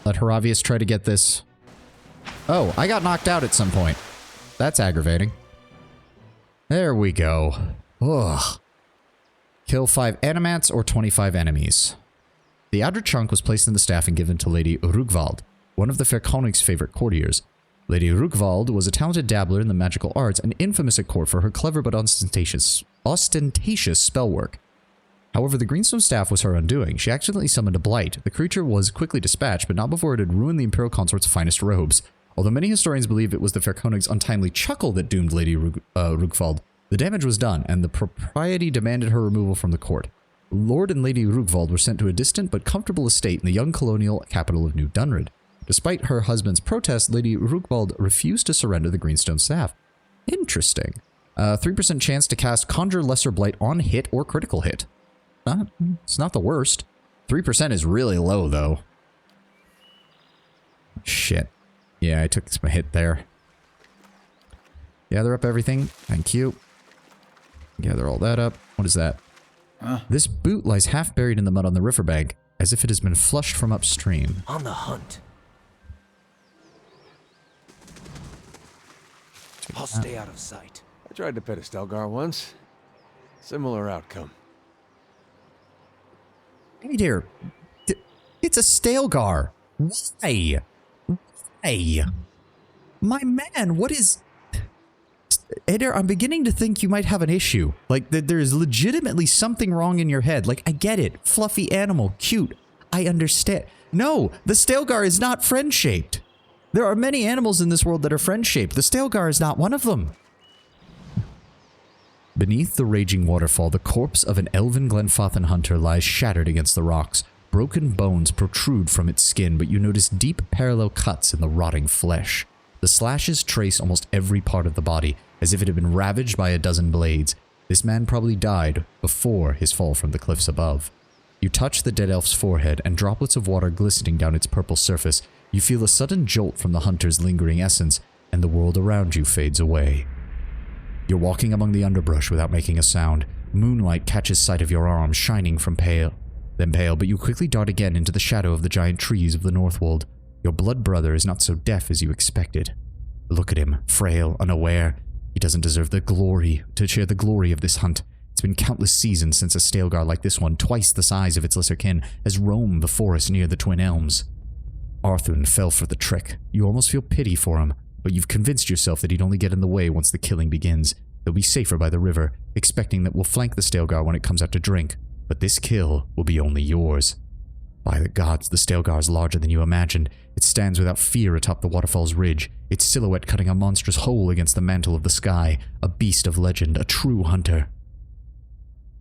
Let Hiravias try to get this. Oh, I got knocked out at some point. That's aggravating. There we go. Ugh. Kill 5 animats or 25 enemies. The Adra chunk was placed in the staff and given to Lady Rugvald, one of the Fair Konig's favorite courtiers. Lady Rugvald was a talented dabbler in the magical arts and infamous at court for her clever but ostentatious spell work. However, the Greenstone staff was her undoing. She accidentally summoned a blight. The creature was quickly dispatched, but not before it had ruined the Imperial Consort's finest robes. Although many historians believe it was the Fair Konig's untimely chuckle that doomed Lady Rugvald, the damage was done, and the propriety demanded her removal from the court. Lord and Lady Rugvald were sent to a distant but comfortable estate in the young colonial capital of New Dunred. Despite her husband's protest, Lady Rugvald refused to surrender the Greenstone staff. Interesting. 3% chance to cast Conjure Lesser Blight on hit or critical hit. It's not the worst. 3% is really low, though. Shit. Yeah, I took my hit there. Gather up everything. Thank you. Gather all that up. What is that? This boot lies half buried in the mud on the riverbank, as if it has been flushed from upstream. On the hunt. I'll stay out of sight. I tried to pet a Stelgar once. Similar outcome. Hey dear. It's a Stelgar. Why? Why? My man, what is... Eder, I'm beginning to think you might have an issue. Like, there is legitimately something wrong in your head. Like, I get it. Fluffy animal. Cute. I understand. No, the Stelgar is not friend-shaped. There are many animals in this world that are friend-shaped. The Stelgar is not one of them. Beneath the raging waterfall, the corpse of an elven Glenfathan hunter lies shattered against the rocks. Broken bones protrude from its skin, but you notice deep parallel cuts in the rotting flesh. The slashes trace almost every part of the body, as if it had been ravaged by a dozen blades. This man probably died before his fall from the cliffs above. You touch the dead elf's forehead, and droplets of water glistening down its purple surface. You feel a sudden jolt from the hunter's lingering essence, and the world around you fades away. You're walking among the underbrush without making a sound. Moonlight catches sight of your arm, shining from pale, but you quickly dart again into the shadow of the giant trees of the Northwold. Your blood brother is not so deaf as you expected. Look at him, frail, unaware. He doesn't deserve to share the glory of this hunt. It's been countless seasons since a Stalgar like this one, twice the size of its lesser kin, has roamed the forest near the Twin Elms. Arthun fell for the trick. You almost feel pity for him, but you've convinced yourself that he'd only get in the way once the killing begins. They'll be safer by the river, expecting that we'll flank the Stalgar when it comes out to drink. But this kill will be only yours. By the gods, the Stalgar is larger than you imagined. It stands without fear atop the waterfall's ridge, its silhouette cutting a monstrous hole against the mantle of the sky. A beast of legend, a true hunter.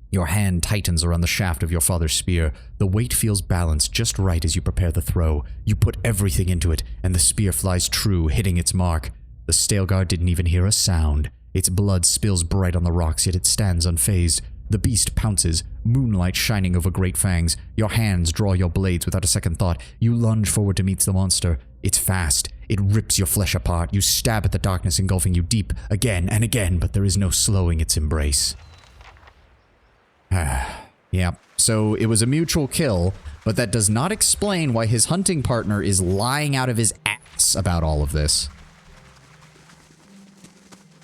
Your hand tightens around the shaft of your father's spear. The weight feels balanced just right as you prepare the throw. You put everything into it, and the spear flies true, hitting its mark. The Stalgar didn't even hear a sound. Its blood spills bright on the rocks, yet it stands unfazed. The beast pounces, moonlight shining over great fangs. Your hands draw your blades without a second thought. You lunge forward to meet the monster. It's fast. It rips your flesh apart. You stab at the darkness engulfing you deep, again and again, but there is no slowing its embrace. Yeah, so it was a mutual kill, but that does not explain why his hunting partner is lying out of his ass about all of this.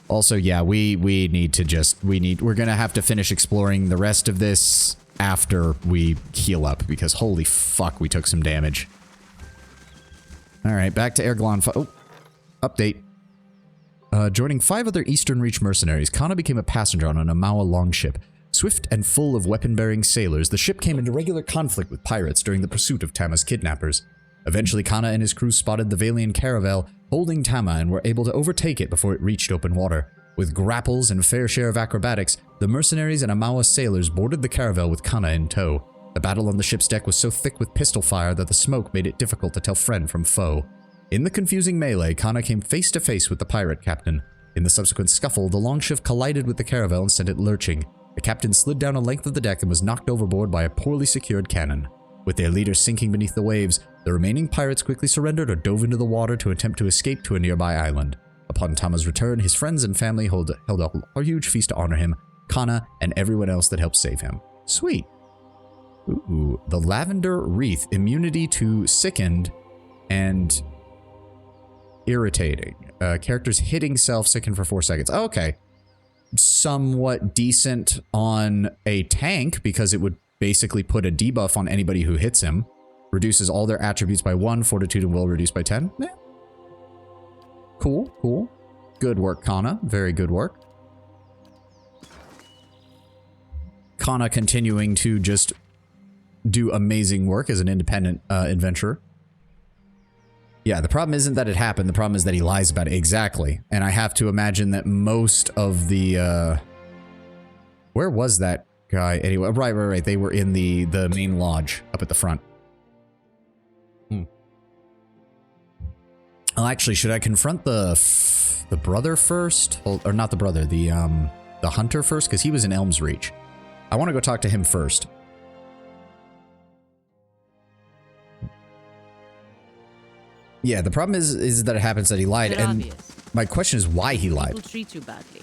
Also, yeah, we need to just, we're gonna have to finish exploring the rest of this after we heal up, because holy fuck, we took some damage. Alright, back to Erglon. Oh, update. Joining 5 other Eastern Reach mercenaries, Kana became a passenger on an Amawa longship. Swift and full of weapon-bearing sailors, the ship came into regular conflict with pirates during the pursuit of Tama's kidnappers. Eventually, Kana and his crew spotted the Valian caravel holding Tama and were able to overtake it before it reached open water. With grapples and fair share of acrobatics, the mercenaries and Amawa sailors boarded the caravel with Kana in tow. The battle on the ship's deck was so thick with pistol fire that the smoke made it difficult to tell friend from foe. In the confusing melee, Kana came face to face with the pirate captain. In the subsequent scuffle, the longship collided with the caravel and sent it lurching. The captain slid down a length of the deck and was knocked overboard by a poorly secured cannon. With their leader sinking beneath the waves, the remaining pirates quickly surrendered or dove into the water to attempt to escape to a nearby island. Upon Tama's return, his friends and family held up a huge feast to honor him, Kana, and everyone else that helped save him. Sweet. Ooh, the Lavender Wreath. Immunity to sickened and irritating. Characters hitting self sicken for 4 seconds. Oh, okay. Somewhat decent on a tank because it would basically put a debuff on anybody who hits him. Reduces all their attributes by 1, fortitude and will reduced by 10. Eh. Cool, cool. Good work, Kana. Very good work. Kana continuing to just do amazing work as an independent adventurer. Yeah, the problem isn't that it happened. The problem is that he lies about it. Exactly. And I have to imagine that most of the... where was that guy? Anyway, right. They were in the main lodge up at the front. Well, actually, should I confront the brother first? Or not the brother, the hunter first? Because he was in Elm's Reach. I want to go talk to him first. Yeah, the problem is that it happens that he lied, and Hiravias. my question is why he lied. People treat you badly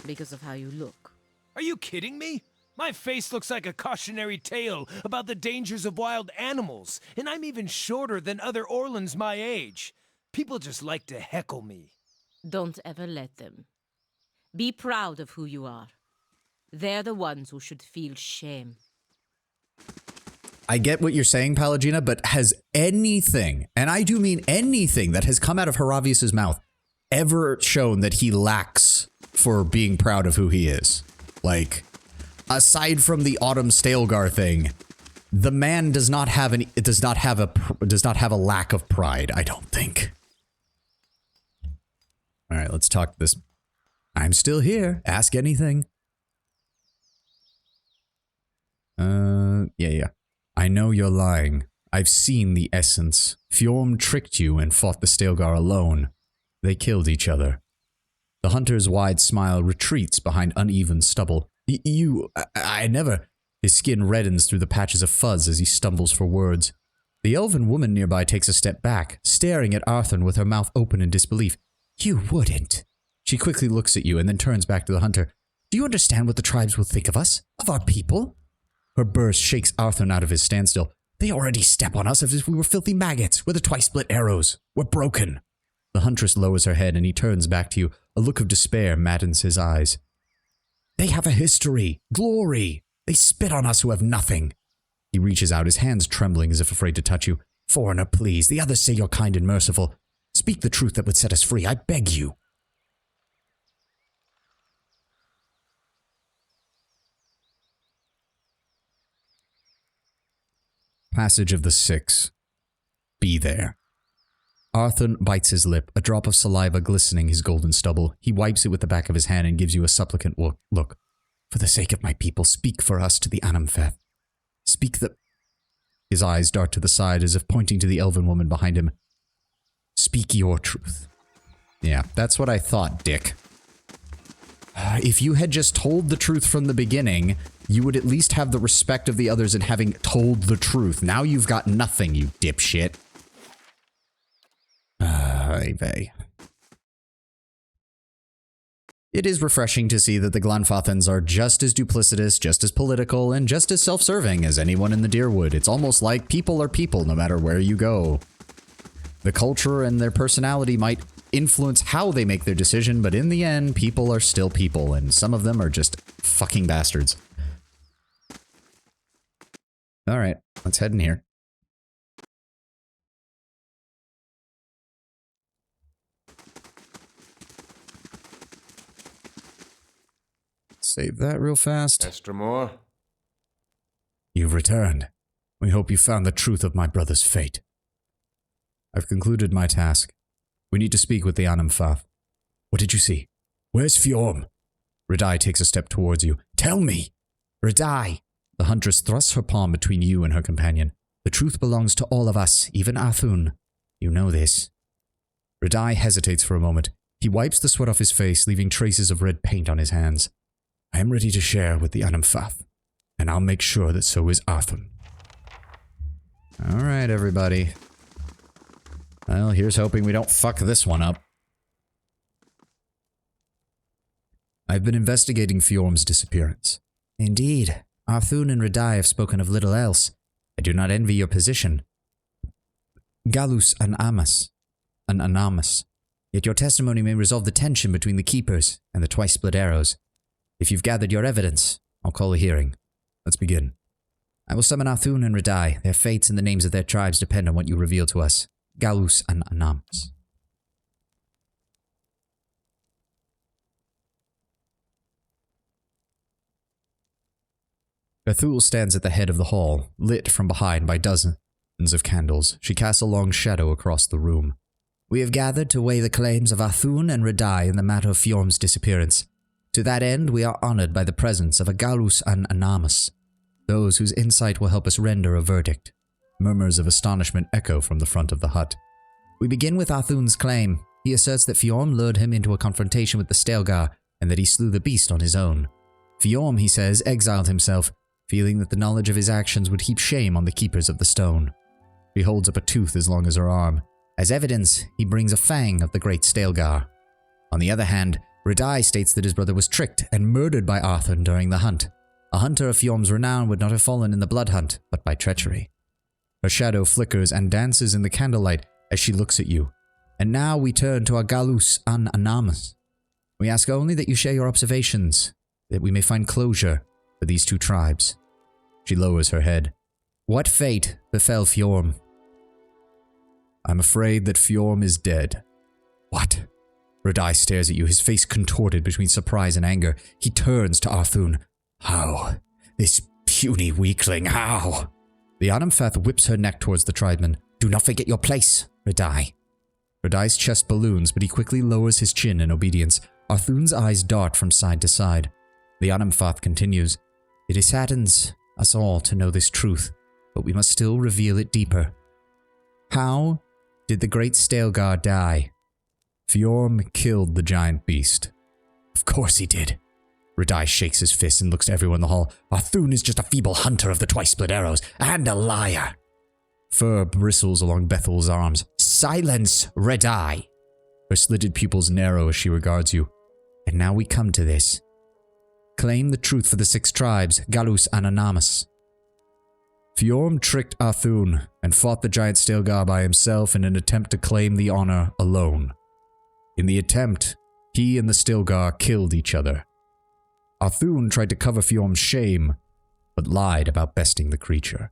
because of how you look. Are you kidding me? My face looks like a cautionary tale about the dangers of wild animals, and I'm even shorter than other Orlans my age. People just like to heckle me. Don't ever let them. Be proud of who you are. They're the ones who should feel shame. I get what you're saying, Palagina, but has anything, and I do mean anything, that has come out of Hiravias' mouth ever shown that he lacks for being proud of who he is? Like, aside from the Autumn Stalgar thing, the man does not have a lack of pride, I don't think. All right, let's talk this. I'm still here. Ask anything. Yeah. I know you're lying. I've seen the essence. Fjorm tricked you and fought the Stalgar alone. They killed each other. The hunter's wide smile retreats behind uneven stubble. I never... His skin reddens through the patches of fuzz as he stumbles for words. The elven woman nearby takes a step back, staring at Arthur with her mouth open in disbelief. You wouldn't. She quickly looks at you and then turns back to the hunter. Do you understand what the tribes will think of us? Of our people? Her burst shakes Arthur out of his standstill. They already step on us as if we were filthy maggots. We're the twice-split arrows. We're broken. The huntress lowers her head and he turns back to you. A look of despair maddens his eyes. They have a history. Glory. They spit on us who have nothing. He reaches out, his hands trembling as if afraid to touch you. Foreigner, please. The others say you're kind and merciful. Speak the truth that would set us free. I beg you. Passage of the Six. Be there. Arthur bites his lip, a drop of saliva glistening his golden stubble. He wipes it with the back of his hand and gives you a supplicant look. For the sake of my people, speak for us to the Anamfeth. Speak the... His eyes dart to the side as if pointing to the elven woman behind him. Speak your truth. Yeah, that's what I thought, Dick. If you had just told the truth from the beginning, you would at least have the respect of the others in having told the truth. Now you've got nothing, you dipshit. Vey. It is refreshing to see that the Glanfathans are just as duplicitous, just as political, and just as self-serving as anyone in the Deerwood. It's almost like people are people no matter where you go. The culture and their personality might influence how they make their decision, but in the end, people are still people, and some of them are just fucking bastards. Alright, let's head in here. Save that real fast. Estramore? You've returned. We hope you found the truth of my brother's fate. I've concluded my task. We need to speak with the Anamfath. What did you see? Where's Fjorm? Radai takes a step towards you. Tell me! Radai! The huntress thrusts her palm between you and her companion. The truth belongs to all of us, even Arthun. You know this. Radai hesitates for a moment. He wipes the sweat off his face, leaving traces of red paint on his hands. I am ready to share with the Anamfath, and I'll make sure that so is Arthur. Alright, everybody. Well, here's hoping we don't fuck this one up. I've been investigating Fjorm's disappearance. Indeed, Arthun and Radai have spoken of little else. I do not envy your position. Galus an Anamas. Yet your testimony may resolve the tension between the Keepers and the twice-split arrows. If you've gathered your evidence, I'll call a hearing. Let's begin. I will summon Arthun and Radai. Their fates and the names of their tribes depend on what you reveal to us. Galus and Anamas. Bethul stands at the head of the hall, lit from behind by dozens of candles. She casts a long shadow across the room. We have gathered to weigh the claims of Arthun and Radai in the matter of Fjorm's disappearance. To that end, we are honored by the presence of a Galus and Anamas, those whose insight will help us render a verdict. Murmurs of astonishment echo from the front of the hut. We begin with Arthun's claim. He asserts that Fjorm lured him into a confrontation with the Stelgar, and that he slew the beast on his own. Fjorm, he says, exiled himself, feeling that the knowledge of his actions would heap shame on the Keepers of the Stone. He holds up a tooth as long as her arm. As evidence, he brings a fang of the great Stelgar. On the other hand, Radai states that his brother was tricked and murdered by Arthur during the hunt. A hunter of Fjorm's renown would not have fallen in the blood hunt, but by treachery. Her shadow flickers and dances in the candlelight as she looks at you. And now we turn to our Galus an Anamas. We ask only that you share your observations, that we may find closure for these two tribes. She lowers her head. What fate befell Fjorm? I'm afraid that Fjorm is dead. What? Radai stares at you, his face contorted between surprise and anger. He turns to Arthun. How? This puny weakling, how? The Anamfath whips her neck towards the tribesman. Do not forget your place, Radai. Radai's chest balloons, but he quickly lowers his chin in obedience. Arthun's eyes dart from side to side. The Anamfath continues. It saddens us all to know this truth, but we must still reveal it deeper. How did the great Stelgar die? Fjorm killed the giant beast. Of course he did. Radai shakes his fist and looks to everyone in the hall. Arthun is just a feeble hunter of the twice-split arrows, and a liar. Fur bristles along Bethel's arms. Silence, Radai. Her slitted pupils narrow as she regards you. And now we come to this. Claim the truth for the 6 tribes, Galus and Anamus. Fjorm tricked Arthun and fought the giant Stilgar by himself in an attempt to claim the honor alone. In the attempt, he and the Stilgar killed each other. Arthun tried to cover Fjorm's shame, but lied about besting the creature.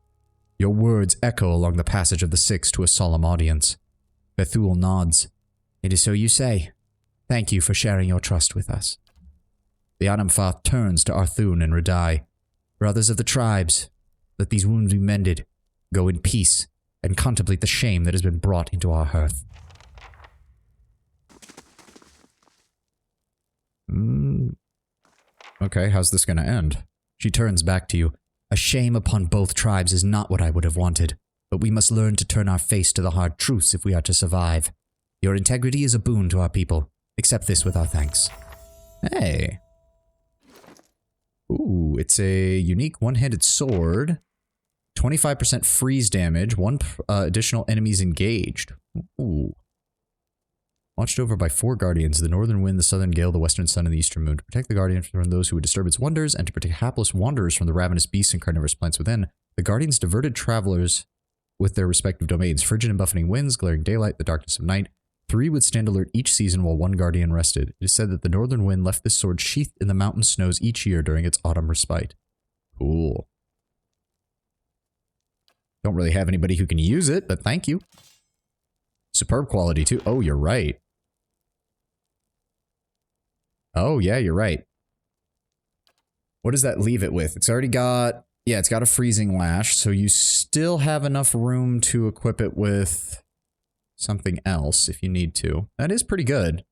Your words echo along the passage of the 6 to a solemn audience. Bethul nods. It is so you say. Thank you for sharing your trust with us. The Anamfath turns to Arthun and Radai. Brothers of the tribes, let these wounds be mended. Go in peace, and contemplate the shame that has been brought into our hearth. Okay, how's this gonna end? She turns back to you. A shame upon both tribes is not what I would have wanted, but we must learn to turn our face to the hard truths if we are to survive. Your integrity is a boon to our people. Accept this with our thanks. Hey. Ooh, it's a unique one-handed sword. 25% freeze damage, 1 additional enemies engaged. Ooh. Watched over by 4 guardians, the northern wind, the southern gale, the western sun, and the eastern moon. To protect the guardian from those who would disturb its wonders, and to protect hapless wanderers from the ravenous beasts and carnivorous plants within, the guardians diverted travelers with their respective domains. Frigid and buffeting winds, glaring daylight, the darkness of night. 3 would stand alert each season while 1 guardian rested. It is said that the northern wind left this sword sheathed in the mountain snows each year during its autumn respite. Cool. Don't really have anybody who can use it, but thank you. Superb quality too. Oh, you're right. Oh, yeah, you're right. What does that leave it with? It's already got... Yeah, it's got a freezing lash, so you still have enough room to equip it with something else if you need to. That is pretty good.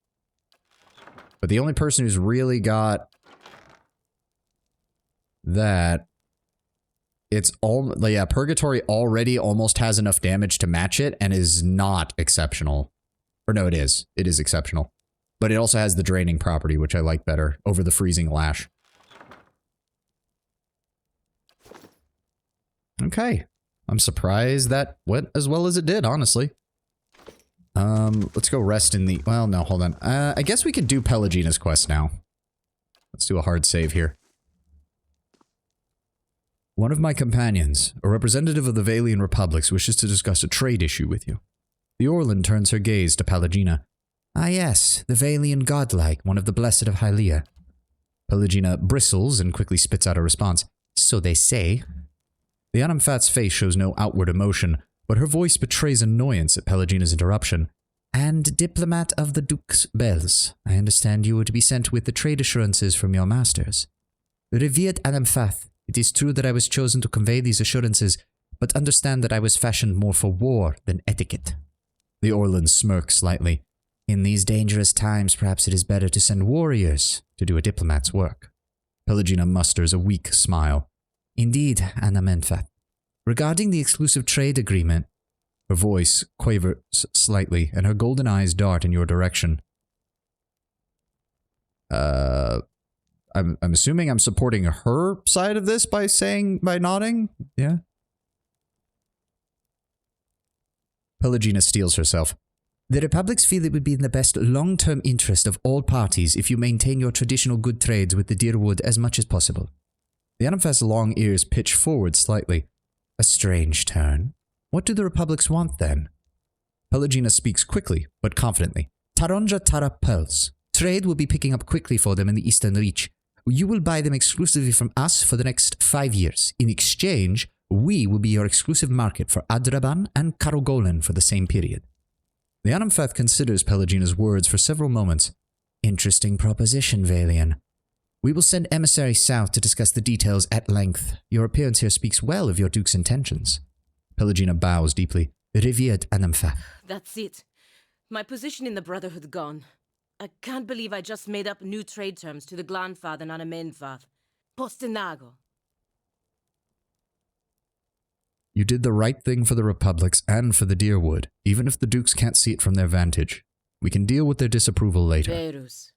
But the only person who's really got that... It's all... Yeah, Purgatory already almost has enough damage to match it and is not exceptional. Or no, it is. It is exceptional. But it also has the draining property, which I like better, over the freezing lash. Okay. I'm surprised that went as well as it did, honestly. Let's go rest in the... Well, no, hold on. I guess we could do Pelagina's quest now. Let's do a hard save here. One of my companions, a representative of the Valian Republics, wishes to discuss a trade issue with you. The Orlan turns her gaze to Pelagina. Ah yes, the Valian godlike, one of the blessed of Hylia. Pelagina bristles and quickly spits out a response. So they say. The Anamfath's face shows no outward emotion, but her voice betrays annoyance at Pelagina's interruption. And diplomat of the Duke's Bells, I understand you were to be sent with the trade assurances from your masters. Revered Anamfath, it is true that I was chosen to convey these assurances, but understand that I was fashioned more for war than etiquette. The Orlan smirks slightly. In these dangerous times, perhaps it is better to send warriors to do a diplomat's work. Pelagina musters a weak smile. Indeed, Anamenfath. Regarding the exclusive trade agreement, her voice quavers slightly, and her golden eyes dart in your direction. I'm assuming I'm supporting her side of this by nodding? Yeah? Pelagina steels herself. The Republics feel it would be in the best long-term interest of all parties if you maintain your traditional good trades with the Deerwood as much as possible. The Anamfath's long ears pitch forward slightly. A strange turn. What do the Republics want, then? Pelagina speaks quickly, but confidently. Taronja Tara pearls. Trade will be picking up quickly for them in the Eastern Reach. You will buy them exclusively from us for the next 5 years. In exchange, we will be your exclusive market for Adraban and Karogolan for the same period. The Anamfath considers Pelagina's words for several moments. Interesting proposition, Valian. We will send emissaries south to discuss the details at length. Your appearance here speaks well of your Duke's intentions. Pelagina bows deeply. Revered Anamfath. That's it. My position in the Brotherhood gone. I can't believe I just made up new trade terms to the Glanfath and Anamenfath. Postinago. You did the right thing for the Republics and for the Deerwood, even if the Dukes can't see it from their vantage. We can deal with their disapproval later. Verus.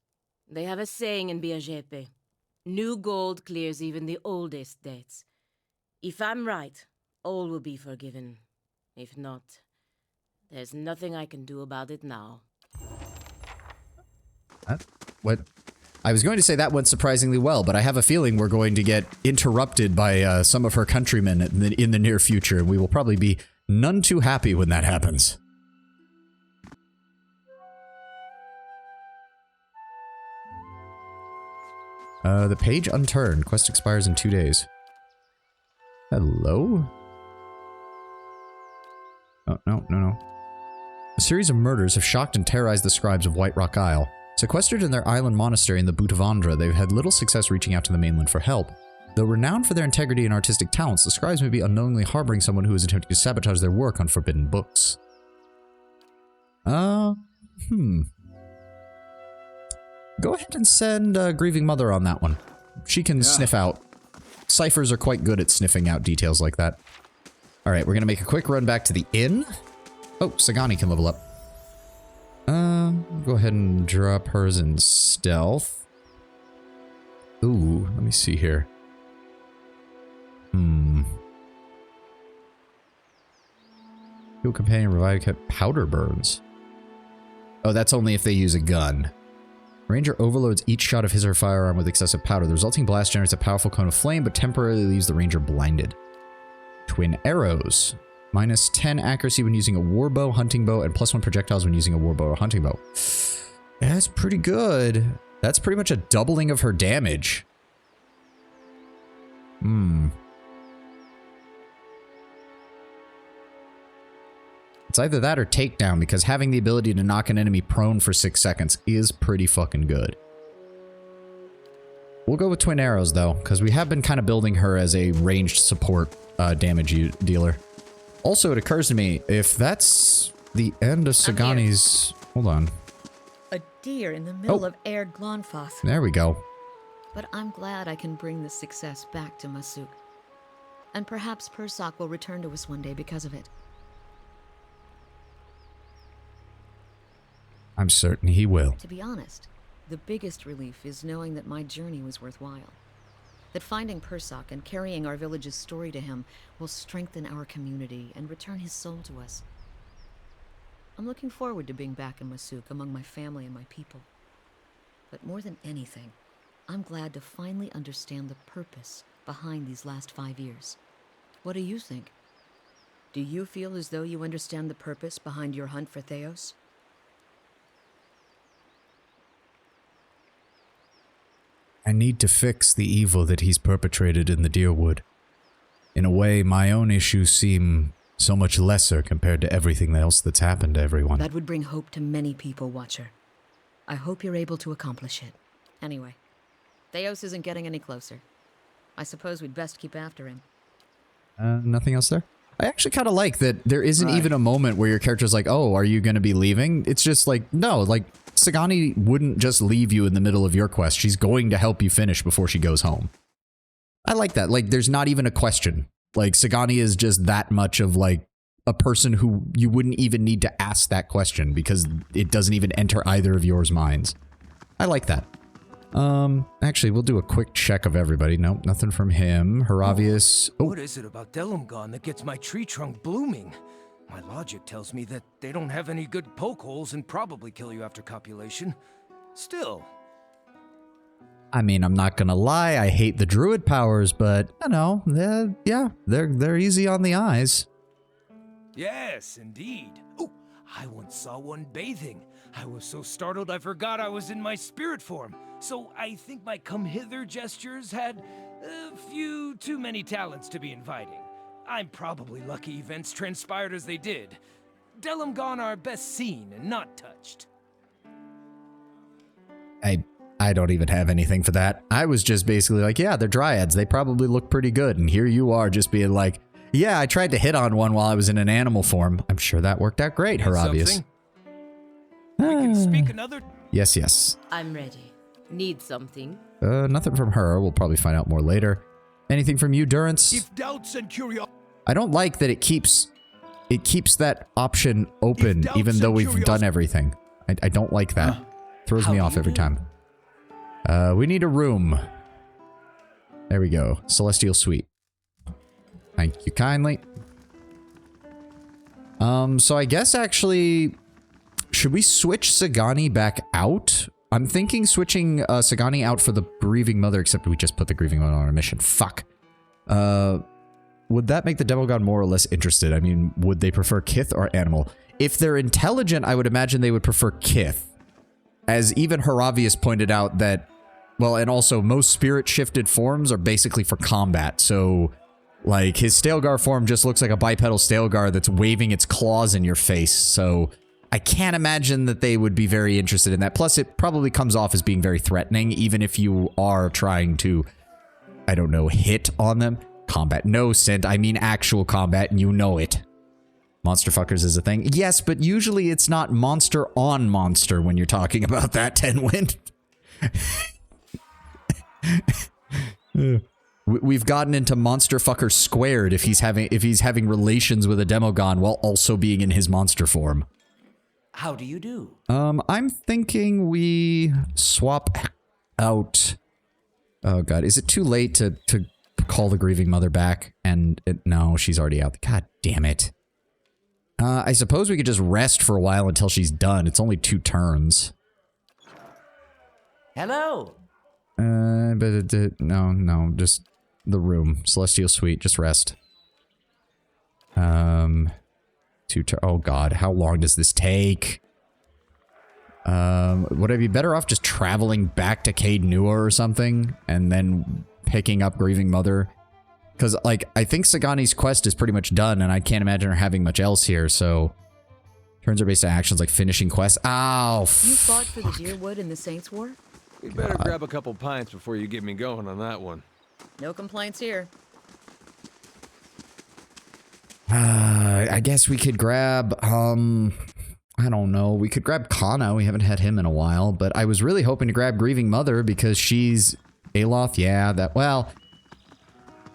They have a saying in Biajepe. New gold clears even the oldest debts. If I'm right, all will be forgiven. If not, there's nothing I can do about it now. What? I was going to say that went surprisingly well, but I have a feeling we're going to get interrupted by some of her countrymen in the near future. We will probably be none too happy when that happens. The page unturned. Quest expires in 2 days. Hello? Oh, no. A series of murders have shocked and terrorized the scribes of White Rock Isle. Sequestered in their island monastery in the Boot of Andra, they've had little success reaching out to the mainland for help. Though renowned for their integrity and artistic talents, the scribes may be unknowingly harboring someone who is attempting to sabotage their work on forbidden books. Go ahead and send Grieving Mother on that one. She can sniff out. Ciphers are quite good at sniffing out details like that. Alright, we're gonna make a quick run back to the inn. Oh, Sagani can level up. Go ahead and drop hers in stealth. Ooh, let me see here. Fuel companion, revive kit, powder burns. Oh, that's only if they use a gun. Ranger overloads each shot of his or her firearm with excessive powder. The resulting blast generates a powerful cone of flame, but temporarily leaves the ranger blinded. Twin arrows. Minus 10 accuracy when using a warbow, hunting bow, and plus 1 projectiles when using a warbow or hunting bow. That's pretty good. That's pretty much a doubling of her damage. It's either that or takedown, because having the ability to knock an enemy prone for 6 seconds is pretty fucking good. We'll go with twin arrows, though, because we have been kind of building her as a ranged support damage dealer. Also, it occurs to me, if that's the end of Sagani's... Hold on. A deer in the middle of Air Glonfoth. There we go. But I'm glad I can bring this success back to Masuk. And perhaps Persak will return to us one day because of it. I'm certain he will. To be honest, the biggest relief is knowing that my journey was worthwhile. That finding Persak and carrying our village's story to him will strengthen our community and return his soul to us. I'm looking forward to being back in Masuk among my family and my people. But more than anything, I'm glad to finally understand the purpose behind these last 5 years. What do you think? Do you feel as though you understand the purpose behind your hunt for Theos? I need to fix the evil that he's perpetrated in the Deerwood. In a way, my own issues seem so much lesser compared to everything else that's happened to everyone. That would bring hope to many people, Watcher. I hope you're able to accomplish it. Anyway, Theos isn't getting any closer. I suppose we'd best keep after him. Nothing else there? I actually kind of like that there isn't even a moment where your character's like, oh, are you going to be leaving? It's just like, no, like, Sagani wouldn't just leave you in the middle of your quest. She's going to help you finish before she goes home. I like that. Like, there's not even a question. Like, Sagani is just that much of, like, a person who you wouldn't even need to ask that question because it doesn't even enter either of yours minds. I like that. Actually, we'll do a quick check of everybody. Nope, nothing from him. Hiravias. Oh. What is it about Delimgon that gets my tree trunk blooming? My logic tells me that they don't have any good poke holes and probably kill you after copulation. Still. I mean, I'm not gonna lie, I hate the druid powers, but, you know, they're easy on the eyes. Yes, indeed. Oh, I once saw one bathing. I was so startled I forgot I was in my spirit form. So I think my come-hither gestures had a few too many talents to be inviting. I'm probably lucky events transpired as they did. Delimgon are best seen and not touched. I don't even have anything for that. I was just basically like, yeah, they're dryads. They probably look pretty good. And here you are just being like, yeah, I tried to hit on one while I was in an animal form. I'm sure that worked out great, Hiravias. We can speak another... Yes. I'm ready. Need something? Nothing from her. We'll probably find out more later. Anything from you, Durance? If doubts and curiosity... I don't like that it keeps that option open even though we've done everything. I don't like that. Throws How me do off you every do? time. We need a room. There we go. Celestial Suite. Thank you kindly. So I guess actually, should we switch Sagani back out? I'm thinking switching Sagani out for the Grieving Mother, except we just put the Grieving Mother on a mission. Fuck. Would that make the Demogod more or less interested? I mean, would they prefer Kith or Animal? If they're intelligent, I would imagine they would prefer Kith. As even Hiravias pointed out that, well, and also most spirit-shifted forms are basically for combat, so... Like, his Stalgar form just looks like a bipedal Stalgar that's waving its claws in your face, so I can't imagine that they would be very interested in that. Plus, it probably comes off as being very threatening, even if you are trying to, I don't know, hit on them. Combat. No, Sint, I mean actual combat, and you know it. Monster fuckers is a thing. Yes, but usually it's not monster on monster when you're talking about that, Tenwind. We've gotten into monster fucker squared if he's having relations with a Demogon while also being in his monster form. How do you do? I'm thinking we swap out. Oh god, is it too late to call the Grieving Mother back? And no, she's already out. God damn it. I suppose we could just rest for a while until she's done. It's only 2 turns. Hello. But no, just the room. Celestial Suite, just rest. 2 oh god, how long does this take? Would I be better off just traveling back to Caed Nua or something, and then picking up Grieving Mother? Because, like, I think Sagani's quest is pretty much done, and I can't imagine her having much else here, so... Turns are based on actions like finishing quests. Ow, You fought for the Deerwood in the Saints' War? You better grab a couple pints before you get me going on that one. No complaints here. I guess we could grab, I don't know. We could grab Kana. We haven't had him in a while, but I was really hoping to grab Grieving Mother because she's Aloth. Yeah, that, well,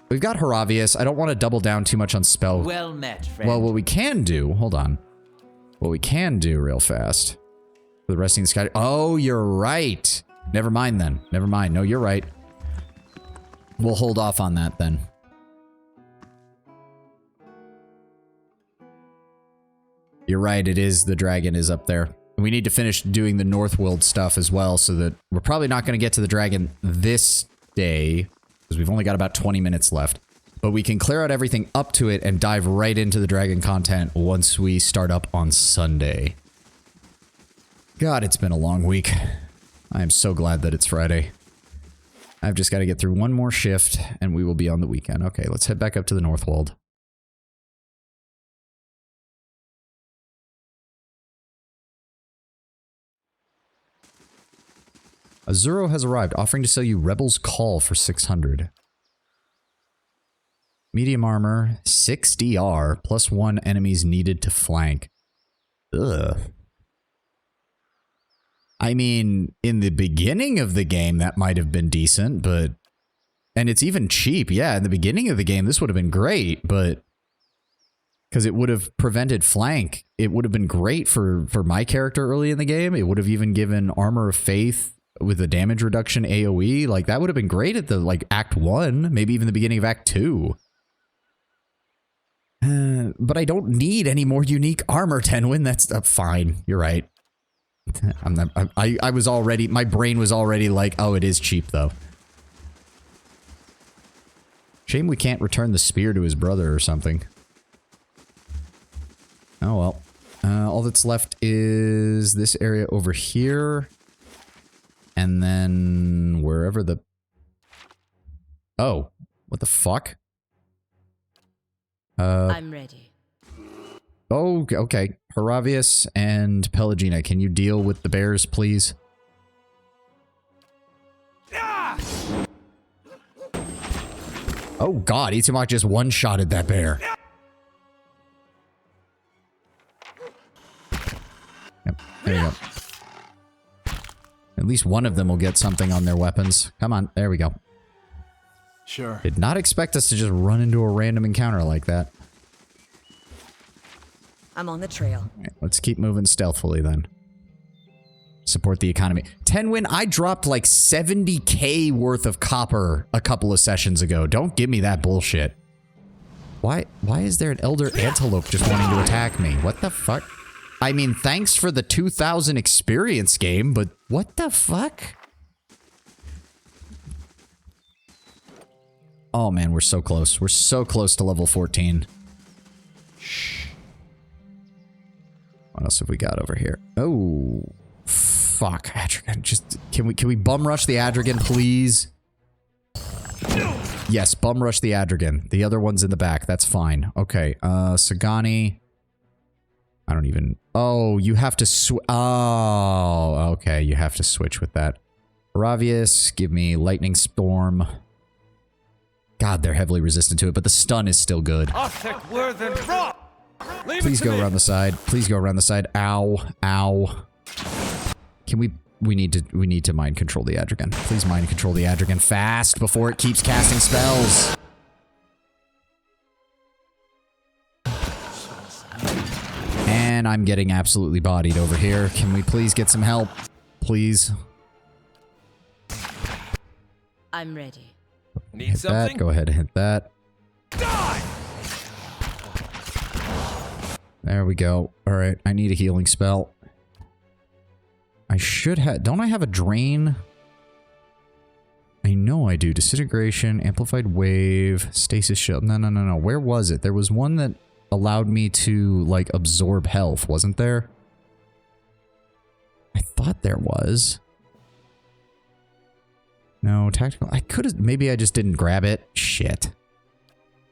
we've got Hiravias. I don't want to double down too much on spell. Well met, friend. Well, what we can do, hold on. What we can do real fast for the resting sky. Oh, you're right. Never mind then. Never mind. No, you're right. We'll hold off on that then. You're right, it is, the dragon is up there. We need to finish doing the Northworld stuff as well, so that we're probably not going to get to the dragon this day, because we've only got about 20 minutes left. But we can clear out everything up to it and dive right into the dragon content once we start up on Sunday. God, it's been a long week. I am so glad that it's Friday. I've just got to get through one more shift, and we will be on the weekend. Okay, let's head back up to the Northworld. Azuro has arrived, offering to sell you Rebel's Call for 600. Medium armor, 6 DR, plus 1 enemies needed to flank. Ugh. I mean, in the beginning of the game, that might have been decent, but... And it's even cheap. Yeah, in the beginning of the game, this would have been great, but... Because it would have prevented flank. It would have been great for my character early in the game. It would have even given Armor of Faith with a damage reduction AoE. Like, that would have been great at the, like, Act 1. Maybe even the beginning of Act 2. But I don't need any more unique armor, Tenwin. That's fine. You're right. I was already, my brain was already like, oh, it is cheap though. Shame we can't return the spear to his brother or something. Oh well. All that's left is this area over here. And then wherever the... Oh, what the fuck? I'm ready. Oh, okay. Hiravias and Pelagina, can you deal with the bears, please? Oh god, Itzumok just one-shotted that bear. Yep, there you go. At least one of them will get something on their weapons. Come on, there we go. Sure. Did not expect us to just run into a random encounter like that. I'm on the trail. All right, let's keep moving stealthily then. Support the economy. 10 win. I dropped like 70k worth of copper a couple of sessions ago. Don't give me that bullshit. Why is there an elder antelope just wanting to attack me? What the fuck? I mean, thanks for the 2000 experience game, but what the fuck? Oh man, we're so close. We're so close to level 14. Shh. What else have we got over here? Oh, fuck. Adrigan, just can we bum rush the Adrigan, please? Yes, bum rush the Adrigan. The other one's in the back. That's fine. Okay, Sagani. I don't even... Oh, you have to oh, okay. You have to switch with that. Hiravias, give me Lightning Storm. God, they're heavily resistant to it, but the stun is still good. Please go around the side. Please go around the side. Ow. Ow. Can we need to mind control the Adrigan. Please mind control the Adrigan fast before it keeps casting spells. And I'm getting absolutely bodied over here. Can we please get some help? Please. I'm ready. Need Hit something? that. Go ahead and hit that. Die! There we go. All right. I need a healing spell. I should have... Don't I have a drain? I know I do. Disintegration, amplified wave, stasis shield. No. Where was it? There was one that allowed me to, like, absorb health, wasn't there? I thought there was. No, tactical... I could have... Maybe I just didn't grab it. Shit.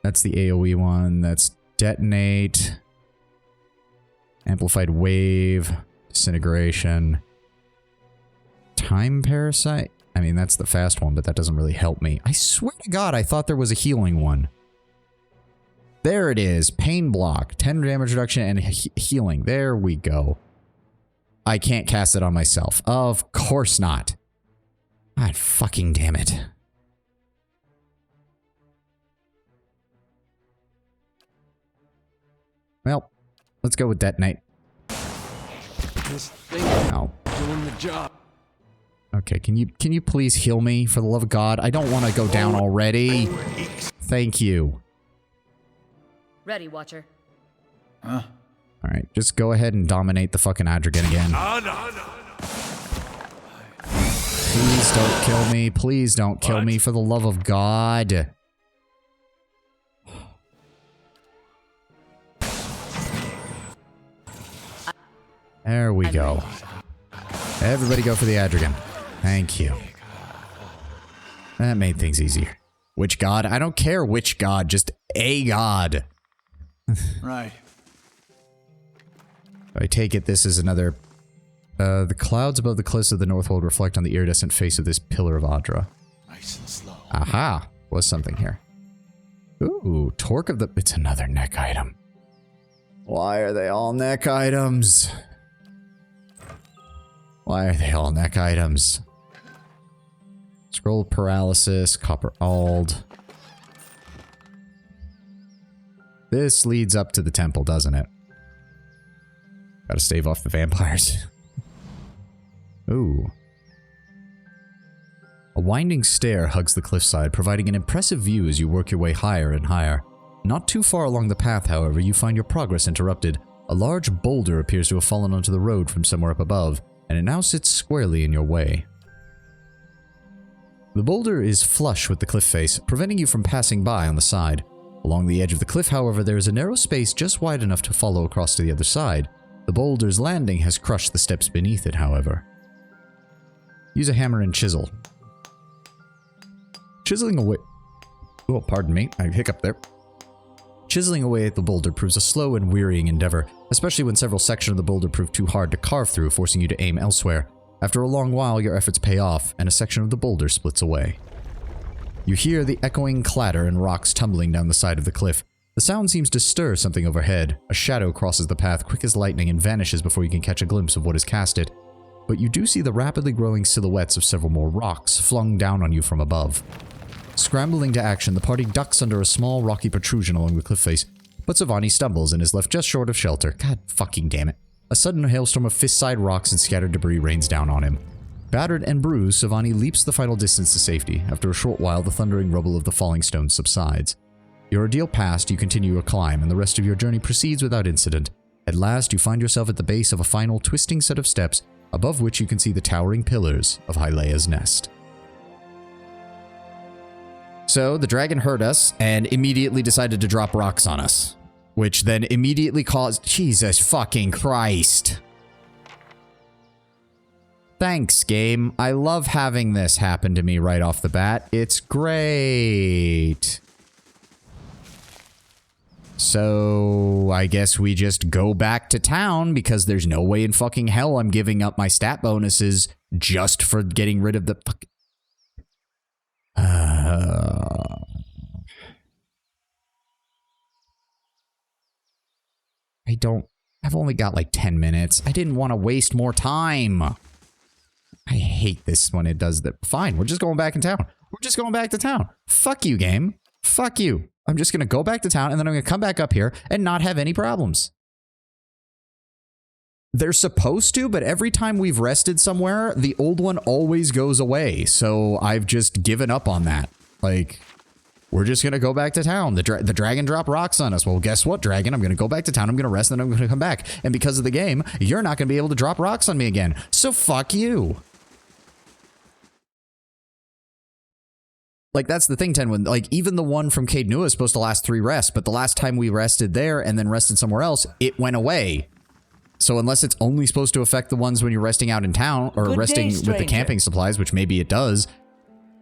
That's the AoE one. That's detonate. Amplified wave. Disintegration. Time parasite? I mean, that's the fast one, but that doesn't really help me. I swear to God, I thought there was a healing one. There it is. Pain block. 10 damage reduction and healing. There we go. I can't cast it on myself. Of course not. God fucking damn it. Well, let's go with detonate. This thing Ow. doing the job. Okay, can you please heal me for the love of God? I don't want to go down already. Thank you. Ready, Watcher. Huh? Alright, just go ahead and dominate the fucking Adrigan again. Please don't kill me. Please don't kill me for the love of God. There we go. Everybody go for the Adrigan. Thank you. That made things easier. Which god? I don't care which god, just a god. Right. I take it this is another... the clouds above the cliffs of the Northwold reflect on the iridescent face of this pillar of Adra. Nice and slow. Aha! Was something here. Ooh, torque of the... It's another neck item. Why are they all neck items? Why are they all neck items? Scroll paralysis, copper ald. This leads up to the temple, doesn't it? Gotta stave off the vampires. Ooh. A winding stair hugs the cliffside, providing an impressive view as you work your way higher and higher. Not too far along the path, however, you find your progress interrupted. A large boulder appears to have fallen onto the road from somewhere up above, and it now sits squarely in your way. The boulder is flush with the cliff face, preventing you from passing by on the side. Along the edge of the cliff, however, there is a narrow space just wide enough to follow across to the other side. The boulder's landing has crushed the steps beneath it, however. Use a hammer and chisel. Chiseling away... Oh, pardon me, I hiccuped there. Chiseling away at the boulder proves a slow and wearying endeavor, especially when several sections of the boulder prove too hard to carve through, forcing you to aim elsewhere. After a long while, your efforts pay off, and a section of the boulder splits away. You hear the echoing clatter and rocks tumbling down the side of the cliff. The sound seems to stir something overhead. A shadow crosses the path quick as lightning and vanishes before you can catch a glimpse of what has cast it. But you do see the rapidly growing silhouettes of several more rocks flung down on you from above. Scrambling to action, the party ducks under a small rocky protrusion along the cliff face, but Savani stumbles and is left just short of shelter. God fucking damn it. a sudden hailstorm of fist-sized rocks and scattered debris rains down on him. Battered and bruised, Savani leaps the final distance to safety. After a short while, the thundering rubble of the falling stones subsides. Your ordeal past, you continue your climb, and the rest of your journey proceeds without incident. At last, you find yourself at the base of a final twisting set of steps, above which you can see the towering pillars of Hylea's nest. So, the dragon heard us and immediately decided to drop rocks on us, which then immediately caused... Jesus fucking Christ. Thanks, game. I love having this happen to me right off the bat. It's great. So, I guess we just go back to town because there's no way in fucking hell I'm giving up my stat bonuses just for getting rid of the fuck. I've only got like 10 minutes. I didn't want to waste more time. I hate this when it does that. Fine, we're just going back in town. We're just going back to town. Fuck you, game. Fuck you. I'm just going to go back to town and then I'm going to come back up here and not have any problems. They're supposed to, but every time we've rested somewhere, the old one always goes away. So I've just given up on that. Like, we're just going to go back to town. The dragon dropped rocks on us. Well, guess what, dragon? I'm going to go back to town. I'm going to rest and then I'm going to come back. And because of the game, you're not going to be able to drop rocks on me again. So fuck you. Like, that's the thing, Tenwin. Like, even the one from Caed Nua is supposed to last 3 rests, but the last time we rested there and then rested somewhere else, it went away. So unless it's only supposed to affect the ones when you're resting out in town, or resting with the camping supplies, which maybe it does,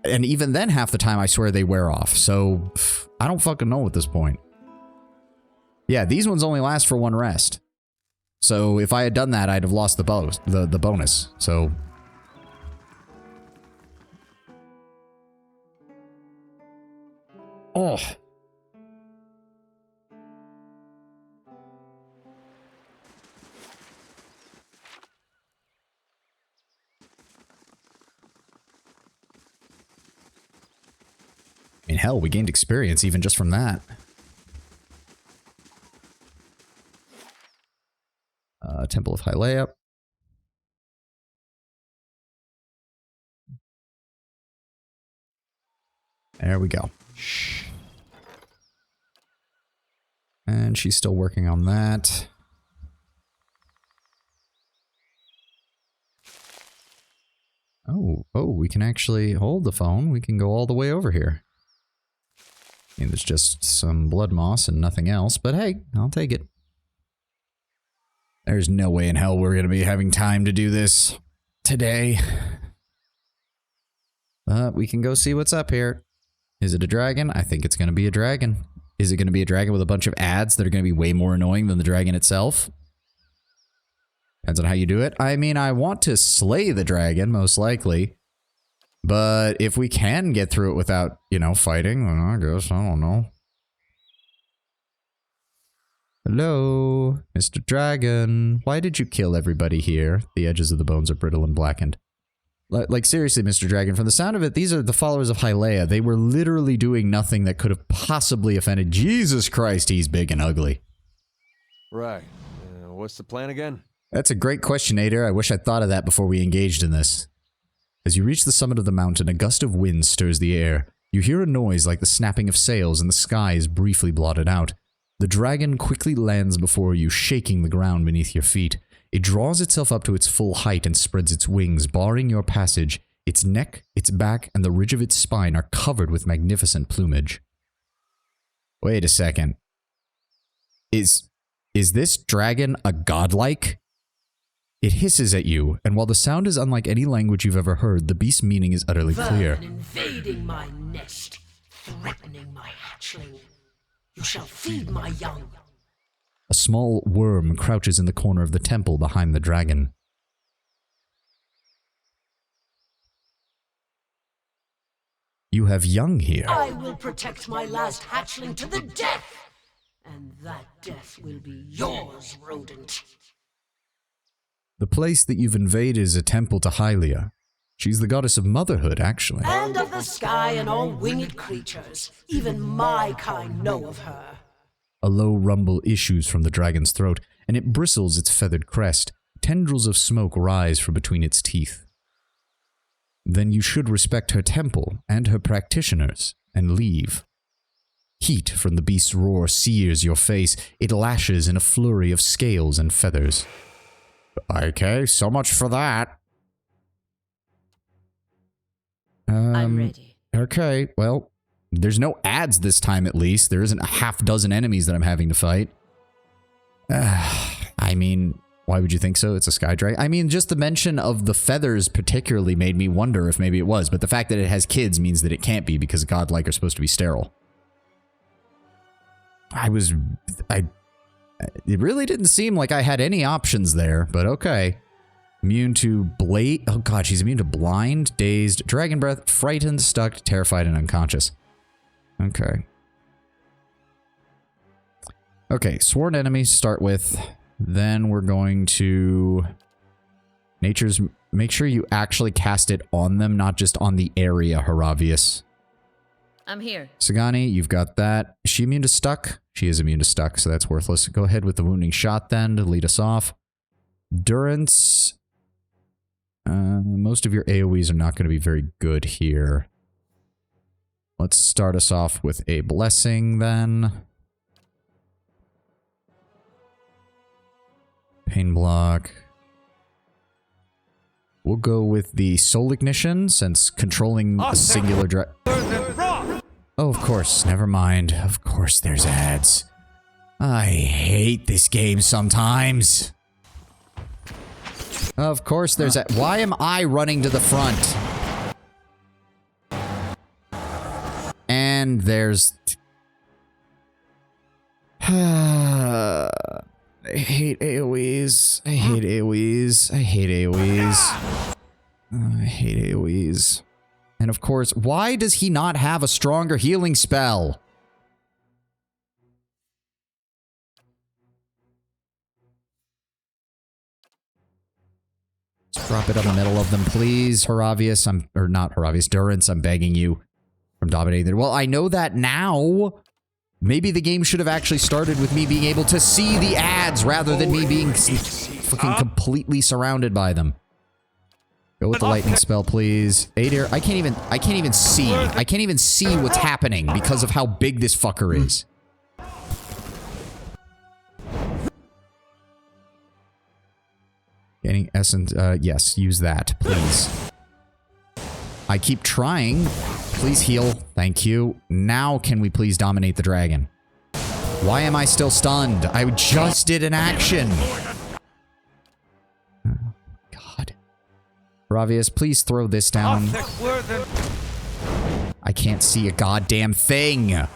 and even then half the time I swear they wear off. So, I don't fucking know at this point. Yeah, these ones only last for 1 rest. So if I had done that, I'd have lost the bonus. So... Oh. I mean, hell, we gained experience even just from that. Temple of Hylea. There we go. And she's still working on that. Oh, we can actually hold the phone. We can go all the way over here. I mean, there's just some blood moss and nothing else, but hey, I'll take it. There's no way in hell we're going to be having time to do this today. But we can go see what's up here. Is it a dragon? I think it's going to be a dragon. Is it going to be a dragon with a bunch of ads that are going to be way more annoying than the dragon itself? Depends on how you do it. I mean, I want to slay the dragon, most likely. But if we can get through it without, you know, fighting, then I guess, I don't know. Hello, Mr. Dragon. Why did you kill everybody here? The edges of the bones are brittle and blackened. Like, seriously, Mr. Dragon, from the sound of it, these are the followers of Hylea. They were literally doing nothing that could have possibly offended. Jesus Christ, he's big and ugly. Right. What's the plan again? That's a great question, Ader. I wish I'd thought of that before we engaged in this. As you reach the summit of the mountain, a gust of wind stirs the air. You hear a noise like the snapping of sails, and the sky is briefly blotted out. The dragon quickly lands before you, shaking the ground beneath your feet. It draws itself up to its full height and spreads its wings, barring your passage. Its neck, its back, and the ridge of its spine are covered with magnificent plumage. Wait a second. Is this dragon a godlike? It hisses at you, and while the sound is unlike any language you've ever heard, the beast's meaning is utterly clear. Vermin invading my nest, threatening my hatchling. You shall feed my young. A small worm crouches in the corner of the temple behind the dragon. You have young here. I will protect my last hatchling to the death, and that death will be yours, rodent. The place that you've invaded is a temple to Hylea. She's the goddess of motherhood, actually. And of the sky and all winged creatures. Even my kind know of her. A low rumble issues from the dragon's throat, and it bristles its feathered crest. Tendrils of smoke rise from between its teeth. Then you should respect her temple and her practitioners, and leave. Heat from the beast's roar sears your face. It lashes in a flurry of scales and feathers. Okay, so much for that. I'm ready. Okay, well, there's no ads this time at least. There isn't a half dozen enemies that I'm having to fight. I mean, why would you think so? It's a sky dragon. I mean, just the mention of the feathers particularly made me wonder if maybe it was, but the fact that it has kids means that it can't be because godlike are supposed to be sterile. It really didn't seem like I had any options there, but okay. Immune to blade. Oh god, she's immune to blind, dazed, dragon breath, frightened, stuck, terrified, and unconscious. Okay. Okay, sworn enemies start with. Then we're going to nature's. Make sure you actually cast it on them, not just on the area, Hiravias. I'm here. Sagani, you've got that. Is she immune to stuck? She is immune to stuck, so that's worthless. Go ahead with the wounding shot then to lead us off. Durance. Most of your AoEs are not going to be very good here. Let's start us off with a blessing then. Pain block. We'll go with the soul ignition since controlling a singular Oh, of course. Never mind. Of course there's ads. I hate this game sometimes. Of course there's a- Why am I running to the front? And there's... I hate AoEs. I hate AoEs. I hate AoEs. I hate AoEs. And of course, why does he not have a stronger healing spell? Let's drop it on the middle of them, please. Hiravias, or not Hiravias, Durance, I'm begging you from dominating. Well, I know that now. Maybe the game should have actually started with me being able to see the ads rather than me being fucking completely surrounded by them. Go with the lightning spell, please. Adair, I can't even see. I can't even see what's happening because of how big this fucker is. Getting essence, yes, use that, please. I keep trying. Please heal. Thank you. Now can we please dominate the dragon? Why am I still stunned? I just did an action. Oh, God. Hiravias, please throw this down. I can't see a goddamn thing.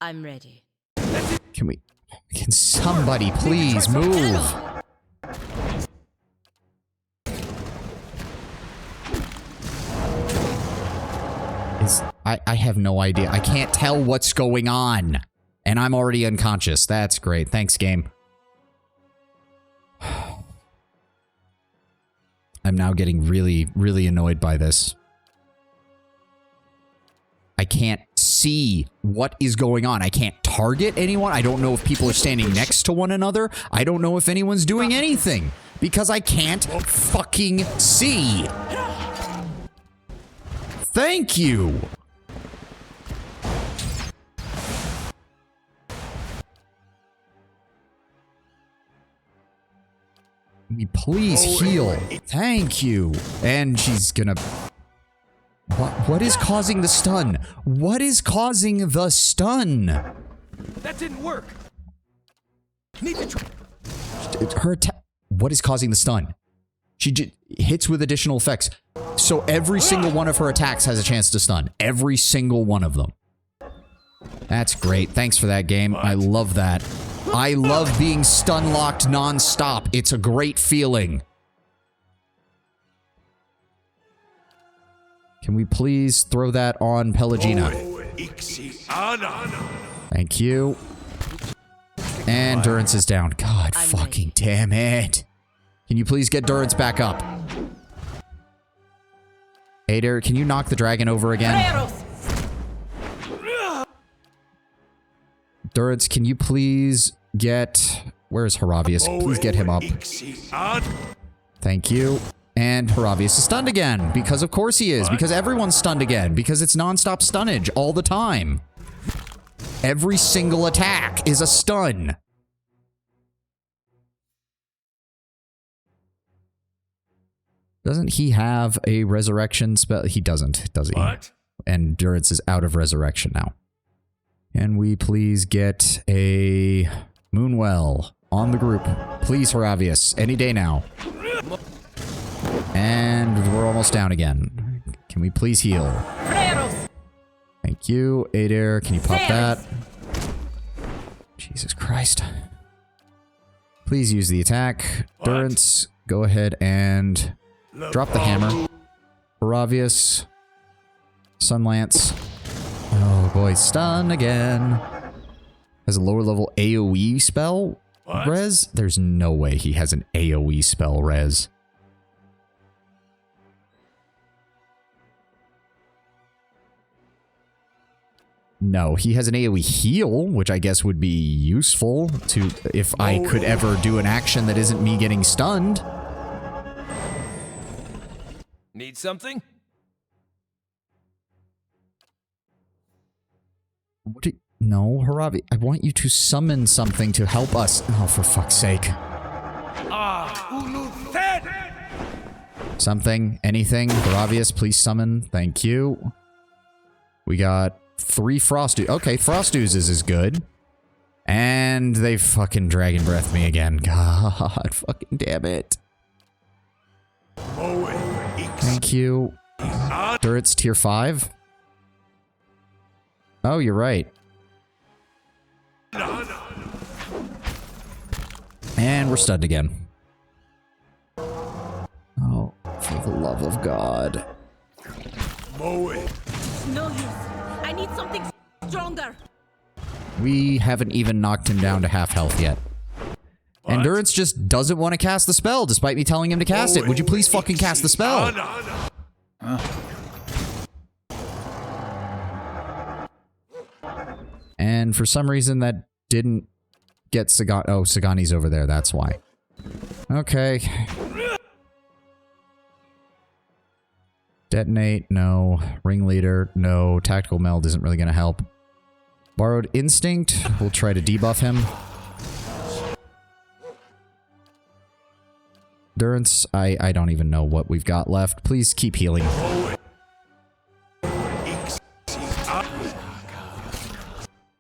I'm ready. Can somebody please move? I have no idea. I can't tell what's going on. And I'm already unconscious. That's great. Thanks, game. I'm now getting really, really annoyed by this. I can't see what is going on. I can't target anyone. I don't know if people are standing next to one another. I don't know if anyone's doing anything. Because I can't fucking see. Thank you. Please heal. Thank you. And she's gonna... What is causing the stun? What is causing the stun? That didn't work. Need to try. Her attack... What is causing the stun? She hits with additional effects. So every single one of her attacks has a chance to stun. Every single one of them. That's great. Thanks for that, game. I love that. I love being stun-locked non-stop. It's a great feeling. Can we please throw that on Pelagina? Thank you. And Durance is down. God fucking damn it. Can you please get Durance back up? Adair, can you knock the dragon over again? Durance, can you please get... Where is Hiravias? Please get him up. Thank you. And Hiravias is stunned again. Because of course he is. Because everyone's stunned again. Because it's non-stop stunnage all the time. Every single attack is a stun. Doesn't he have a resurrection spell? He doesn't, does he? What? And Durance is out of resurrection now. Can we please get a Moonwell on the group? Please, Hiravias. Any day now. And we're almost down again. Can we please heal? Thank you. Adair, can you pop that? Jesus Christ. Please use the attack. Durance, go ahead and drop the hammer. Hiravias. Sunlance. Oh boy, stun again. Has a lower level AoE spell? Res? There's no way he has an AoE spell res. No, he has an AoE heal, which I guess would be useful to if I could ever do an action that isn't me getting stunned. Need something? What do you, no, Hiravi, I want you to summon something to help us. Oh, for fuck's sake. Something, anything. Hiravias, please summon. Thank you. We got 3 Frost Oozes. Okay, Frost Oozes is good. And they fucking Dragon Breath me again. God fucking damn it. Thank you. Durance tier 5. Oh, you're right. And we're stunned again. Oh, for the love of God. No use. I need something stronger. We haven't even knocked him down to half health yet. And Durance just doesn't want to cast the spell, despite me telling him to cast it. Would you please fucking cast the spell? And for some reason that didn't get Sagani. Oh, Sagani's over there, that's why. Okay. Detonate, no. Ringleader, no. Tactical Meld isn't really going to help. Borrowed Instinct, we'll try to debuff him. Durance, I don't even know what we've got left. Please keep healing.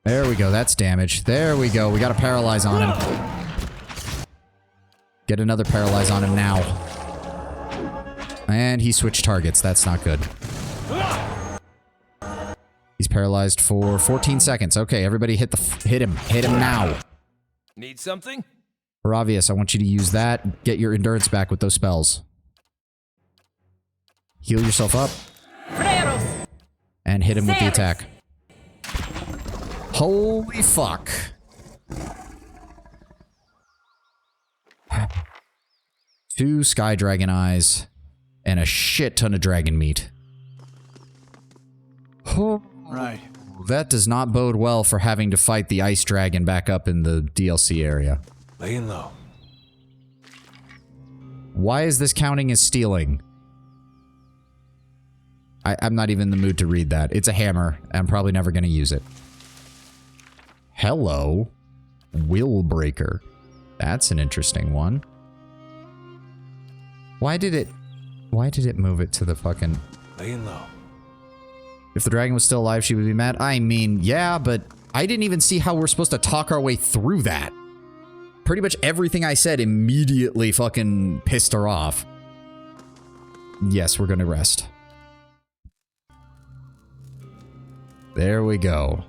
There we go, that's damage. There we go, we got a paralyze on him. Get another paralyze on him now. And he switched targets, that's not good. He's paralyzed for 14 seconds. Okay, everybody hit him now. Need something? Hiravias, I want you to use that. Get your endurance back with those spells. Heal yourself up. And hit him with the attack. Holy fuck. Two Sky Dragon Eyes. And a shit ton of dragon meat. Oh, Right. that does not bode well for having to fight the ice dragon back up in the DLC area. Laying low. Why is this counting as stealing? I'm not even in the mood to read that. It's a hammer. I'm probably never going to use it. Hello. Willbreaker. That's an interesting one. Why did it move it to the fucking... Laying low. If the dragon was still alive, she would be mad. I mean, yeah, but I didn't even see how we're supposed to talk our way through that. Pretty much everything I said immediately fucking pissed her off. Yes, we're gonna rest. There we go.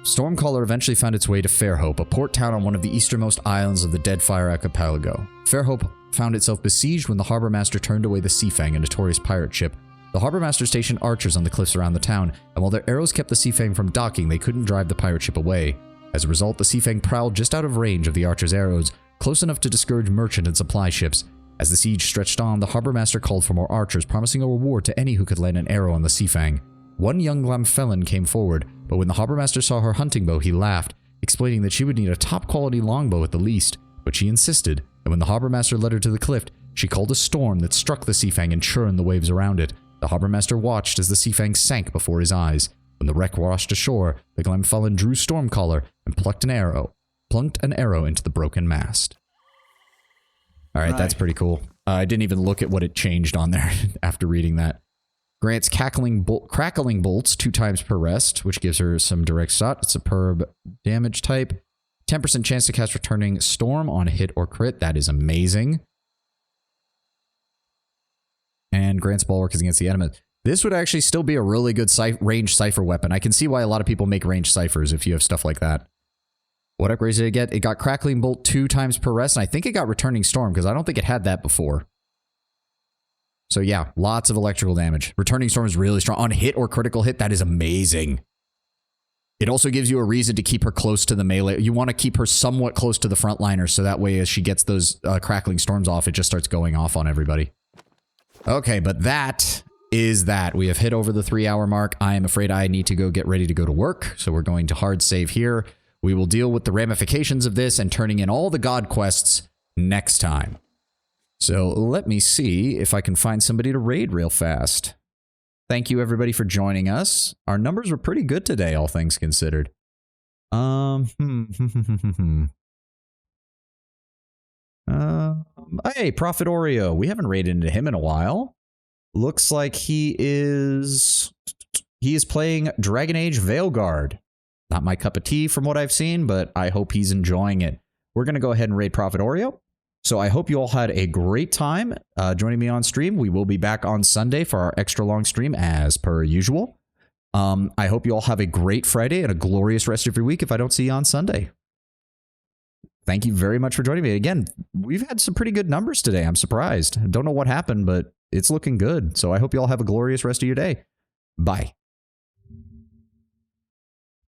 Stormcaller eventually found its way to Fairhope, a port town on one of the easternmost islands of the Deadfire Archipelago. Fairhope found itself besieged when the harbor master turned away the Seafang, a notorious pirate ship. The harbor master stationed archers on the cliffs around the town, and while their arrows kept the Seafang from docking, they couldn't drive the pirate ship away. As a result, the Seafang prowled just out of range of the archers' arrows, close enough to discourage merchant and supply ships. As the siege stretched on, the harbor master called for more archers, promising a reward to any who could land an arrow on the Seafang. one young Glamfelin came forward, but when the harbormaster saw her hunting bow, he laughed, explaining that she would need a top-quality longbow at the least, but she insisted, and when the harbormaster led her to the cliff, she called a storm that struck the Seafang and churned the waves around it. The harbormaster watched as the Seafang sank before his eyes. When the wreck washed ashore, the Glamfelin drew Stormcaller and plunked an arrow into the broken mast. Alright, that's pretty cool. I didn't even look at what it changed on there after reading that. Grants crackling bolts 2 times per rest, which gives her some direct shot. It's a superb damage type. 10% chance to cast Returning Storm on hit or crit. That is amazing. And grants bulwark is against the enemy. This would actually still be a really good range cipher weapon. I can see why a lot of people make range ciphers if you have stuff like that. What upgrades did it get? It got Crackling Bolt 2 times per rest, and I think it got Returning Storm, because I don't think it had that before. So yeah, lots of electrical damage. Returning Storm is really strong. On hit or critical hit, that is amazing. It also gives you a reason to keep her close to the melee. You want to keep her somewhat close to the frontliners, so that way as she gets those Crackling Storms off, it just starts going off on everybody. Okay, but that is that. We have hit over the 3-hour mark. I am afraid I need to go get ready to go to work, so we're going to hard save here. We will deal with the ramifications of this and turning in all the god quests next time. So let me see if I can find somebody to raid real fast. Thank you everybody for joining us. Our numbers were pretty good today, all things considered. Hey, Prophet Oreo. We haven't raided into him in a while. Looks like he is playing Dragon Age Veilguard. Not my cup of tea from what I've seen, but I hope he's enjoying it. We're going to go ahead and raid Prophet Oreo. So I hope you all had a great time joining me on stream. We will be back on Sunday for our extra long stream as per usual. I hope you all have a great Friday and a glorious rest of your week if I don't see you on Sunday. Thank you very much for joining me. Again, we've had some pretty good numbers today. I'm surprised. Don't know what happened, but it's looking good. So I hope you all have a glorious rest of your day. Bye.